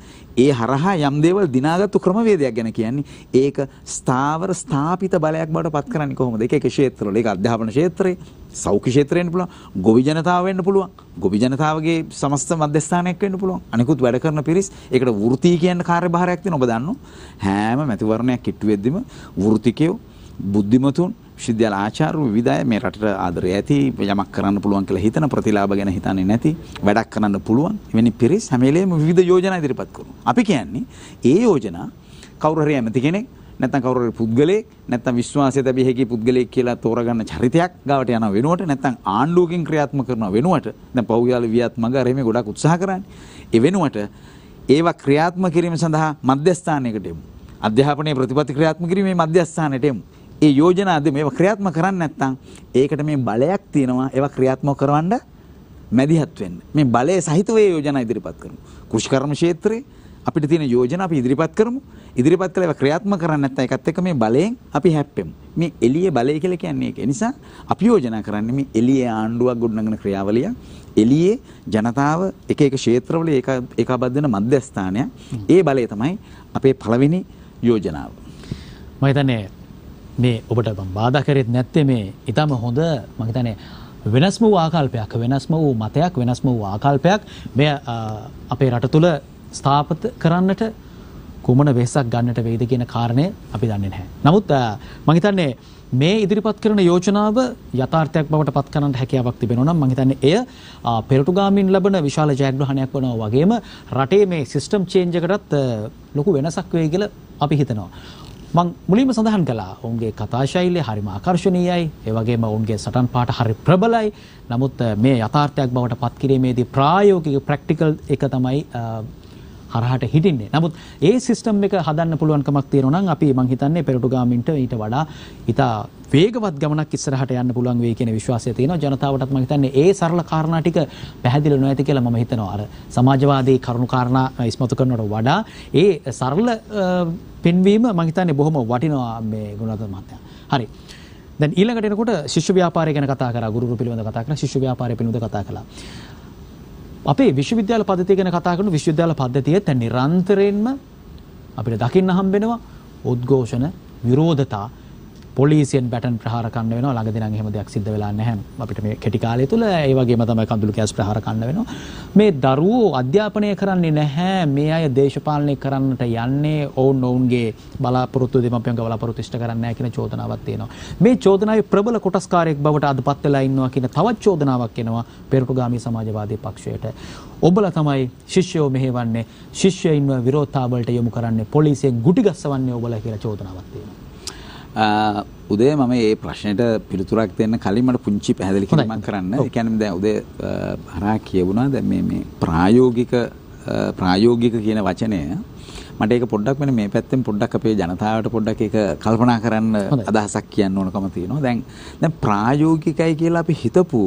ඒ හරහා යම් දේවල් දිනාගත්තු ක්‍රමවේදයක් ගැන කියන්නේ ඒක ස්ථාවර ස්ථාපිත බලයක් බවට පත් කරන්නේ කොහොමද? ඒක ක්ෂේත්‍රවල ඒක අධ්‍යාපන ක්ෂේත්‍රයේ සෞඛ්‍ය ක්ෂේත්‍රේ වෙන්න පුළුවන්. ගොවි ජනතාව වෙන්න පුළුවන්. ගොවි ජනතාවගේ සමස්ත මධ්‍යස්ථානයක් වෙන්න පුළුවන්. අනිකුත් වැඩ කරන පිරිස් ඒකට වෘත්තී කියන කාර්යභාරයක් තියෙනවා. ඔබ දන්නෝ හැම මැතිවරණයක් කිට්ටු වෙද්දිම වෘත්තිකයෝ බුද්ධිමතුන් විශ්වවිද්‍යාල ආචාර්ය විවිධය මේ රටට ආදරය ඇති යමක් කරන්න පුළුවන් කියලා හිතන ප්‍රතිලාභ ගැන හිතන්නේ නැති වැඩක් කරන්න පුළුවන් එවැනි පිරිස් හැම වෙලේම විවිධ යෝජනා ඉදිරිපත් කරනවා. අපි කියන්නේ ඒ යෝජනා කවුරු හරි ඇමති කෙනෙක් නැත්නම් කවුරු හරි පුද්ගලයෙක් නැත්නම් විශ්වාසය තැබිය හැකි පුද්ගලයෙක් කියලා තෝරගන්න චරිතයක් ගාවට යන වෙනුවට නැත්නම් ආණ්ඩුවකින් ක්‍රියාත්මක කරන වෙනුවට දැන් පෞද්ගල වියත් මග අර මේ ගොඩක් උත්සාහ කරන්නේ. ඒ වෙනුවට ඒවා ක්‍රියාත්මක කිරීම සඳහා මධ්‍යස්ථානයකට එමු. අධ්‍යාපනයේ ප්‍රතිපත්ති ක්‍රියාත්මක කිරීමේ මධ්‍යස්ථානයට එමු. ඒ යෝජනාද මේවා ක්‍රියාත්මක කරන්නේ නැත්නම් ඒකට මේ බලයක් තියෙනවා ඒවා ක්‍රියාත්මක කරවන්න මැදිහත් වෙන්න. මේ බලය සහිතව ඒ යෝජනා ඉදිරිපත් කරමු. කෘෂිකර්ම ක්ෂේත්‍රයේ අපිට තියෙන යෝජනා අපි ඉදිරිපත් කරමු. ඉදිරිපත් කළා ඒවා ක්‍රියාත්මක කරන්නේ නැත්නම් ඒකත් එක්ක මේ බලයෙන් අපි හැප්පෙමු. මේ එළියේ බලය කියලා කියන්නේ ඒක. ඒ නිසා අපි යෝජනා කරන්නේ මේ එළියේ ආණ්ඩුවක් ගොඩනගන ක්‍රියාවලිය එළියේ ජනතාව එක එක ක්ෂේත්‍රවල ඒකාබද්ධ වෙන මධ්‍යස්ථානය. ඒ බලය තමයි අපේ පළවෙනි යෝජනාව. මම හිතන්නේ මේ ඔබට මම බාධා කරෙත් නැත්තේ මේ ඊටම හොඳ මම හිතන්නේ වෙනස්ම වූ ආකල්පයක් වෙනස්ම වූ මතයක් වෙනස්ම වූ ආකල්පයක් මේ අපේ රට තුල ස්ථාපිත කරන්නට කුමන වෙහසක් ගන්නට වේද කියන කාරණය අපි දන්නේ නැහැ. නමුත් මම හිතන්නේ මේ ඉදිරිපත් කරන යෝජනාව යථාර්ථයක් බවට පත් කරන්නට හැකියාවක් තිබෙනවා නම් මම හිතන්නේ එය පෙරටුගාමින් ලැබෙන විශාල ජයග්‍රහණයක් වෙනවා වගේම රටේ මේ සිස්ටම් චේන්ජ් එකටත් ලොකු වෙනසක් වෙයි කියලා අපි හිතනවා. මම මුලින්ම සඳහන් කළා ඔවුන්ගේ කතා ශෛලිය හරිම ආකර්ශනීයයි. ඒ වගේම ඔවුන්ගේ සටන් පාඨ හරි ප්‍රබලයි. නමුත් මේ යථාර්ථයක් බවට පත් කිරීමේදී ප්‍රායෝගික ප්‍රැක්ටිකල් එක තමයි හරහට හිටින්නේ. නමුත් ඒ සිස්ටම් එක හදන්න පුළුවන්කමක් තියෙනවා නම් අපි මං හිතන්නේ පෙරටුගාමින්ට ඊට වඩා ඉතා වේගවත් ගමනක් ඉස්සරහට යන්න පුළුවන් වෙයි කියන විශ්වාසය තියෙනවා. ජනතාවටත් මං හිතන්නේ ඒ සරල කාරණා ටික පැහැදිලි නොඇති කියලා මම හිතනවා. අර සමාජවාදී කරුණු කාරණා ඉස්මතු කරනවට වඩා ඒ සරල පෙන්වීම මං හිතන්නේ බොහොම වටිනවා මේ ගුණරත්න මහත්තයා. හරි. දැන් ඊළඟට එනකොට ශිෂ්‍ය ව්‍යාපාරය ගැන කතා කරා. ගුරුවරු පිළිබඳව කතා කරා. ශිෂ්‍ය ව්‍යාපාරය පිළිබඳව කතා කළා. අපේ විශ්වවිද්‍යාල පද්ධතිය ගැන කතා කරන විශ්වවිද්‍යාල පද්ධතියත් නිරන්තරයෙන්ම අපිට දකින්න හම්බ වෙනවා උද්ඝෝෂණ විරෝධතා පොලිසියෙන් බැටන් ප්‍රහාර කරන්න වෙනවා. ළඟදී නම් එහෙම දෙයක් සිද්ධ වෙලා නැහැ අපිට මේ කෙටි කාලය තුල. ඒ වගේම තමයි කඳුළු කැස් ප්‍රහාර කරන්න වෙනවා. මේ දරුවෝ අධ්‍යාපනය කරන්නේ නැහැ. මේ අය දේශපාලනය කරන්නට යන්නේ ඔවුන්ගේ බලාපොරොත්තු දෙමාපියන්ගේ බලාපොරොත්තු ඉෂ්ට කරන්නේ නැහැ කියන චෝදනාවක් තියෙනවා. මේ චෝදනාවේ ප්‍රබල කොටස්කාරයෙක් බවට අදපත් වෙලා ඉන්නවා කියන තවත් චෝදනාවක් එනවා පෙරටුගාමී සමාජවාදී පක්ෂයට. ඔබලා තමයි ශිෂ්‍යයෝ මෙහෙවන්නේ. ශිෂ්‍යයින්ව විරෝධතාවලට යොමු කරන්නේ. පොලිසියෙන් ගුටි ගස්සවන්නේ ඔබලා කියලා චෝදනාවක් තියෙනවා. උදේ මම මේ ප්‍රශ්නෙට පිළිතුරක් දෙන්න කලින් මට පුංචි පැහැදිලි කිරීමක් කරන්න. ඒ කියන්නේ දැන් උදේ හරහා කියවුණා දැන් මේ ප්‍රායෝගික කියන වචනය මට ඒක පොඩ්ඩක් මේ පැත්තෙන් පොඩ්ඩක් අපේ ජනතාවට පොඩ්ඩක් ඒක කල්පනා කරන්න අදහසක් කියන්න ඕනකම තියෙනවා. දැන් ප්‍රායෝගිකයි කියලා අපි හිතපු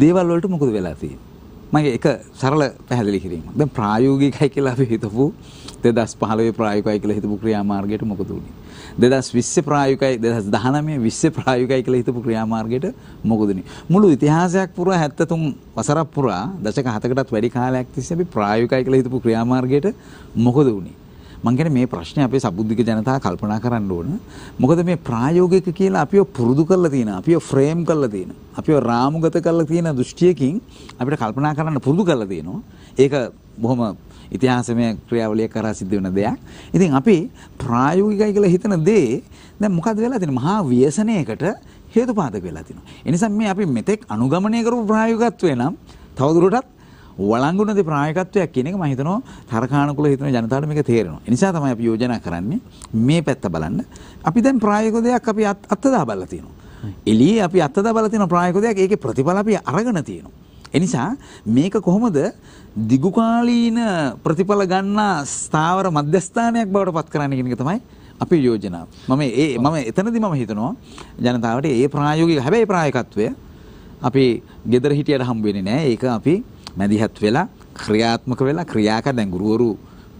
දේවල් වලට මොකද වෙලා තියෙන්නේ? මගේ එක සරල පැහැදිලි කිරීමක්. දැන් ප්‍රායෝගිකයි කියලා අපි හිතපු 2015 ප්‍රායෝගිකයි කියලා හිතපු ක්‍රියාමාර්ගයට මොකද උනේ? 2020 ප්‍රායෝගිකයි 2019 20 ප්‍රායෝගිකයි කියලා හිතපු ක්‍රියාමාර්ගයට මොකද උනේ? මුළු ඉතිහාසයක් පුරා 73 වසරක් පුරා දශක 7කටත් වැඩි කාලයක් තිස්සේ අපි ප්‍රායෝගිකයි කියලා හිතපු ක්‍රියාමාර්ගයට මොකද උනේ? මං කියන්නේ මේ ප්‍රශ්නේ අපේ සබුද්ධික ජනතාව කල්පනා කරන්න ඕන. මොකද මේ ප්‍රායෝගික කියලා අපිව පුරුදු කරලා තියෙන, අපිව ෆ්‍රේම් කරලා තියෙන, අපිව රාමුගත කරලා තියෙන දෘෂ්ටියකින් අපිට කල්පනා කරන්න පුරුදු කරලා තියෙනවා. ඒක බොහොම ඉතිහාසමය ක්‍රියාවලිය කරා සිද්ධ වෙන දෙයක්. ඉතින් අපි ප්‍රායෝගිකයි කියලා හිතන දේ දැන් මොකද වෙලා තියෙන්නේ? මහා ව්‍යසනයකට හේතුපාදක වෙලා තියෙනවා. ඒ නිසා මේ අපි මෙතෙක් අනුගමනය කරපු ප්‍රායෝගිකත්වය නම් තවදුරටත් වළංගුනදී ප්‍රායෝගිකත්වයක් කියන එක මම හිතනවා තරකානුකූල හිතන ජනතාවට මේක තේරෙනවා. ඒ නිසා තමයි අපි යෝජනා කරන්නේ මේ පැත්ත බලන්න. අපි දැන් ප්‍රායෝගික දෙයක් අපි අත්දැක බලලා තියෙනවා. එළියේ අපි අත්දැක බලලා තියෙන ප්‍රායෝගික දෙයක් ඒකේ ප්‍රතිඵල අපි අරගෙන තියෙනවා. ඒ නිසා මේක කොහොමද දිගුකාලීන ප්‍රතිඵල ගන්න ස්ථාවර මධ්‍යස්ථානයක් බවට පත් කරන්න කියන එක තමයි අපේ යෝජනාව. මම එතනදී මම හිතනවා ජනතාවට ඒ ප්‍රායෝගික හැබැයි ප්‍රායෝගිකත්වය අපි gedara හිටියට හම්බ වෙන්නේ නැහැ. ඒක අපි මැදිහත් වෙලා ක්‍රියාත්මක වෙලා ක්‍රියාක දැන් ගුරුවරු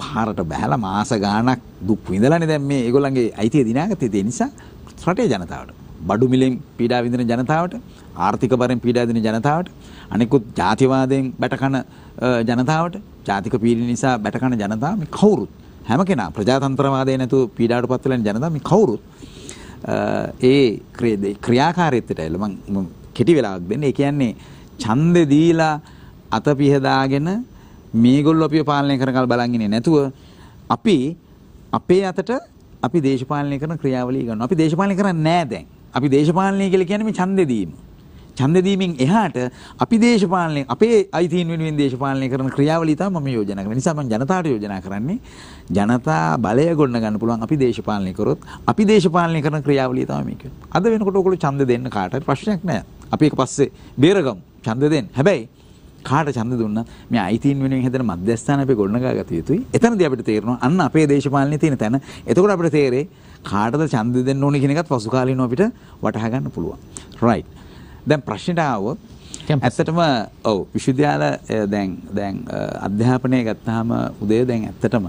පාරට බහැලා මාස ගාණක් දුක් විඳලානේ දැන් මේ ඒගොල්ලන්ගේ අයිතිය දිනාගත්තේ. ඒ නිසා රටේ ජනතාවට බඩු මිලෙන් පීඩා විඳින ජනතාවට ආර්ථික බරෙන් පීඩා විඳින ජනතාවට අනිකුත් ජාතිවාදයෙන් බැටකන ජනතාවට ජාතික පීඩන නිසා බැටකන ජනතාව මේ කවුරුත් හැම කෙනා ප්‍රජාතන්ත්‍රවාදයේ නැතුව පීඩාවටපත් වෙලා ඉන්න ජනතාව මේ කවුරුත් ඒ ක්‍රියාකාරීත්වයට ඇවිල්ලා මම කෙටි වෙලාවක් දෙන්නේ. ඒ කියන්නේ ඡන්දෙ දීලා අත පිහදාගෙන මේගොල්ලෝ අපිව පාලනය කරකල් බලන් ඉන්නේ නැතුව අපි අපේ අතට අපි දේශපාලනය කරන ක්‍රියාවලිය ගන්නවා. අපි දේශපාලනය කරන්නේ නැහැ දැන්. අපි දේශපාලනය කියලා කියන්නේ මේ ඡන්දෙ දීම. ඡන්දෙ දීමෙන් එහාට අපි දේශපාලනය අපේ අයිතීන් වෙනුවෙන් දේශපාලනය කරන ක්‍රියාවලිය තමයි මම යෝජනා කරන්නේ. නිසා මම ජනතාවට යෝජනා කරන්නේ ජනතා බලය ගොඩ ගන්න පුළුවන් අපි දේශපාලනය කරොත් අපි දේශපාලනය කරන ක්‍රියාවලිය තමයි මේක. අද වෙනකොට ඔයගොල්ලෝ ඡන්ද දෙන්න කාටවත් ප්‍රශ්නයක් නැහැ. අපි ඒක පස්සේ බේරගමු. ඡන්ද දෙන්න. හැබැයි කාට ඡන්ද දුන්නා මේ අයිතීන් වෙනුවෙන් හදන මධ්‍යස්ථාන අපි ගොඩනගා ගත යුතුයි. එතනදී අපිට තේරෙනවා අන්න අපේ දේශපාලනයේ තියෙන තැන. එතකොට අපිට තේරෙයි කාටද ඡන්ද දෙන්න ඕනේ කියන එකත් පසු කාලීනව අපිට වටහා ගන්න පුළුවන්. right. දැන් ප්‍රශ්නට ආවොත් ඇත්තටම ඔව් විශ්වවිද්‍යාල දැන් අධ්‍යාපනය ගත්තාම උදේ දැන් ඇත්තටම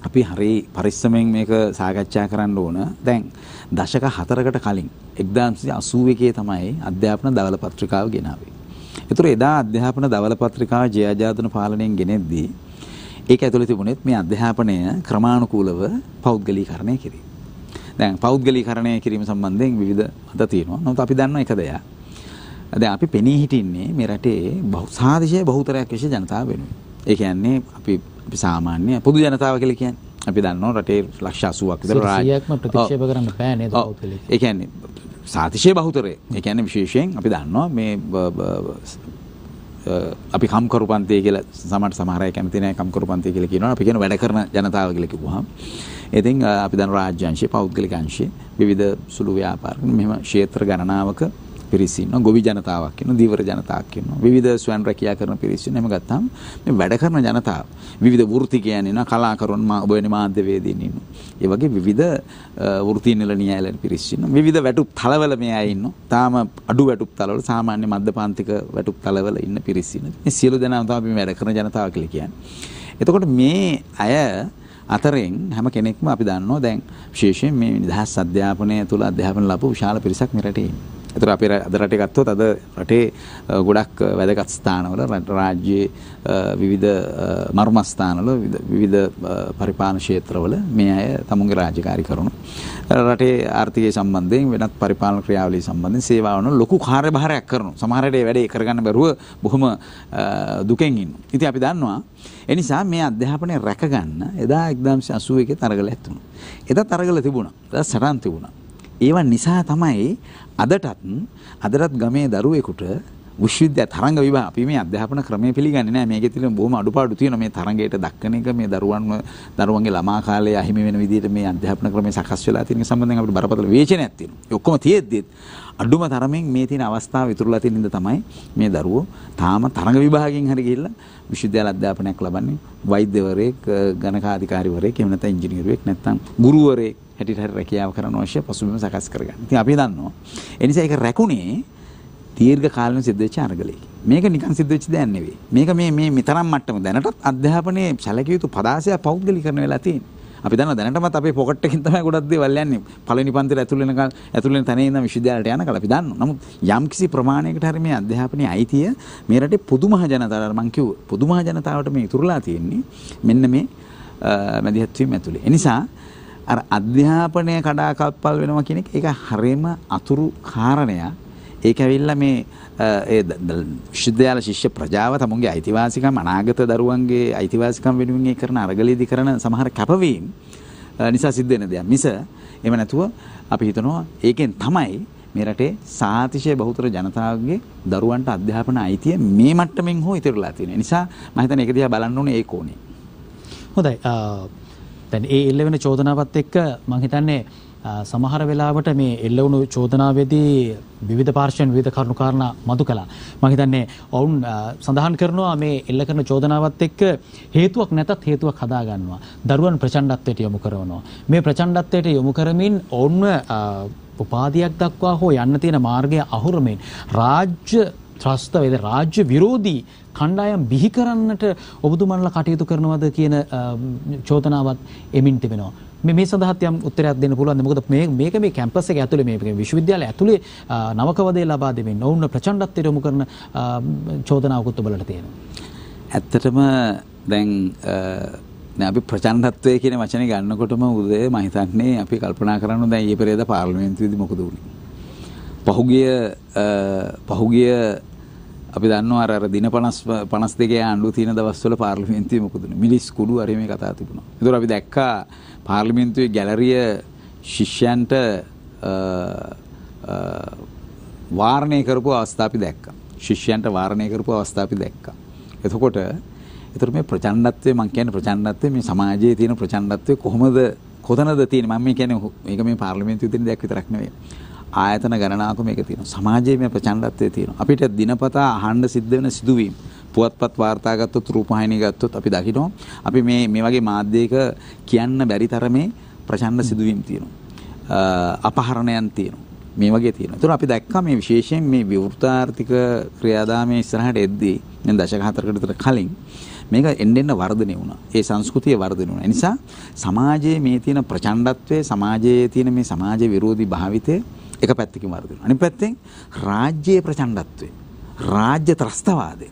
අපි හරි පරිස්සමෙන් මේක සාකච්ඡා කරන්න ඕන. දැන් දශක 4කට කලින් 1981 තමයි අධ්‍යාපන දවල පත්‍රිකාව ගෙනාවේ. ඒතර එදා අධ්‍යාපන දවල පත්‍රිකාව ජයජාතන පාලනයෙන් ගෙනෙද්දී ඒක ඇතුළේ තිබුණෙත් මේ අධ්‍යාපනය ක්‍රමානුකූලව පෞද්ගලීකරණය කිරීම. දැන් පෞද්ගලීකරණය කිරීම සම්බන්ධයෙන් විවිධ මත තියෙනවා. නමුත් අපි දන්නවා එක දෙයක්. දැන් අපි පෙනී හිටින්නේ මේ රටේ සාදිශය බහුතරයක් විශේෂ ජනතාව වෙනුවෙන්. ඒ කියන්නේ අපි සාමාන්‍ය පොදු ජනතාව කියලා කියන්නේ. අපි දන්නවා රටේ ලක්ෂ 80ක් විතර රාජ්‍යයක්ම ප්‍රතික්ෂේප කරන්න බෑ නේද පෞද්ගලික. ඒ කියන්නේ සාතිශය බහුතරය. ඒ කියන්නේ විශේෂයෙන් අපි දන්නවා මේ අපි කම්කරු පන්තිය කියලා සමහර අය කැමති නැහැ කම්කරු පන්තිය කියලා කියනවා. අපි කියන වැඩ කරන ජනතාව කියලා කිව්වහම ඉතින් අපි දන්නවා රාජ්‍ය අංශය පෞද්ගලික අංශය විවිධ සුළු ව්‍යාපාර මෙහෙම ක්ෂේත්‍ර ගණනාවක පිරිස ඉන්නවා. ගොවි ජනතාවක් ඉන්නවා. දීවර ජනතාවක් ඉන්නවා. විවිධ ස්වයං රැකියා කරන පිරිස ඉන්නවා. එහෙම ගත්තාම මේ වැඩ කරන ජනතාව විවිධ වෘත්තිකයන් ඉන්නවා. කලාකරුවන් ඔබ වෙන මාධ්‍යවේදීන් ඉන්නවා. ඒ වගේ විවිධ වෘත්ති නිලනියයිලන පිරිස ඉන්නවා. විවිධ වැටුප් තලවල මේ අය ඉන්නවා. තාම අඩු වැටුප් තලවල සාමාන්‍ය මධ්‍යපාන්තික වැටුප් තලවල ඉන්න පිරිස ඉන්නවා. මේ සියලු දෙනාම තමයි මේ වැඩ කරන ජනතාව කියලා කියන්නේ. එතකොට මේ අය අතරින් හැම කෙනෙක්ම අපි දන්නවා දැන් විශේෂයෙන් මේ නිදහස් අධ්‍යාපනය තුළ අධ්‍යාපන ලැබපු විශාල පිරිසක් මේ රටේ ඉන්නවා. ඒතර අපි අද රටේ ගත්තොත් අද රටේ ගොඩක් වැදගත් ස්ථානවල රාජ්‍යයේ විවිධ මර්මස්ථානවල විවිධ පරිපාලන ක්ෂේත්‍රවල මේ අය තමුන්ගේ රාජකාරී කරනවා. රටේ ආර්ථිකය සම්බන්ධයෙන් වෙනත් පරිපාලන ක්‍රියාවලිය සම්බන්ධයෙන් සේවාවන ලොකු කාර්යභාරයක් කරනවා. සමහර රටේ වැඩේ කරගන්න බැරුව බොහොම දුකෙන් ඉන්නවා. ඉතින් අපි දන්නවා ඒ නිසා මේ අධ්‍යාපනය රැකගන්න එදා 1981 තරගල ඇතුණා. එදා තරගල තිබුණා. එදා සටන් තිබුණා. ඒවා නිසා තමයි අදටත් ගමේ දරුවෙකුට විශ්වවිද්‍යාල තරංග විභාග අපි මේ අධ්‍යාපන ක්‍රමය පිළිගන්නේ නැහැ. මේකේ තියෙන බොහොම අඩුපාඩු තියෙනවා. මේ තරංගයට දක්වන එක මේ දරුවන්ගේ ළමා කාලයේ අහිමි වෙන විදිහට මේ අධ්‍යාපන ක්‍රමය සකස් වෙලා තියෙන සම්බන්ධයෙන් අපිට බරපතල විවේචනයක් තියෙනවා. ඒ ඔක්කොම තියෙද්දිත් අඩුම තරමින් මේ තියෙන අවස්ථාව ඉතුරුලා තියෙන ඉඳ තමයි මේ දරුවෝ තාම තරංග විභාගයෙන් හරි ගිහිල්ලා විශ්වවිද්‍යාල අධ්‍යාපනයක් ලබන්නේ. වෛද්‍යවරයෙක්, ගණකාධිකාරිවරයෙක්, එහෙම නැත්නම් ඉංජිනේරුවෙක්, නැත්නම් ගුරුවරයෙක් හැටියට හරි රැකියාව කරන්න අවශ්‍ය පසුබිම සකස් කරගන්න. ඉතින් අපි දන්නවා. ඒ නිසා ඒක රැකුනේ දීර්ඝ කාලෙම සිද්ධ වෙච්ච අරගලයක. මේක නිකන් සිද්ධ වෙච්ච දෙයක් නෙවෙයි. මේක මේ මෙතරම් මට්ටම දැනටත් අධ්‍යාපනයේ සැලකිය යුතු පදාසය පෞද්ගලීකරණය වෙලා තියෙනවා. අපි දන්නවා දැනටමත් අපේ පොකට් එකකින් තමයි ගොඩක් දේවල් යන්නේ. පළවෙනි පන්තියට ඇතුල් වෙන තැනේ ඉඳන් විශ්වවිද්‍යාලයට යනකල් අපි දන්නවා. නමුත් යම්කිසි ප්‍රමාණයකට හරි මේ අධ්‍යාපනයේ අයිතිය මේ රටේ පොදු මහ ජනතාවට මම කිව්ව පොදු මහ ජනතාවට මේ ඉතුරුලා තියෙන්නේ මෙන්න මේ මැදිහත් වීම ඇතුලේ. ඒ නිසා අර අධ්‍යාපනය කඩාකප්පල් වෙනවා කියන එක ඒක හරියම අතුරු කාරණයක්. ඒක ඇවිල්ලා මේ විශ්වවිද්‍යාල ශිෂ්‍ය ප්‍රජාව තමුන්ගේ අයිතිවාසිකම් අනාගත දරුවන්ගේ අයිතිවාසිකම් වෙනුවෙන් ඒ කරන අරගලයේදී කරන සමහර කැපවීම් නිසා සිද්ධ වෙන දෙයක්. මිස එහෙම නැතුව අපි හිතනවා ඒකෙන් තමයි මේ රටේ සාතිශය බහුතර ජනතාවගේ දරුවන්ට අධ්‍යාපන අයිතිය මේ මට්ටමින් හෝ ඉතිරලා තියෙනවා. නිසා මම හිතන්නේ ඒක දිහා බලන්න ඕනේ ඒ කෝණේ. හොඳයි. දැන් ඒ එල්ල වෙන චෝදනාවත් එක්ක මම හිතන්නේ සමහර වෙලාවට මේ එල්ල වුණු චෝදනාවේදී විවිධ පාර්ශ්වයන් විවිධ කරුණු කාරණා මතු කළා. මම හිතන්නේ ඔවුන් සඳහන් කරනවා මේ එල්ල කරන චෝදනාවත් එක්ක හේතුවක් නැතත් හේතුවක් හදා ගන්නවා. දරුවන් ප්‍රචණ්ඩත්වයට යොමු කරනවා. මේ ප්‍රචණ්ඩත්වයට යොමු කරමින් ඔවුන්ව උපාධියක් දක්වා හෝ යන්න තියෙන මාර්ගය අහුරමින් රාජ්‍ය ත්‍රස්ත වේද රාජ්‍ය විරෝධී කණ්ඩායම් බිහි කරන්නට ඔබතුමන්ලා කටයුතු කරනවද කියන චෝදනාවත් එමින් තිබෙනවා. මේ සඳහාත් යම් උත්තරයක් දෙන්න පුළුවන්ද? මොකද මේක මේ කැම්පස් එක ඇතුලේ මේ විශ්වවිද්‍යාලය ඇතුලේ නවකවදේ ලබා දෙමින් ඔවුන් ප්‍රචණ්ඩත්වයට යොමු කරන චෝදනාවකුත් ඔබලට තියෙනවා. ඇත්තටම දැන් අපි ප්‍රචණ්ඩත්වය කියන වචනේ ගන්නකොටම උදේ මම හිතන්නේ අපි කල්පනා කරනවා දැන් ඊයේ පෙරේද පාර්ලිමේන්තුවේදී මොකද වුනේ? පහුගිය අපි දන්නවා අර දින 52 ආණ්ඩුව තියෙන දවස්වල පාර්ලිමේන්තුවේ මොකද වුනේ? මිලිස් කුඩු අර මේ කතා තිබුණා. ඒතර අපි දැක්කා පාර්ලිමේන්තුවේ ගැලරිය ශිෂ්‍යයන්ට වාරණය කරපු අවස්ථා අපි දැක්කා. ශිෂ්‍යයන්ට වාරණය කරපු අවස්ථා අපි දැක්කා. එතකොට මේ ප්‍රචණ්ඩත්වය මම කියන්නේ ප්‍රචණ්ඩත්වය මේ සමාජයේ තියෙන ප්‍රචණ්ඩත්වය කොතනද තියෙන්නේ? මම කියන්නේ මේක මේ පාර්ලිමේන්තුවේ තියෙන දෙයක් විතරක් නෙවෙයි. ආයතන ගණනාවක මේක තියෙනවා. සමාජයේ මේ ප්‍රචණ්ඩත්වය තියෙනවා. අපිට දිනපතා අහන්න සිද්ධ වෙන සිදුවීම් පුවත්පත් වාර්තා ගත්තොත් රූපවාහිනිය ගත්තොත් අපි දකිනවා. අපි මේ වගේ මාධ්‍යයක කියන්න බැරි තරමේ ප්‍රචණ්ඩ සිදුවීම් තියෙනවා. අපහරණයන් තියෙනවා. මේ වගේ තියෙනවා. ඒතර අපි දැක්කා මේ විශේෂයෙන් මේ විවෘතාර්ථික ක්‍රියාදාමයේ ඉස්සරහට එද්දී දැන් දශක 4කට විතර කලින් මේක එන්න වර්ධනය වුණා. ඒ සංස්කෘතිය වර්ධනය වුණා. ඒ නිසා සමාජයේ මේ තියෙන ප්‍රචණ්ඩත්වයේ සමාජයේ තියෙන මේ සමාජ විරෝධී භාවිතය එක පැත්තකින් වර්ධනය. අනිත් පැත්තෙන් රාජ්‍යයේ ප්‍රචණ්ඩත්වය, රාජ්‍ය ත්‍රස්තවාදය,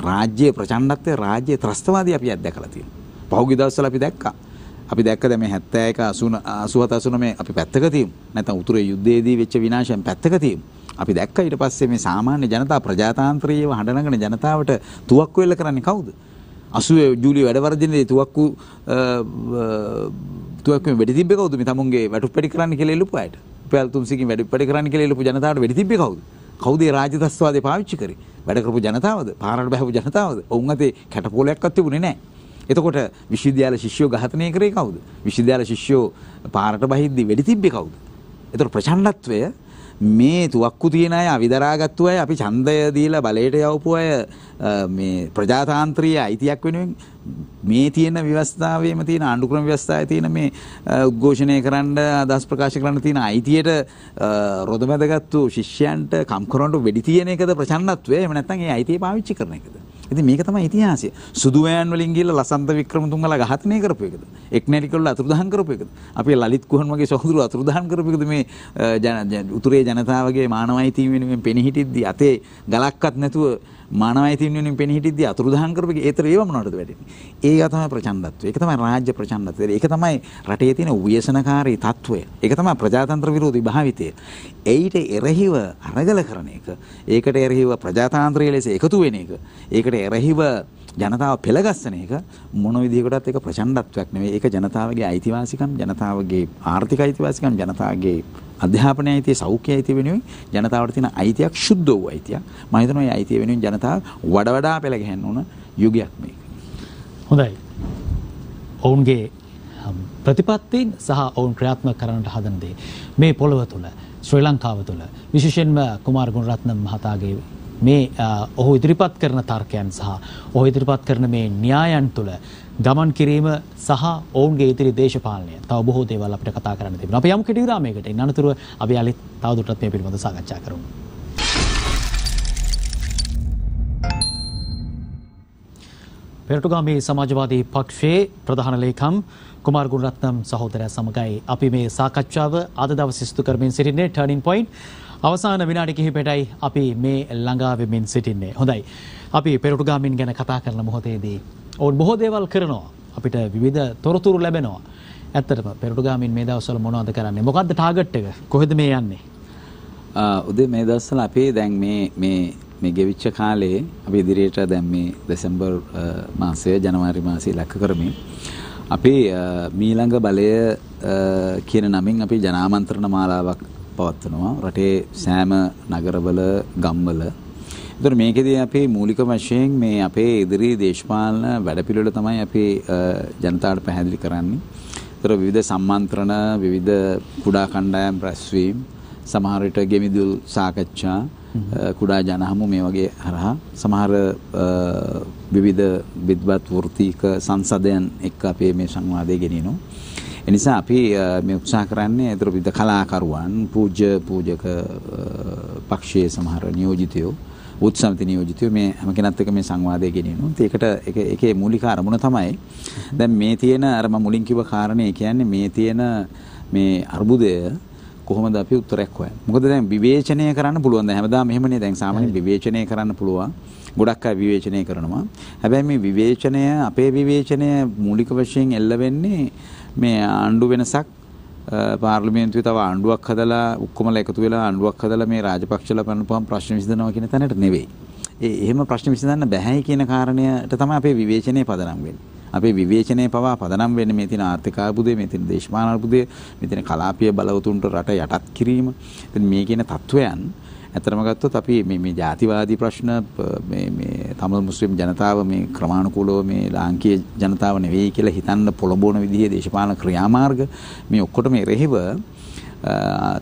රාජ්‍යයේ ප්‍රචණ්ඩත්වය, රාජ්‍ය ත්‍රස්තවාදී අපි අත්දැකලා තියෙනවා. පහුගිය දවස්වල අපි දැක්කා. අපි දැක්ක දැන් මේ 71 87 89 මේ අපි පැත්තක තියමු. නැත්නම් උතුරේ යුද්ධයේදී වෙච්ච විනාශයන් පැත්තක තියමු. අපි දැක්ක ඊට පස්සේ මේ සාමාන්‍ය ජනතාව ප්‍රජාතාන්ත්‍රීයව හඬනගෙන ජනතාවට තුවක්කු වෙල්ල කරන්නේ කවුද? 80 ජූලි වැඩවර්ජනයේදී තුවක්කුවෙන් වෙඩි තිබ්බේ කවුද? මේ තමුන්ගේ වැටුප්පැටි කරන්න කියලා එළුපු අයට. රුපියල් 300කින් වැටුප්පැටි කරන්න කියලා එළුපු ජනතාවට වෙඩි තිබ්බේ කවුද? කවුද ඒ රාජ්‍ය ත්‍රස්තවාදය පාවිච්චි කරේ? වැඩ කරපු ජනතාවද? පාරට බහපු ජනතාවද? ඔවුන් අතේ කැටපෝලයක්වත් තිබුණේ නැහැ. එතකොට විශ්වවිද්‍යාල ශිෂ්‍යෝ ඝාතනය කරේ කවුද? විශ්වවිද්‍යාල ශිෂ්‍යෝ පාරට බහිද්දි වෙඩි තිබ්බේ කවුද? එතකොට ප්‍රචණ්ඩත්වය මේ තුවක්කු තියන අය, අවිදරාගත්තු අය, අපි ඡන්දය දීලා බලයට යවපු අය මේ ප්‍රජාතාන්ත්‍රීය අයිතියක් වෙනුවෙන් මේ තියෙන ව්‍යවස්ථාවේම තියෙන ආණ්ඩුක්‍රම ව්‍යවස්ථාවේ තියෙන මේ උද්ඝෝෂණය කරන්න, අදහස් ප්‍රකාශ කරන්න තියෙන අයිතියට රොදමැදගත්තු ශිෂ්‍යයන්ට කම්කරොන්ට වෙඩි තියෙන එකද ප්‍රචණ්ඩත්වය? එහෙම නැත්නම් ඒ අයිතිය පාවිච්චි කරන එකද? ඉතින් මේක තමයි ඉතිහාසය. සුදු වෑන් වලින් ගිහලා ලසන්ත වික්‍රමතුංගලා ඝාතනය කරපු එකද? එක්නැලිකවල අතුරුදහන් කරපු එකද? අපි ලලිත් කුහන් වගේ සහෝදරු අතුරුදහන් කරපු එකද? මේ උතුරේ ජනතාවගේ මානව අයිතීන් වෙනුවෙන් පෙනී හිටිද්දී අතේ ගලක්වත් නැතුව මානව අයිතීන් වෙනුවෙන් පෙනී හිටිද්දී අතුරුදහන් කරපු එක. ඒතර ඒව මොනවටද වෙන්නේ? ඒක තමයි ප්‍රචණ්ඩත්වය. ඒක තමයි රාජ්‍ය ප්‍රචණ්ඩත්වය. ඒක තමයි රටේ තියෙන ව්‍යසනකාරී තත්වය. ඒක තමයි ප්‍රජාතන්ත්‍ර විරෝධී භාවිතය. ඒිට එරෙහිව අරගල කරන එක, ඒකට එරෙහිව ප්‍රජාතාන්ත්‍රීය ලෙස එකතු වෙන එක, ඒකට එරෙහිව ජනතාව පෙළගස්සන එක මොන විදිහකටත් ඒක ප්‍රචණ්ඩත්වයක් නෙවෙයි. ඒක ජනතාවගේ අයිතිවාසිකම්, ජනතාවගේ ආර්ථික අයිතිවාසිකම්, ජනතාවගේ අධ්‍යාපන අයිතිය, සෞඛ්‍ය අයිතිය වෙනුවෙන් ජනතාවට තියෙන අයිතියක්, ශුද්ධ වූ අයිතියක්. මම හිතනවා මේ අයිතිය වෙනුවෙන් ජනතාව වඩා පෙළ ගැහෙන්න ඕන යුගයක් මේක. හොඳයි. ඔවුන්ගේ ප්‍රතිපත්තීන් සහ ඔවුන් ක්‍රියාත්මක කරන්නට හදන දේ මේ පොළව තුළ, ශ්‍රී ලංකාව තුළ, විශේෂයෙන්ම කුමාර ගුණරත්නම් මහතාගේ මේ ඔහු ඉදිරිපත් කරන තර්කයන් සහ ඔහු ඉදිරිපත් කරන මේ න්‍යායන් තුළ ගමන් කිරීම සහ ඔවුන්ගේ ඉදිරි දේශපාලනය තව බොහෝ දේවල් අපිට කතා කරන්න තිබෙනවා. අපි යමු කෙටි විරාමයකට. ඉන් අනතුරුව අපි යාලි තවදුරටත් මේ පිළිබඳව සාකච්ඡා කරමු. පෙරටුගාමී සමාජවාදී පක්ෂයේ ප්‍රධාන ලේකම් කුමාර ගුණරත්නම් සහෝදරයා සමගයි අපි මේ සාකච්ඡාව අද දවසේ සිදු කරමින් සිටින්නේ. ටර්නින් පොයින්ට් අවසාන විනාඩි කිහිපයටයි අපි මේ ළඟා වෙමින් සිටින්නේ. හොඳයි. අපි පෙරටුගාමීන් ගැන කතා කරන මොහොතේදී ඔවුන් බොහෝ දේවල් කරනවා. අපිට විවිධ තොරතුරු ලැබෙනවා. ඇත්තටම පෙරටුගාමීන් මේ දවස්වල මොනවද කරන්නේ? මොකද්ද ටාගට් එක? කොහෙද මේ යන්නේ? උදේ මේ දවස්වල අපි දැන් මේ ගෙවිච්ච කාලේ අපි ඉදිරියට දැන් මේ දෙසැම්බර් මාසය, ජනවාරි මාසය ඉලක්ක කරමින් අපි මීළඟ බලය කියන නමින් අපි ජනාමන්ත්‍රණ මාලාවක් පවත්වනවා රටේ සෑම නගරවල, ගම්වල. ඒතර මේකෙදී අපි මූලික වශයෙන් මේ අපේ ඉදිරි දේශපාලන වැඩපිළිවෙල තමයි අපි ජනතාවට පැහැදිලි කරන්නේ. ඒතර විවිධ සම්මන්ත්‍රණ, විවිධ කුඩා කණ්ඩායම් රැස්වීම්, සමහර විට ගෙමිදුල් සාකච්ඡා, කුඩා ජනහමු මේ වගේ හරහා සමහර විවිධ විද්වත් වෘත්තීක සංසදයන් එක්ක අපේ මේ සංවාදය ගෙනියනවා. එනිසා අපි මේ උත්සාහ කරන්නේ ඒතර විවිධ කලාකරුවන්, පූජක පක්ෂයේ සමහර නියෝජිතයෝ, උත්සවති නියෝජිතයෝ මේ හැම කෙනත් එක්ක මේ සංවාදය ගෙනියනවා. ඒකේ මූලික අරමුණ තමයි දැන් මේ තියෙන අර මම මුලින් කිව්ව කාරණේ කියන්නේ මේ තියෙන මේ අර්බුදය කොහොමද අපි උත්තරයක් හොයන්නේ? මොකද දැන් විවේචනය කරන්න පුළුවන්. දැන් හැමදාම එහෙමනේ. දැන් සාමාන්‍යයෙන් විවේචනය කරන්න පුළුවන්. ගොඩක් අය විවේචනය කරනවා. හැබැයි මේ විවේචනය, අපේ විවේචනය මූලික වශයෙන් එල්ල වෙන්නේ මේ ආණ්ඩු වෙනසක්, පාර්ලිමේන්තුවේ තව ආණ්ඩුවක් හදලා ඔක්කොමලා එකතු වෙලා ආණ්ඩුවක් හදලා මේ රාජපක්ෂලා කරනපුවම ප්‍රශ්න විසඳනවා කියන තැනට නෙවෙයි. එහෙම ප්‍රශ්න විසඳන්න බැහැයි කියන කාරණයට තමයි අපේ විවේචනයේ පදනම් වෙන්නේ. අපේ විවේචනයේ පවා පදනම් වෙන්නේ මේ තියෙන ආර්ථික අර්බුදය, මේ තියෙන දේශපාලන අර්බුදය, මේ තියෙන කලාපීය බලවතුන්ට රට යටත් කිරීම. ඉතින් මේ කියන තත්වයන් ඇත්තටම ගත්තොත් අපි මේ ජාතිවාදී ප්‍රශ්න මේ තමිල් මුස්ලිම් ජනතාව මේ ක්‍රමානුකූලව මේ ලාංකීය ජනතාව නෙවෙයි කියලා හිතන්න පොළඹවන විදිහේ දේශපාලන ක්‍රියාමාර්ග මේ ඔක්කොටම එරෙහිව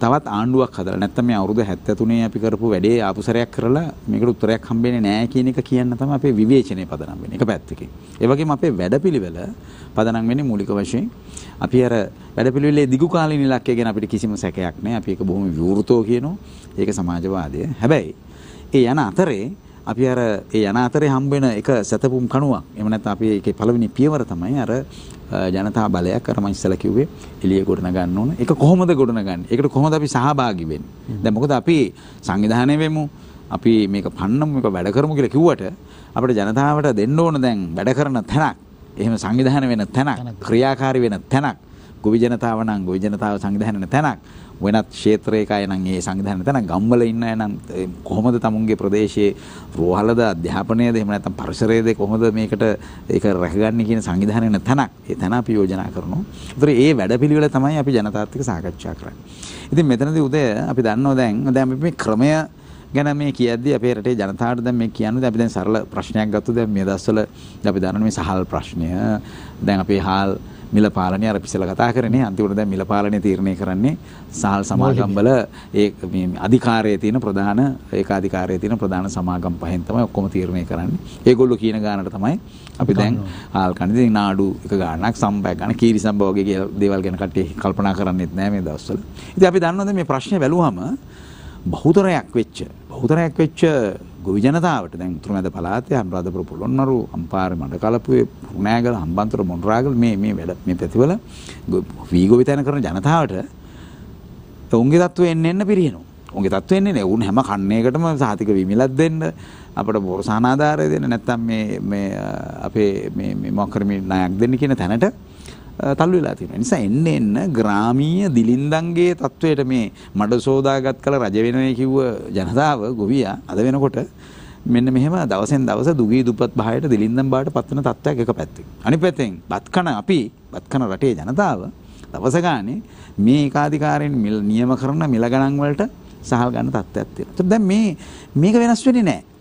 තවත් ආණ්ඩුවක් හදලා නැත්නම් මේ අවුරුදු 73 අපි කරපු වැඩේ ආපුසරයක් කරලා මේකට උත්තරයක් හම්බෙන්නේ නැහැ කියන එක කියන්න තමයි අපේ විවේචනයේ පදනම් වෙන්නේ එක පැත්තකින්. ඒ වගේම අපේ වැඩපිළිවෙල පදනම් වෙන්නේ මූලික වශයෙන් අපි අර වැඩපිළිවෙලේ දිගු කාලීන ඉලක්කය ගැන අපිට කිසිම සැකයක් නැහැ. අපි ඒක බොහොම විවෘතව කියනවා. ඒක සමාජවාදය. හැබැයි ඒ යන අතරේ අපි අර ඒ යන අතරේ හම්බ වෙන එක සතපුම් කණුවක්. එහෙම නැත්නම් අපි ඒකේ පළවෙනි පියවර තමයි අර ජනතා බලයක් අර මම ඉස්සලා කිව්වේ එළිය ගොඩන ගන්න ඕන. ඒක කොහොමද ගොඩනගන්නේ? ඒකට කොහොමද අපි සහභාගී වෙන්නේ? දැන් මොකද අපි සංවිධානය වෙමු. අපි මේක පන්නමු මේක වැඩ කරමු කියලා කිව්වට අපිට ජනතාවට දෙන්න ඕන දැන් වැඩ කරන තැනක්. එහෙම සංවිධානය වෙන තැනක්, ක්‍රියාකාරී වෙන තැනක්. ගොවි ජනතාව නම් ගොවි ජනතාව සංවිධානය වෙන තැනක්. වෙනත් ක්ෂේත්‍රයක අය නම් ඒ සංවිධානය තැනක්. ගම්වල ඉන්න අය නම් කොහොමද තමුන්ගේ ප්‍රදේශයේ රෝහලද අධ්‍යාපනයද එහෙම නැත්නම් පරිසරයේද කොහොමද මේකට ඒක රැකගන්නේ කියන සංවිධානය වෙන තැනක්. ඒ තැන අපි යෝජනා කරනවා. ඒතර ඒ වැඩපිළිවෙල තමයි අපි ජනතාවත් එක්ක සාකච්ඡා කරන්නේ. ඉතින් මෙතනදී උදේ අපි දන්නවා දැන් අපි මේ ක්‍රමය ගැන මේ කියද්දී අපේ රටේ ජනතාවට දැන් මේ කියන්නේ අපි දැන් සරල ප්‍රශ්නයක් ගත්තොත් දැන් මේ දවස්වල අපි දන්නවා මේ සහල් ප්‍රශ්නය. දැන් අපේ හාල් මිල පාලනය අර පිස්සල කතා කරන්නේ අන්තිමට දැන් මිල පාලනය තීරණය කරන්නේ සහල් සමාගම් වල ඒ මේ අධිකාරයේ තියෙන ප්‍රධාන ඒකාධිකාරයේ තියෙන ප්‍රධාන සමාගම් පහෙන් තමයි ඔක්කොම තීරණය කරන්නේ. ඒගොල්ලෝ කියන ගානට තමයි අපි දැන් හාල් කන්නේ නාඩු එක ගානක් සම්බය ගන්න කීරි සම්බ වගේ දේවල් ගැන කට්ටිය කල්පනා කරන්නේත් නැහැ මේ දවස්වල. ඉතින් අපි දන්නවා මේ ප්‍රශ්නේ බැලුවම බහුතරයක් වෙච්ච ගොවි ජනතාවට දැන් උතුරුමැද පළාතේ අනුරාධපුර පොළොන්නරු අම්පාර මඩකලපුවේ පුණෑගල හම්බන්තොට මොණරාගල මේ පැතිවල වී ගොවි තැන කරන ජනතාවට උන්ගේ තත්ත්වෙ එන්න පිරිනනවා. උන්ගේ තත්ත්වෙ එන්නේ නේ. උන් හැම කන්නේකටම සහතික විමිලක් දෙන්න අපිට පොරසාන ආධාරය දෙන්න නැත්නම් මේ අපේ මේ මොකක්ද මේ ණයක් දෙන්න කියන තැනට තල්ලු වෙලා තියෙනවා. නිසා එන්න ග්‍රාමීය දිලින්දන්ගේ තත්වයට මේ මඩ සෝදාගත් කල රජ වෙනවේ කිව්ව ජනතාව ගොවියා අද වෙනකොට මෙන්න මෙහෙම දවසෙන් දවස දුගී දුප්පත් භාවයට දිලින්දන් බවට පත් වෙන තත්ත්වයක් එක පැත්තකින්. අනිත් පැත්තෙන් බත් කන රටේ ජනතාව දවස ගානේ මේ ඒකාධිකාරයෙන් නියම කරන මිල ගණන් වලට සහල් ගන්න තත්ත්වයක් තියෙනවා. ඒත් දැන් මේක වෙනස් වෙන්නේ නැහැ.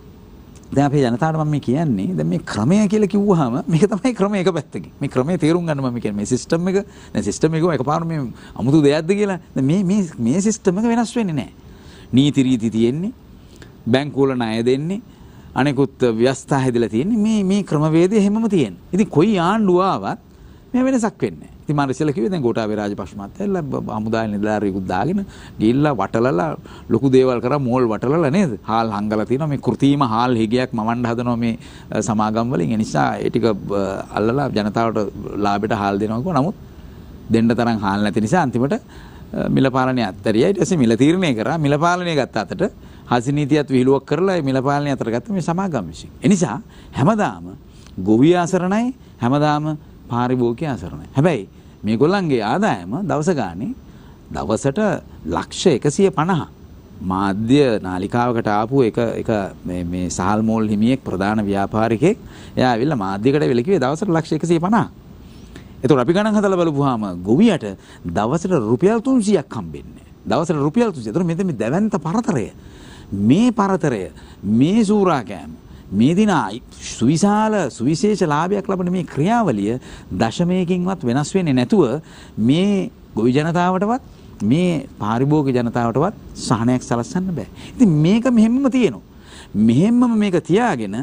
දැන් අපේ ජනතාවට මම මේ කියන්නේ දැන් මේ ක්‍රමය කියලා කිව්වහම මේක තමයි ක්‍රමය එක පැත්තකින්. මේ ක්‍රමය තේරුම් ගන්න මම කියන්නේ මේ සිස්ටම් එක දැන් සිස්ටම් එක එකපාර මේ අමුතු දෙයක්ද කියලා. දැන් මේ සිස්ටම් එක වෙනස් වෙන්නේ නැහැ. නීති රීති තියෙන්නේ. බැංකු වල ණය දෙන්නේ. අනිකුත් ව්‍යවස්ථා හැදලා තියෙන්නේ. මේ ක්‍රමවේදය හැමම තියෙන්නේ. ඉතින් කොයි ආණ්ඩුව ආවත් මේ වෙනසක් වෙන්නේ නැහැ. ඉතින් මම ඉස්සෙල්ලා කිව්වේ දැන් ගෝඨාභය රාජපක්ෂ මහත්තයා හමුදාවේ නිලධාරියෙකුත් දාගෙන ගිහිල්ලා වටලලා ලොකු දේවල් කරා මෝල් වටලලා නේද? හාල් හංගලා තියෙනවා මේ කෘතිම හාල් හිගයක් මවන්න හදනවා මේ සමාගම් වලින්. ඒ නිසා ඒ ටික අල්ලලා ජනතාවට ලාභයට හාල් දෙනවා කිව්වා. නමුත් දෙන්න තරම් හාල් නැති නිසා අන්තිමට මිල පාලනය අත්තරියයි. ඊට පස්සේ මිල තීරණය කරා. මිල පාලනය ගත්ත අතට හසි නීතියත් විහිළුවක් කරලා මේ මිල පාලනය අතර ගත්ත මේ සමාගම් විසින්. ඒ නිසා හැමදාම ගොවිය අසරණයි හැමදාම පාරිභෝගිකය අසරණයි. හැබැයි මේගොල්ලන්ගේ ආදායම දවස ගානේ දවසට ලක්ෂ 150 මාධ්‍ය නාලිකාවකට ආපු එක මේ සහල් මෝල් හිමියෙක් ප්‍රධාන ව්‍යාපාරිකයෙක් එයා ඇවිල්ලා මාධ්‍යයකට වෙල කිව්වේ දවසට ලක්ෂ 150. ඒතකොට අපි ගණන් හදලා බලපුවාම ගොවියට දවසට රුපියල් 300ක් හම්බෙන්නේ. දවසට රුපියල් 300. ඒතකොට මෙතන මේ දැවැන්ත පරතරය මේ සූරාකෑම මේ දින සුවිශේෂ ලාභයක් ලබන මේ ක්‍රියාවලිය දශමයකින්වත් වෙනස් වෙන්නේ නැතුව මේ ගොවි ජනතාවටවත් මේ පාරිභෝගික ජනතාවටවත් සහනයක් සලස්සන්න බෑ. ඉතින් මේක මෙහෙම්ම තියෙනවා. මෙහෙම්ම මේක තියාගෙන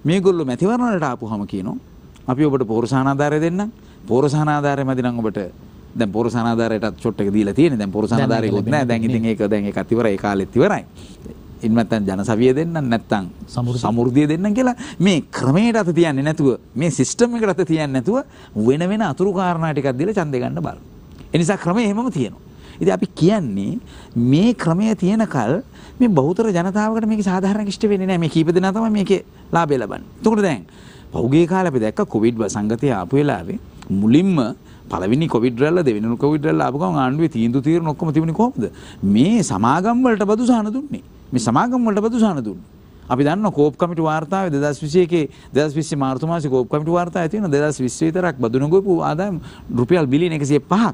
මේගොල්ලෝ මැතිවරණ වලට ආපුවම කියනවා අපි ඔබට පෝරසාන ආධාරය දෙන්නම්. පෝරසාන ආධාරය මැදි නම් ඔබට දැන් පෝරසාන ආධාරයටත් ෂොට් එක දීලා තියෙන්නේ. දැන් පෝරසාන ආධාරයකුත් නැහැ. දැන් ඉතින් ඒකත් ඉවරයි. ඒ කාලෙත් ඉවරයි. ඉන්න නැත්නම් ජනසවිය දෙන්න නැත්නම් සමෘද්ධිය දෙන්න කියලා මේ ක්‍රමයට අත තියන්නේ නැතුව මේ සිස්ටම් එකට අත තියන්නේ නැතුව වෙන අතුරු කාරණා ටිකක් දීලා ඡන්දය ගන්න බලන. ඒ නිසා ක්‍රමය එහෙමම තියෙනවා. ඉතින් අපි කියන්නේ මේ ක්‍රමය තියෙනකල් මේ බහුතර ජනතාවකට මේක සාධාරණ ඉෂ්ට වෙන්නේ නැහැ. මේ කීප දෙනා තමයි මේකේ ලාභය ලබන්නේ. එතකොට දැන් පහුගිය කාලේ අපි දැක්ක කොවිඩ් සංගතය ආපු වෙලාවේ මුලින්ම පළවෙනි කොවිඩ් රැල්ල දෙවෙනි කොවිඩ් රැල්ල ආපු ගමන් ආණ්ඩුවේ තීන්දුව ඔක්කොම තිබුණේ කොහොමද? මේ සමාගම් වලට බදු සහන දුන්නේ. මේ සමාගම් වලට බදු සහන දුන්නේ. අපි දන්නවා කෝප් කමිටු වාර්තාවේ 2021 2020 මාර්තු මාසේ කෝප් කමිටු වාර්තාවේ තියෙන 2020 විතරක් බදු නොගොපු ආදායම් රුපියල් බිලියන 105ක්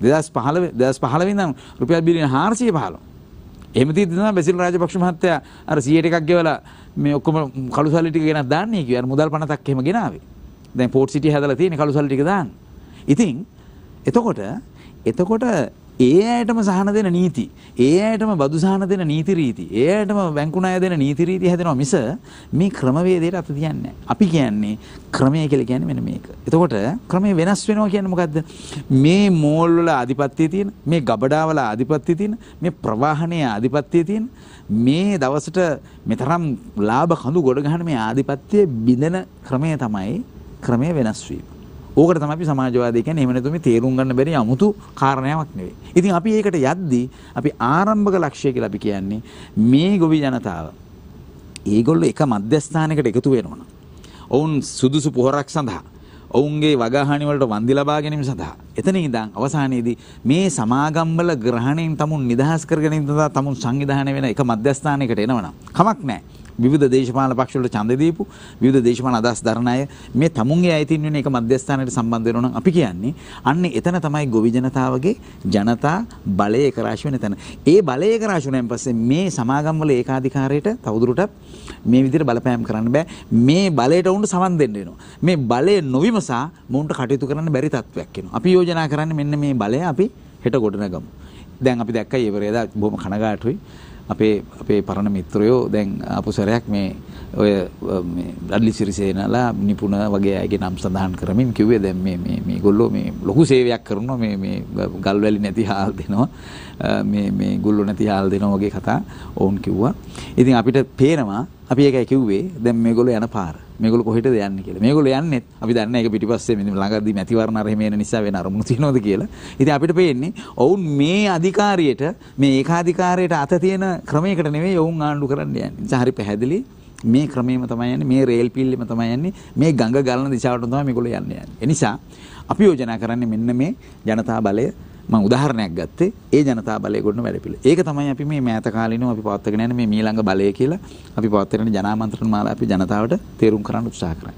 2015 ඉඳන් රුපියල් බිලියන 415. එහෙම තියෙද්දි තමයි බැසිල් රාජපක්ෂ මහත්තයා අර 100ට එකක් ගෙවලා මේ ඔක්කොම කළු සල්ලි ටික ගෙනත් දාන්නේ කිව්වා. අර මුදල් 50ක් එහෙම ගෙනාවේ. දැන් පෝට් සිටි හැදලා තියෙන කළු සල්ලි ටික දාන්න. ඉතින් එතකොට ඒ අයටම සහන දෙන නීති, ඒ අයටම බදු සහන දෙන නීති රීති, ඒ අයටම බැංකු ණය දෙන නීති රීති හැදෙනවා මිස මේ ක්‍රමවේදයට අත තියන්නේ නැහැ. අපි කියන්නේ ක්‍රමය කියලා කියන්නේ මෙන්න මේක. එතකොට ක්‍රමය වෙනස් වෙනවා කියන්නේ මොකද්ද? මේ මෝල් වල ආධිපත්‍යය තියෙන, මේ ගබඩා වල ආධිපත්‍යය තියෙන, මේ ප්‍රවාහනයේ ආධිපත්‍යය තියෙන, මේ දවසට මෙතරම් ලාභ කඳු ගොඩ ගන්න මේ ආධිපත්‍යය බිඳෙන ක්‍රමය තමයි ක්‍රමය වෙනස් වීම. ඕකට තමයි අපි සමාජවාදී කියන්නේ. එහෙම නැතුව මේ තේරුම් ගන්න බැරි 아무තු කාරණාවක් නෙවෙයි. ඉතින් අපි ඒකට යද්දී අපි ආරම්භක ලක්ෂ්‍ය කියලා අපි කියන්නේ මේ ගොවි ජනතාව. ඒගොල්ලෝ එක මධ්‍යස්ථානයකට එකතු වෙනවා. ඔවුන් සුදුසු පොහොරක් සඳහා, ඔවුන්ගේ වගහානි වලට වන්දි ලබා ගැනීම සඳහා එතන ඉඳන් අවසානයේදී මේ සමාගම් වල ග්‍රහණයෙන් තමුන් නිදහස් කරගෙන ඉඳලා තමුන් සංවිධානය වෙන එක මධ්‍යස්ථානයකට එනවනම් කමක් නැහැ. විවිධ දේශපාලන පක්ෂ වලට ඡන්ද දීපු විවිධ දේශපාලන අදහස් දරන අය මේ තමුන්ගේ අයිතින් වෙන එක මධ්‍යස්ථානයට සම්බන්ධ වෙනවා නම් අපි කියන්නේ අන්නේ එතන තමයි ගොවි ජනතාවගේ ජනතා බලය එක රාශි වෙන තැන. ඒ බලය එක රාශි වුණාන් පස්සේ මේ සමාගම් වල ඒකාධිකාරයට තවදුරටත් මේ විදිහට බලපෑම් කරන්න බෑ. මේ බලයට වුණ සමන් දෙන්න වෙනවා. මේ බලය නොවිමසා මොවුන්ට කටයුතු කරන්න බැරි තත්වයක් එනවා. අපි යෝජනා කරන්නේ මෙන්න මේ බලය අපි හෙට ගොඩනගමු. දැන් අපි දැක්කයි ඒවරේදා බොහොම කනගාටුයි. අපේ පරණ මිත්‍රයෝ දැන් ආපු සැරයක් මේ ඔය මේ රඩලි සිරිසේනලා නිපුණ වගේ අයගේ නම් සඳහන් කරමින් කිව්වේ දැන් මේ ගොල්ලෝ මේ ලොකු සේවයක් කරනවා මේ ගල් වැලි නැති හාල් දෙනවා මේ ගොල්ලෝ නැති හාල් දෙනවා වගේ කතා ඔවුන් කිව්වා. ඉතින් අපිට පේනවා අපි ඒකයි කිව්වේ දැන් මේගොල්ලෝ යන පාර. මේගොල්ලෝ කොහෙටද යන්නේ කියලා. මේගොල්ලෝ යන්නේ අපි දන්නේ ඒක පිටිපස්සේ මේ ළඟදී මැතිවරණ අර එන නිසා වෙන අරමුණු තියනවද කියලා. ඉතින් අපිට පේන්නේ ඔවුන් මේ අධිකාරියට මේ ඒකාධිකාරයට අත තියෙන ක්‍රමයකට නෙවෙයි ඔවුන් ආණ්ඩු කරන්න යන්නේ. නිසා හරි පැහැදිලි මේ ක්‍රමයේම තමයි යන්නේ, මේ රේල් පිල්ලෙම තමයි යන්නේ, මේ ගඟ ගලන දිශාවට තමයි මේගොල්ලෝ යන්නේ. ඒ නිසා අපි යෝජනා කරන්නේ මෙන්න මේ ජනතා බලය මම උදාහරණයක් ගත්තේ ඒ ජනතා බලය ගොඩන වැඩපිළිවෙල. ඒක තමයි අපි මේ මෑත කාලිනව අපි පවත්වාගෙන යන්නේ මේ මීළඟ බලය කියලා අපි පවත්වාගෙන ජනාමන්ත්‍රණ මාලා අපි ජනතාවට තේරුම් කරන්න උත්සාහ කරන්නේ.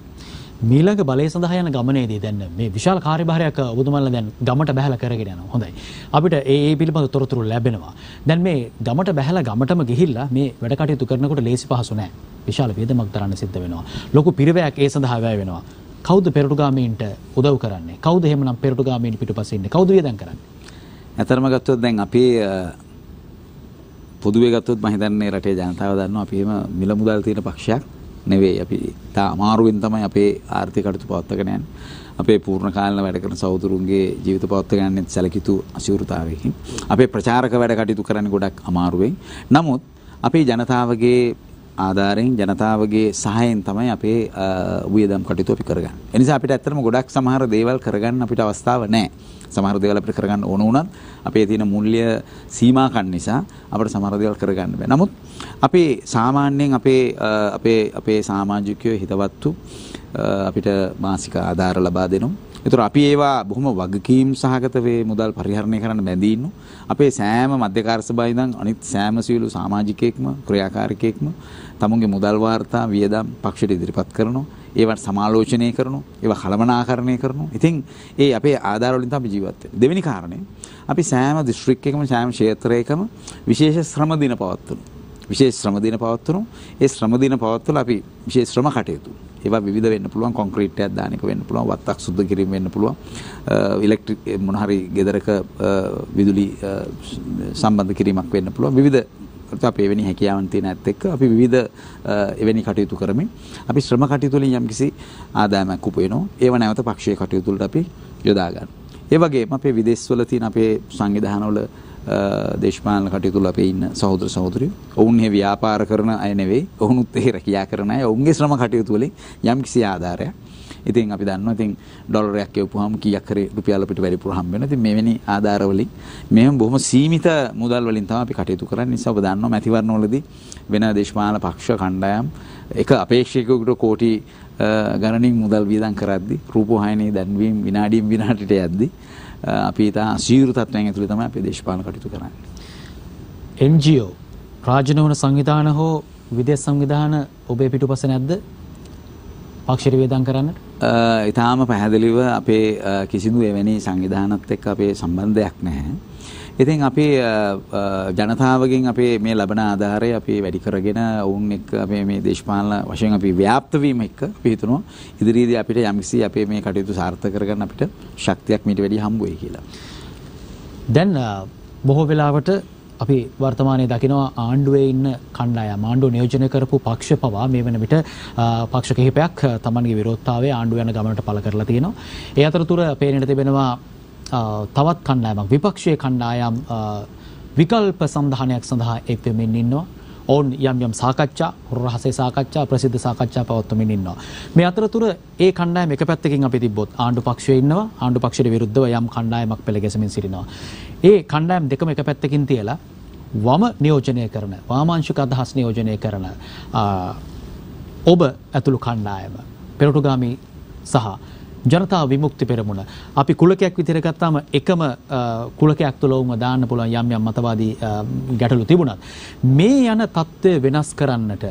මීළඟ බලය සඳහා යන ගමනේදී දැන් මේ විශාල කාර්යභාරයක් ඔබතුමන්ලා දැන් ගමට බැහැලා කරගෙන යනවා. හොඳයි. අපිට ඒ පිළිබඳ තොරතුරු ලැබෙනවා. දැන් මේ ගමට බැහැලා ගමටම ගිහිල්ලා මේ වැඩ කටයුතු කරනකොට ලේසි පහසු නැහැ. විශාල වේදමක් දරන්න සිද්ධ වෙනවා. ලොකු පිරිවැයක් ඒ සඳහා වැය වෙනවා. කවුද පෙරටුගාමීන්ට උදව් කරන්නේ? කවුද එහෙමනම් පෙරටුගාමීන් පිටුපස්සේ ඉන්නේ? කවුද වියදම් කරන්නේ? ඇතරම ගත්තොත් දැන් අපේ පොදුවේ ගත්තොත් මම හිතන්නේ රටේ ජනතාව දන්නවා අපි එහෙම මිල මුදල් තියෙන පක්ෂයක් නෙවෙයි. අපි තා අමාරුවෙන් තමයි අපේ ආර්ථික කටයුතු පවත්වාගෙන යන්නේ. අපේ පූර්ණ කාලීන වැඩ කරන සහෝදරුන්ගේ ජීවිත පවත්වාගෙන යන්නේ සැලකිතු අසිවුරුතාවයකින්. අපේ ප්‍රචාරක වැඩ කටයුතු කරන්නේ ගොඩක් අමාරුවෙන්. නමුත් අපේ ජනතාවගේ ආධාරයෙන් ජනතාවගේ සහයෙන් තමයි අපේ වියදම් කටයුතු අපි කරගන්නේ. ඒ නිසා අපිට ඇත්තටම ගොඩක් සමහර දේවල් කරගන්න අපිට අවස්ථාව නැහැ. සමහර දේවල් අපිට කරගන්න ඕන වුණත් අපේ තියෙන මූල්‍ය සීමාකම් නිසා අපිට සමහර දේවල් කරගන්න බෑ. නමුත් අපි සාමාන්‍යයෙන් අපේ සමාජිකයෝ හිතවත්තු අපිට මාසික ආධාර ලබා දෙනවා. ඒතර අපි ඒවා බොහොම වගකීම් සහගත වේ මුදල් පරිහරණය කරන්න බැඳී ඉන්නවා. අපේ සෑම මධ්‍යකාර්ය සභාවේ ඉඳන් අනිත් සෑම සියලු සමාජිකයෙක්ම ක්‍රියාකාරිකයෙක්ම තමුන්ගේ මුදල් වාර්තා වියදම් පක්ෂයට ඉදිරිපත් කරනවා. ඒවට සමාලෝචනය කරනවා. ඒවා කළමනාකරණය කරනවා. ඉතින් ඒ අපේ ආධාර වලින් තමයි ජීවත් වෙන්නේ. දෙවෙනි කාරණේ අපි සෑම දිස්ත්‍රික්කයකම සෑම ක්ෂේත්‍රයකම විශේෂ ශ්‍රම දින පවත්වනවා. විශේෂ ශ්‍රම දින පවත්වනවා. ඒ ශ්‍රම දින පවත්වලා අපි විශේෂ ශ්‍රම කටයුතු ඒවා විවිධ වෙන්න පුළුවන්. කොන්ක්‍රීට් එකක් දාන එක වෙන්න පුළුවන්. වත්තක් සුද්ධ කිරීම වෙන්න පුළුවන්. ඉලෙක්ට්‍රික් මොන හරි ගෙදරක විදුලි සම්බන්ධ කිරීමක් වෙන්න පුළුවන්. විවිධ අපි එවැනි හැකියාවන් තියෙන ඇත් එක්ක අපි විවිධ එවැනි කටයුතු කරමින් අපි ශ්‍රම කටයුතු වලින් යම්කිසි ආදායමක් උපයනවා. ඒව නැවත පක්ෂීය කටයුතු වලට අපි යොදා ගන්නවා. ඒ වගේම අපේ විදේශවල තියෙන අපේ සංවිධානවල දේශපාලන කටයුතු වල අපේ ඉන්න සහෝදර සහෝදරියෝ ඔවුන් මේ ව්‍යාපාර කරන අය නෙවෙයි. ඔවුනුත් ඒ රැකියා කරන අය. ඔවුන්ගේ ශ්‍රම කටයුතු වලින් යම්කිසි ආධාරයක්. ඉතින් අපි දන්නවා ඉතින් ඩොලරයක් ගෙවපුවාම කීයක් හරි රුපියල් අපිට වැඩිපුර හම්බ වෙනවා. ඉතින් මෙවැනි ආධාර වලින් මෙහෙම බොහොම සීමිත මුදල් වලින් තමයි අපි කටයුතු කරන්නේ. නිසා ඔබ දන්නවා මැතිවරණ වලදී වෙන දේශපාලන පක්ෂ කණ්ඩායම් එක අපේක්ෂකයෙකුට කෝටි ගණනින් මුදල් වියදම් කරද්දී රූපවාහිනී දැන්වීම විනාඩියෙන් විනාඩියට යද්දී අපි තා අසීරු තත්ත්වයන් ඇතුළේ තමයි අපේ දේශපාලන කටයුතු කරන්නේ. NGO රාජ්‍ය නොවන සංවිධාන හෝ විදේශ සංවිධාන ඔබේ පිටුපස නැද්ද? පක්ෂයට වේදම් කරන්නට? ඊටාම පැහැදිලිව අපේ කිසිදු එවැනි සංවිධානත් එක්ක අපේ සම්බන්ධයක් නැහැ. ඉතින් අපි ජනතාවගෙන් අපේ මේ ලබන ආධාරය අපි වැඩි කරගෙන ඔවුන් එක්ක අපේ මේ දේශපාලන වශයෙන් අපි ව්‍යාප්ත වීම එක්ක අපි හිතනවා ඉදිරියේදී අපිට යම්කිසි අපේ මේ කටයුතු සාර්ථක කරගන්න අපිට ශක්තියක් මීට වැඩි හම්බ වෙයි කියලා. දැන් බොහෝ වෙලාවට අපි වර්තමානයේ දකිනවා ආණ්ඩුවේ ඉන්න කණ්ඩායම් ආණ්ඩුව නියෝජනය කරපු පක්ෂ පවා මේ වෙන විට පක්ෂ කිහිපයක් තමන්ගේ විරෝධතාවය ආණ්ඩුව යන ගමනට පළ කරලා තියෙනවා. ඒ අතරතුර පේනට තිබෙනවා තවත් කණ්ඩායමක් විපක්ෂයේ කණ්ඩායම් විකල්ප සම්ධානයක් සඳහා එක් වෙමින් ඉන්නවා. ඔවුන් යම් සාකච්ඡා රහසේ සාකච්ඡා ප්‍රසිද්ධ සාකච්ඡා පවත්වමින් ඉන්නවා. මේ අතරතුර ඒ කණ්ඩායම එක පැත්තකින් අපි තිබ්බොත් ආණ්ඩු පක්ෂයේ ඉන්නවා. ආණ්ඩු පක්ෂයට විරුද්ධව යම් කණ්ඩායමක් පෙළ ගැසෙමින් සිටිනවා. ඒ කණ්ඩායම් දෙකම එක පැත්තකින් තියලා වම නියෝජනය කරන වාමාංශික අදහස් නියෝජනය කරන ඔබ ඇතුළු කණ්ඩායම පෙරටුගාමී සහ ජනතා විමුක්ති පෙරමුණ අපි කුලකයක් විදිහට ගත්තාම එකම කුලකයක් තුළ වුම දාන්න පුළුවන් යම් යම් මතවාදී ගැටලු තිබුණත් මේ යන தත්ත්වය වෙනස් කරන්නට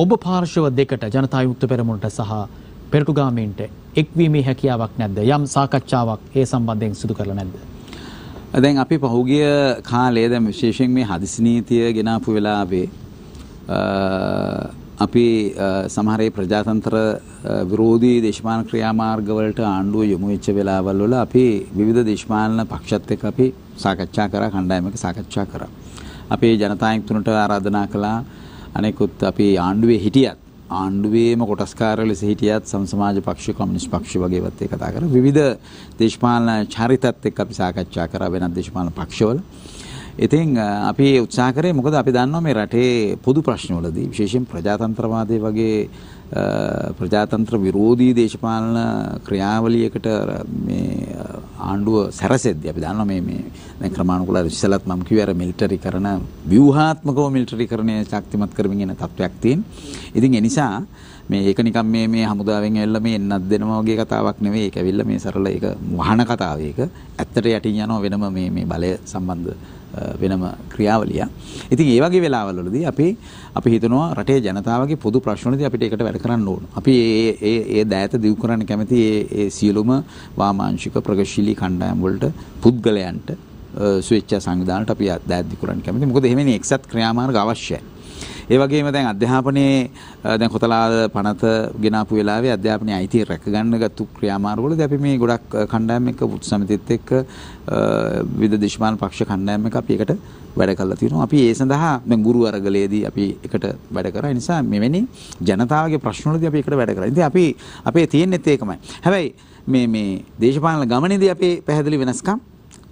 ඔබ පාර්ශව දෙකට ජනතා විමුක්ති පෙරමුණට සහ පෙරටුගාමීන්ට එක්වීමේ හැකියාවක් නැද්ද? යම් සාකච්ඡාවක් ඒ සම්බන්ධයෙන් සිදු කරලා නැද්ද? දැන් අපි පහුගිය කාලයේ දැන් විශේෂයෙන් මේ හදිසි නීතිය ගෙනාපු වෙලාවේ අපි සමහර ප්‍රජාතන්ත්‍ර විරෝධී දේශපාලන ක්‍රියාමාර්ගවලට ආණ්ඩුව යොමු වෙච්ච වෙලාවල් වල අපි විවිධ දේශපාලන පක්ෂත් එක්ක අපි සාකච්ඡා කරා, කණ්ඩායමක සාකච්ඡා කරා. අපේ ජනතායතුන්ට ආරාධනා කළා. අනෙකුත් අපි ආණ්ඩුවේ හිටියත් ආණ්ඩුවේම කොටස්කාරයෝ ලෙස හිටියත් සමාජ පක්ෂ, කොමියුනිස්ට් පක්ෂ වගේවත් ඒ කතා කරා. විවිධ දේශපාලන චරිතත් එක්ක අපි සාකච්ඡා කරා වෙනත් දේශපාලන පක්ෂවල. ඉතින් අපි උත්සාහ කරේ මොකද අපි දන්නවා මේ රටේ පොදු ප්‍රශ්නවලදී විශේෂයෙන් ප්‍රජාතන්ත්‍රවාදයේ වගේ ප්‍රජාතන්ත්‍ර විරෝධී දේශපාලන ක්‍රියාවලියකට මේ ආණ්ඩුව සැරසෙද්දී අපි දන්නවා මේ දැන් ක්‍රමානුකූලව ඉස්සලත් මම කිව්වේ අර මිලිටරි කරන ව්‍යුහාත්මකව මිලිටරි කරණය ශක්තිමත් කරමින් යන තත්වයක් තියෙන. ඉතින් ඒ නිසා මේ ඒක නිකන් මේ හමුදාවෙන් ඇවිල්ලා මේ එන්නත් දෙනවා වගේ කතාවක් නෙවෙයි. ඒක ඇවිල්ලා මේ සරල ඒක වහන කතාව. ඒක ඇත්තට යටින් යනවා වෙනම මේ බලය සම්බන්ධ වෙනම ක්‍රියාවලිය. ඉතින් ඒ වගේ වෙලාවවලදී අපි හිතනවා රටේ ජනතාවගේ පොදු ප්‍රශ්නවලදී අපිට ඒකට වැඩ කරන්න ඕන. අපි ඒ දෑත දියු කරන්න කැමති ඒ සියලුම වාමාංශික ප්‍රගතිශීලී කණ්ඩායම් වලට පුද්ගලයන්ට ස්වේච්ඡා සංවිධානට අපි දෑත් දියු කරන්න කැමති. මොකද එහෙමනේ එක්සත් ක්‍රියාමාර්ග අවශ්‍යයි. ඒ වගේම දැන් අධ්‍යාපනයේ දැන් කොතලාද පනත ගෙනාපු වෙලාවේ අධ්‍යාපනයේ අයිතිය රැකගන්න ගත්තු ක්‍රියාමාර්ගවලදී අපි මේ ගොඩක් කණ්ඩායම් එක්ක පුත් සමිතියත් එක්ක විවිධ දේශපාලන පක්ෂ කණ්ඩායම් එක්ක අපි එකට වැඩ කරලා තියෙනවා. අපි ඒ සඳහා දැන් ගුරු අරගලයේදී අපි එකට වැඩ කරා. ඒ නිසා මෙවැනි ජනතාවගේ ප්‍රශ්නවලදී අපි එකට වැඩ කරා. ඉතින් අපේ තියෙන්නේත් ඒකමයි. හැබැයි මේ දේශපාලන ගමනේදී අපේ පැහැදිලි වෙනස්කම්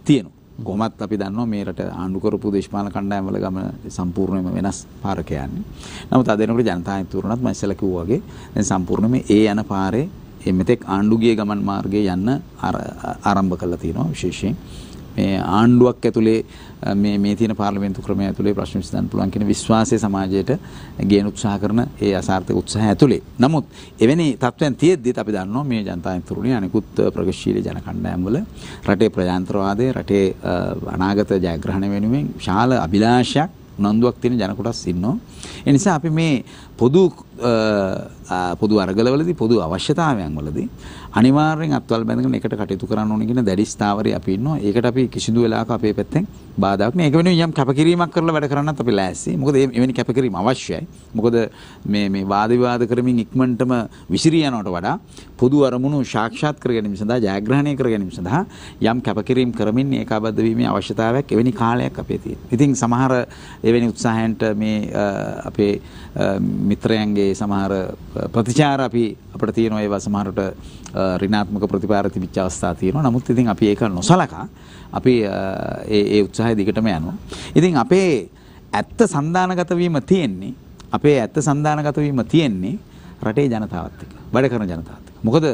තියෙනවා. කොහොමත් අපි දන්නවා මේ රට ආණ්ඩු කරපු දේශපාලන කණ්ඩායම් වල ගමන සම්පූර්ණයෙන්ම වෙනස් පාරක යන්නේ. නමුත් අද වෙනකොට ජනතා හිතුවරණත් මම ඉස්සෙල්ලා කිව්වා වගේ දැන් සම්පූර්ණයෙන්ම ඒ යන පාරේ එමෙතෙක් ආණ්ඩුගේ ගමන් මාර්ගයේ යන්න ආරම්භ කළා තියෙනවා. විශේෂයෙන් මේ ආණ්ඩුවක් ඇතුලේ මේ තියෙන පාර්ලිමේන්තු ක්‍රමය ඇතුලේ ප්‍රශ්න විසඳන්න පුළුවන් කියන විශ්වාසය සමාජයට ගේන උත්සාහ කරන ඒ අසාර්ථක උත්සාහය ඇතුලේ. නමුත් එවැනි තත්ත්වයන් තියෙද්දිත් අපි දන්නවා මේ ජනතා හිතුවරණේ අනිකුත් ප්‍රගතිශීලී ජන කණ්ඩායම් වල රටේ ප්‍රජාතන්ත්‍රවාදයේ රටේ අනාගත ජයග්‍රහණය වෙනුවෙන් විශාල අභිලාෂයක් උනන්දුවක් තියෙන ජන කොටස් ඉන්නවා. ඒ නිසා අපි මේ පොදු අරගලවලදී පොදු අවශ්‍යතාවයන් වලදී අනිවාර්යෙන් අත්වල බැඳගෙන එකට කටයුතු කරන්න ඕනේ කියන දැඩි ස්ථාවරය අපි ඉන්නවා. ඒකට අපි කිසිදු වෙලාවක අපේ පැත්තෙන් බාධාක් නෑ. ඒක වෙනුවෙන් යම් කැපකිරීමක් කරලා වැඩ කරන්නත් අපි ලෑස්ති. මොකද එවැනි කැපකිරීම අවශ්‍යයි. මොකද මේ වාද විවාද කරමින් ඉක්මනටම විසිරී යනවට වඩා පොදු අරමුණු සාක්ෂාත් කර ගැනීම සඳහා ජයග්‍රහණය කර ගැනීම සඳහා යම් කැපකිරීම කරමින් ඒකාබද්ධ වීමේ අවශ්‍යතාවයක් එවැනි කාලයක් අපේ තියෙනවා. ඉතින් සමහර එවැනි උත්සාහයන්ට මේ අපේ මිත්‍රයන්ගේ සමහර ප්‍රතිචාර අපිට තියෙනවා. ඒවා සමහරට ඍණාත්මක ප්‍රතිපාර තිබිච්ච අවස්ථා තියෙනවා. නමුත් ඉතින් අපි ඒක නොසලකා අපි ඒ උත්සාහය දිගටම යනවා. ඉතින් අපේ ඇත්ත සන්දානගත වීම තියෙන්නේ රටේ ජනතාවත් එක්ක, වැඩ කරන ජනතාවත් එක්ක. මොකද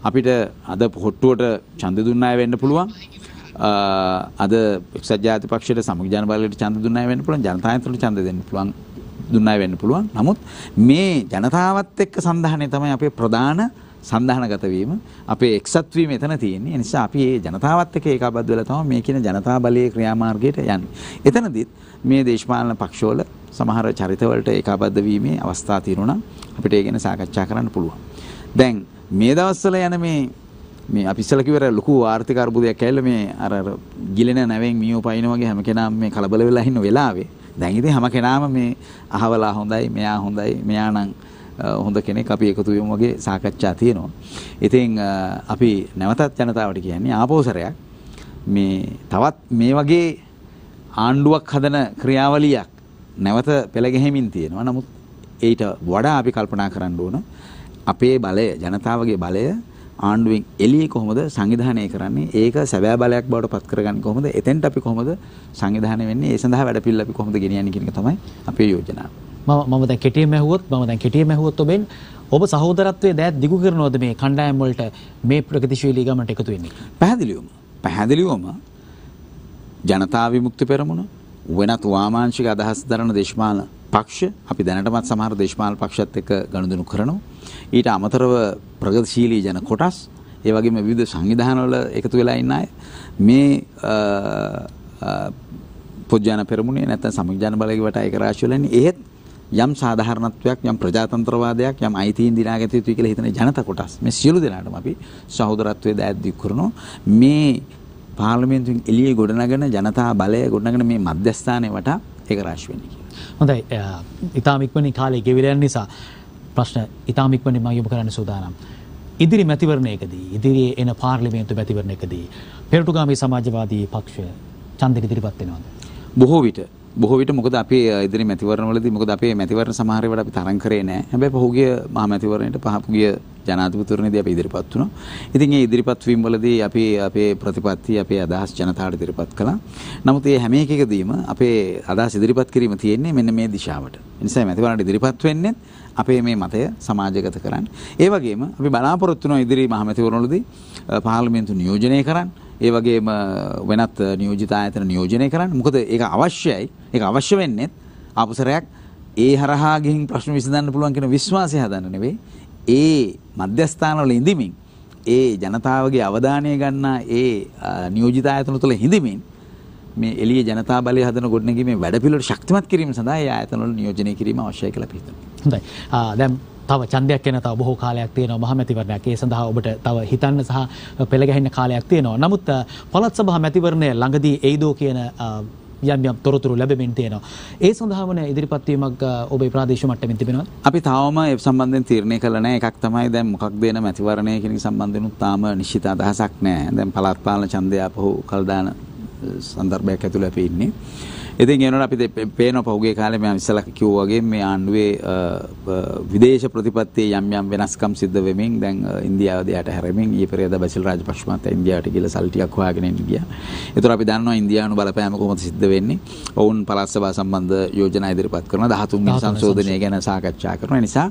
අපිට අද පොට්ටුවට ඡන්ද දුන්න අය වෙන්න පුළුවන්. අද එක්සත් ජාතික පක්ෂයට සමගි ජන බලයට ඡන්ද දුන්න අය වෙන්න පුළුවන්. ජනතාවන්ට ඡන්ද දෙන්න පුළුවන්. දුන්නයි වෙන්න පුළුවන්. නමුත් මේ ජනතාවත් එක්ක සන්ධානය තමයි අපේ ප්‍රධාන සන්ධානගත වීම අපේ එක්සත් වීම එතන තියෙන්නේ. ඒ නිසා අපි මේ ජනතාවත් එක්ක ඒකාබද්ධ වෙලා තමයි මේ කියන ජනතා බලයේ ක්‍රියාමාර්ගයට යන්නේ. එතනදිත් මේ දේශපාලන පක්ෂවල සමහර චරිතවලට ඒකාබද්ධ වීමේ අවස්ථා තියෙනවා අපිට ඒ ගැන සාකච්ඡා කරන්න පුළුවන්. දැන් මේ දවස්වල යන මේ අපි ඉස්සලා කිව්වර ලොකු ආර්ථික අර්බුදයක් ඇවිල්ලා මේ අර ගිලෙන නැවෙන් මියෝ පයින් වගේ හැම කෙනාම මේ කලබල වෙලා ඉන්න වෙලාවේ දැන් ඉතින් හැම කෙනාම මේ අහවලා හොඳයි මෙයා හොඳයි මෙයා නම් හොඳ කෙනෙක් අපි එකතු වෙමු වගේ සාකච්ඡා තියෙනවා. ඉතින් අපි නැවතත් ජනතාවට කියන්නේ ආපෝසරයක් මේ තවත් මේ වගේ ආණ්ඩුවක් හදන ක්‍රියාවලියක් නැවත පෙළ ගැහිමින් තියෙනවා. නමුත් ඊට වඩා අපි කල්පනා කරන්න ඕන අපේ බලය ජනතාවගේ බලය ආණ්ඩුවෙන් එළියේ කොහොමද සංවිධානය කරන්නේ? ඒක සැබෑ බලයක් බවට පත් කරගන්නේ කොහොමද? එතෙන්ට අපි කොහොමද සංවිධානය වෙන්නේ? ඒ සඳහා වැඩපිළිවෙල අපි කොහොමද ගෙනියන්නේ කියන එක තමයි අපේ යෝජනාව. මම දැන් කෙටියෙන් ඇහුවොත් ඔබෙන් ඔබ සහෝදරත්වයේ දෑත් දිගු කරනවද මේ කණ්ඩායම් වලට මේ ප්‍රගතිශීලී ගමනට එකතු වෙන්නේ? පැහැදිලිවම ජනතා විමුක්ති පෙරමුණ වෙනත් වාමාංශික අදහස් දරන දේශපාලන පක්ෂ අපි දැනටමත් සමහර දේශපාලන පක්ෂත් එක්ක ගනුදෙනු කරනවා. ඊට අමතරව ප්‍රගතිශීලී ජන කොටස් ඒ වගේම විවිධ සංවිධානවල එකතු වෙලා ඉන්න අය මේ පොජ්ජාන පෙරමුණේ නැත්නම් සමගජන බලයේ වට ඒක රාශිය වලින් එහෙත් යම් සාධාරණත්වයක් යම් ප්‍රජාතන්ත්‍රවාදයක් යම් අයිතීන් දිනාගත යුතුයි කියලා හිතන ජනත කොටස් මේ සියලු දෙනාටම අපි සහෝදරත්වයේ දෑත් දික් කරනවා. මේ පාර්ලිමේන්තුවෙන් එළියේ ගොඩනගන ජනතා බලය ගොඩනගන මේ මධ්‍යස්ථානයේ වටා ඒක රාශි වෙන්නේ කියලා. හොඳයි. ඊටාම ඉක්මනින් කාලය ගෙවිලා යන නිසා ප්‍රශ්න ඊටාම ඉක්මනින් මම යොමු කරන්න සූදානම්. ඉදිරි මැතිවරණයකදී ඉදිරියේ එන පාර්ලිමේන්තු මැතිවරණයකදී පෙරටුගාමී සමාජවාදී පක්ෂය ඡන්දෙ ඉදිරිපත් වෙනවද? බොහෝ විට මොකද අපේ ඉදිරි මැතිවරණවලදී මොකද අපේ මැතිවරණ සමහර ඒවාට අපි තරම් කරේ නැහැ. හැබැයි පහුගිය මහා මැතිවරණයට පහුගිය ජනාධිපතිවරණයේදී අපි ඉදිරිපත් වුණා. ඉතින් මේ ඉදිරිපත් වීම වලදී අපි අපේ ප්‍රතිපත්ති අපේ අදහස් ජනතාවට ඉදිරිපත් කළා. නමුත් මේ හැම එකකදීම අපේ අදහස් ඉදිරිපත් කිරීම තියෙන්නේ මෙන්න මේ දිශාවට. ඒ නිසා මැතිවරණයට ඉදිරිපත් වෙන්නේ අපේ මේ මතය සමාජගත කරන්න. ඒ වගේම අපි බලාපොරොත්තු වෙන ඉදිරි මහා මැතිවරණවලදී පාර්ලිමේන්තු නියෝජනය කරන්න. ඒ වගේම වෙනත් නියෝජිත ආයතන නියෝජනය කරන්න. මොකද ඒක අවශ්‍යයි. ඒක අවශ්‍ය වෙන්නේ ආපසරයක් ඒ හරහා ගිහින් ප්‍රශ්න විසඳන්න පුළුවන් කියන විශ්වාසය හදන්න නෙවෙයි. ඒ මධ්‍යස්ථානවල ඉඳිමින් ඒ ජනතාවගේ අවධානය ගන්න ඒ නියෝජිත ආයතන තුළ හිඳිමින් මේ එළිය ජනතා බලය හදන ගොඩනැගීමේ වැඩපිළිවෙල ශක්තිමත් කිරීම සඳහා ඒ ආයතනවල නියෝජනය කිරීම අවශ්‍යයි කියලා අපි හිතනවා. හොඳයි. දැන් තව ඡන්දයක් එන තව බොහෝ කාලයක් තියෙනවා මහා මැතිවරණයක්. ඒ සඳහා ඔබට තව හිතන්න සහ පෙළ ගැහෙන්න කාලයක් තියෙනවා. නමුත් පළාත් සභා මැතිවරණය ළඟදී එයිදෝ කියන යම් තොරතුරු ලැබෙමින් තියෙනවා. ඒ සඳහා වන ඉදිරිපත් වීමක් ඔබේ ප්‍රාදේශීය මට්ටමින් තිබෙනවද? අපි තාම ඒ සම්බන්ධයෙන් තීරණය කළා නැහැ. එකක් තමයි දැන් මොකක්ද වෙන මැතිවරණය කියන සම්බන්ධයෙන් තාම නිශ්චිත අදහසක් නැහැ. දැන් පළාත් පාලන ඡන්දය අපහු කල් දාන සන්දර්භයක් ඇතුළේ අපි ඉන්නේ. ඉතින් ඒනොට අපි පේන පහුගිය කාලේ මම ඉස්සලා කිව්වා වගේ මේ ආණ්ඩුවේ විදේශ ප්‍රතිපත්තියේ යම් වෙනස්කම් සිද්ධ වෙමින් දැන් ඉන්දියාව දෙයට හැරෙමින් ඊ පෙරේද බසිල් රාජපක්ෂ මහතා ඉන්දියාවට ගිහලා සල්ලි ටිකක් හොයාගෙන එන්න ගියා. ඒතර අපි දන්නවා ඉන්දියානු බලපෑම කොහොමද සිද්ධ වෙන්නේ. ඔවුන් පළාත් සභා සම්බන්ධ යෝජනා ඉදිරිපත් කරනවා 13 වෙනි සංශෝධනය ගැන සාකච්ඡා කරනවා. ඒ නිසා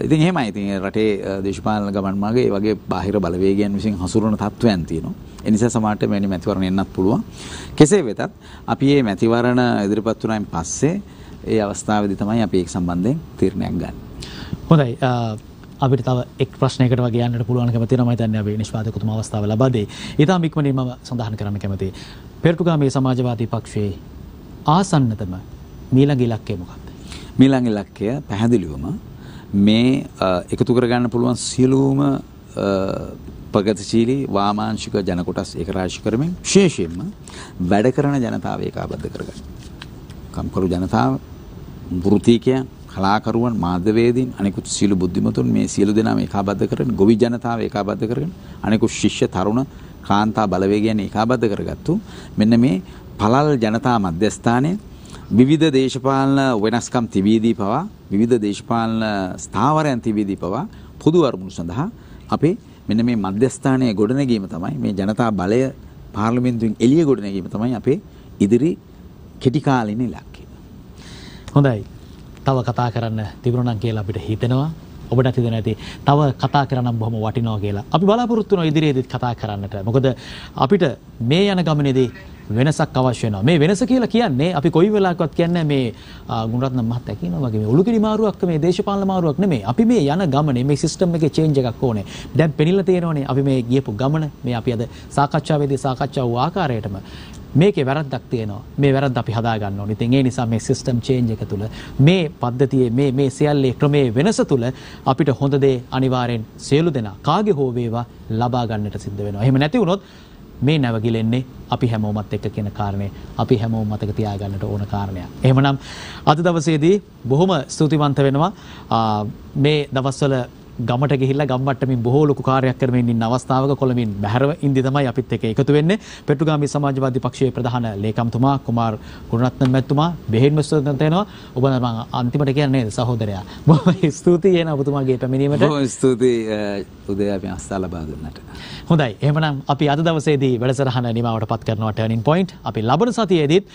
ඉතින් එහෙමයි. ඉතින් රටේ දේශපාලන ගමන් මාර්ගයේ ඒ වගේ බාහිර බලවේගයන් විසින් හසුරුවන තත්ත්වයන් තියෙනවා. ඒ නිසා සමහරට මෙවැනි මැතිවරණ එන්නත් පුළුවන්. කෙසේ වෙතත් අපි මේ මැතිවරණ ඉදිරිපත් වුණායින් පස්සේ ඒ අවස්ථාවේදී තමයි අපි ඒක සම්බන්ධයෙන් තීරණයක් ගන්න. හොඳයි. අපිට තව එක් ප්‍රශ්නයකට වගේ යන්නට පුළුවන්කම තියෙනවා. මම හිතන්නේ අපි නිෂ්පාදකතුමා අවස්ථාව ලබා දෙයි. ඊටම ඉක්මනින් මම සඳහන් කරන්න කැමතියි. පෙරටුගාමී සමාජවාදී පක්ෂයේ ආසන්නතම මීළඟ ඉලක්කය මොකක්ද? මීළඟ ඉලක්කය පැහැදිලිවම මේ එකතු කරගන්න පුළුවන් සියලුම ප්‍රගතිශීලී වාමාංශික ජන කොටස් ඒක රාශි කරමින් විශේෂයෙන්ම වැඩ කරන ජනතාව ඒකාබද්ධ කරගන්න. කම්කරු ජනතාව, වෘත්තීකයන්, කලාකරුවන්, මාධ්‍යවේදීන්, අනෙකුත් සියලු බුද්ධිමතුන් මේ සියලු දෙනාම ඒකාබද්ධ කරගෙන, ගොවි ජනතාව ඒකාබද්ධ කරගෙන, අනෙකුත් ශිෂ්‍ය, තරුණ, කාන්තා බලවේගයන් ඒකාබද්ධ කරගත්තු මෙන්න මේ පළල් ජනතා මධ්‍යස්ථානයේ විවිධ දේශපාලන වෙනස්කම් තිබීදී පවා විවිධ දේශපාලන ස්ථාවරයන් තිබීදී පවා පොදු අරමුණු සඳහා අපේ මෙන්න මේ මධ්‍යස්ථානයේ ගොඩනැගීම තමයි මේ ජනතා බලය පාර්ලිමේන්තුවෙන් එළිය ගොඩනැගීම තමයි අපේ ඉදිරි කෙටි කාලින ඉලක්කය. හොඳයි. තව කතා කරන්න තිබුණා නම් කියලා අපිට හිතෙනවා. ඔබට හිතෙන ඇති තව කතා කරනම් බොහොම වටිනවා කියලා. අපි බලාපොරොත්තු වෙනවා ඉදිරියේදීත් කතා කරන්නට. මොකද අපිට මේ යන ගමනේදී වෙනසක් අවශ්‍ය වෙනවා. මේ වෙනස කියලා කියන්නේ අපි කොයි වෙලාවකවත් කියන්නේ මේ ගුණරත්න මහත්තයා කියනවා වගේ මේ උළුකිරි මාරුවක් මේ දේශපාලන මාරුවක් නෙමෙයි. අපි මේ යන ගමනේ මේ සිස්ටම් එකේ චේන්ජ් එකක් ඕනේ. දැන් පෙනිලා තියෙනවනේ අපි මේ ගියපු ගමන මේ අපි අද සාකච්ඡාවේදී සාකච්ඡා වූ ආකාරයටම මේකේ වැරද්දක් තියෙනවා. මේ වැරද්ද අපි හදා ගන්න ඕනේ. ඉතින් ඒ නිසා මේ සිස්ටම් චේන්ජ් එක තුළ මේ පද්ධතියේ මේ සියල්ලේ ක්‍රමයේ වෙනස තුළ අපිට හොඳ දේ අනිවාර්යෙන් සියලු දෙනා කාගේ හෝ වේවා ලබා ගන්නට සිද්ධ වෙනවා. එහෙම නැති වුණොත් මේ නැවගිලෙන්නේ අපි හැමෝමත් එක්ක කියන කාරණේ අපි හැමෝම මතක තියාගන්නට ඕන කාරණයක්. එහෙමනම් අද දවසේදී බොහොම ස්තුතිවන්ත වෙනවා මේ දවස්වල ගමට ගිහිල්ලා ගම්මට්ටමින් බොහෝ ලොකු කාර්යයක් කරමින් ඉන්න අවස්ථාවක කොළඹින් බැහැරව ඉඳි තමයි අපිත් එක්ක එකතු වෙන්නේ. පෙට්ටුගාමී සමාජවාදී පක්ෂයේ ප්‍රධාන ලේකම්තුමා කුමාර් ගුණරත්න මැතිතුමා බෙහෙවින්ම ස්තුතිවන්ත වෙනවා. ඔබ නම් අන්තිමට කියන්නේ නේද සහෝදරයා. බොහොම ස්තුතියි එන ඔබතුමාගේ පැමිණීමට. බොහොම ස්තුතියි උදේ අපි අවස්ථාව ලබා දුන්නට. හොඳයි. එහෙමනම් අපි අද දවසේදී වැඩසටහන නිමවට පත් කරනවා ටර්නින් පොයින්ට්. අපි ලබන සතියේදීත්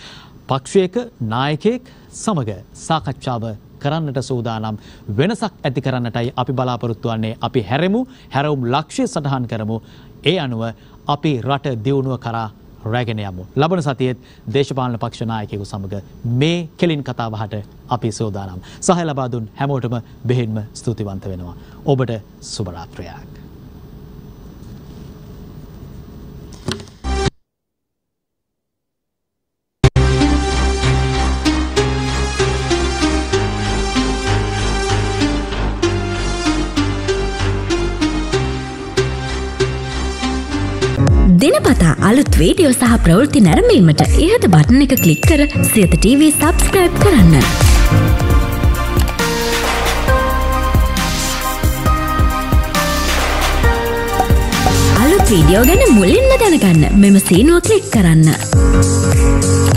පක්ෂයක නායකයෙක් සමග සාකච්ඡාව කරන්නට සූදානම් වෙනසක් ඇති කරන්නටයි අපි බලාපොරොත්තු වෙන්නේ. අපි හැරවුම් ලක්ෂ්‍ය සටහන් කරමු. ඒ අනුව අපි රට දියුණුව කරා රැගෙන යමු. ලබන සතියේත් දේශපාලන පක්ෂ නායකයෙකු සමග මේ කෙලින් කතාබහට අපි සූදානම්. සහාය ලබා දුන් හැමෝටම බෙහෙවින්ම ස්තුතිවන්ත වෙනවා. ඔබට සුබ රාත්‍රියක්. දිනපතා අලුත් වීඩියෝ සහ ප්‍රවෘත්ති නැරඹීමට ඉහත බටන් එක ක්ලික් කර සියත TV සබ්ස්ක්‍රයිබ් කරන්න. අලුත් වීඩියෝ ගැන මුලින්ම දැනගන්න මෙම සීනුව ක්ලික් කරන්න.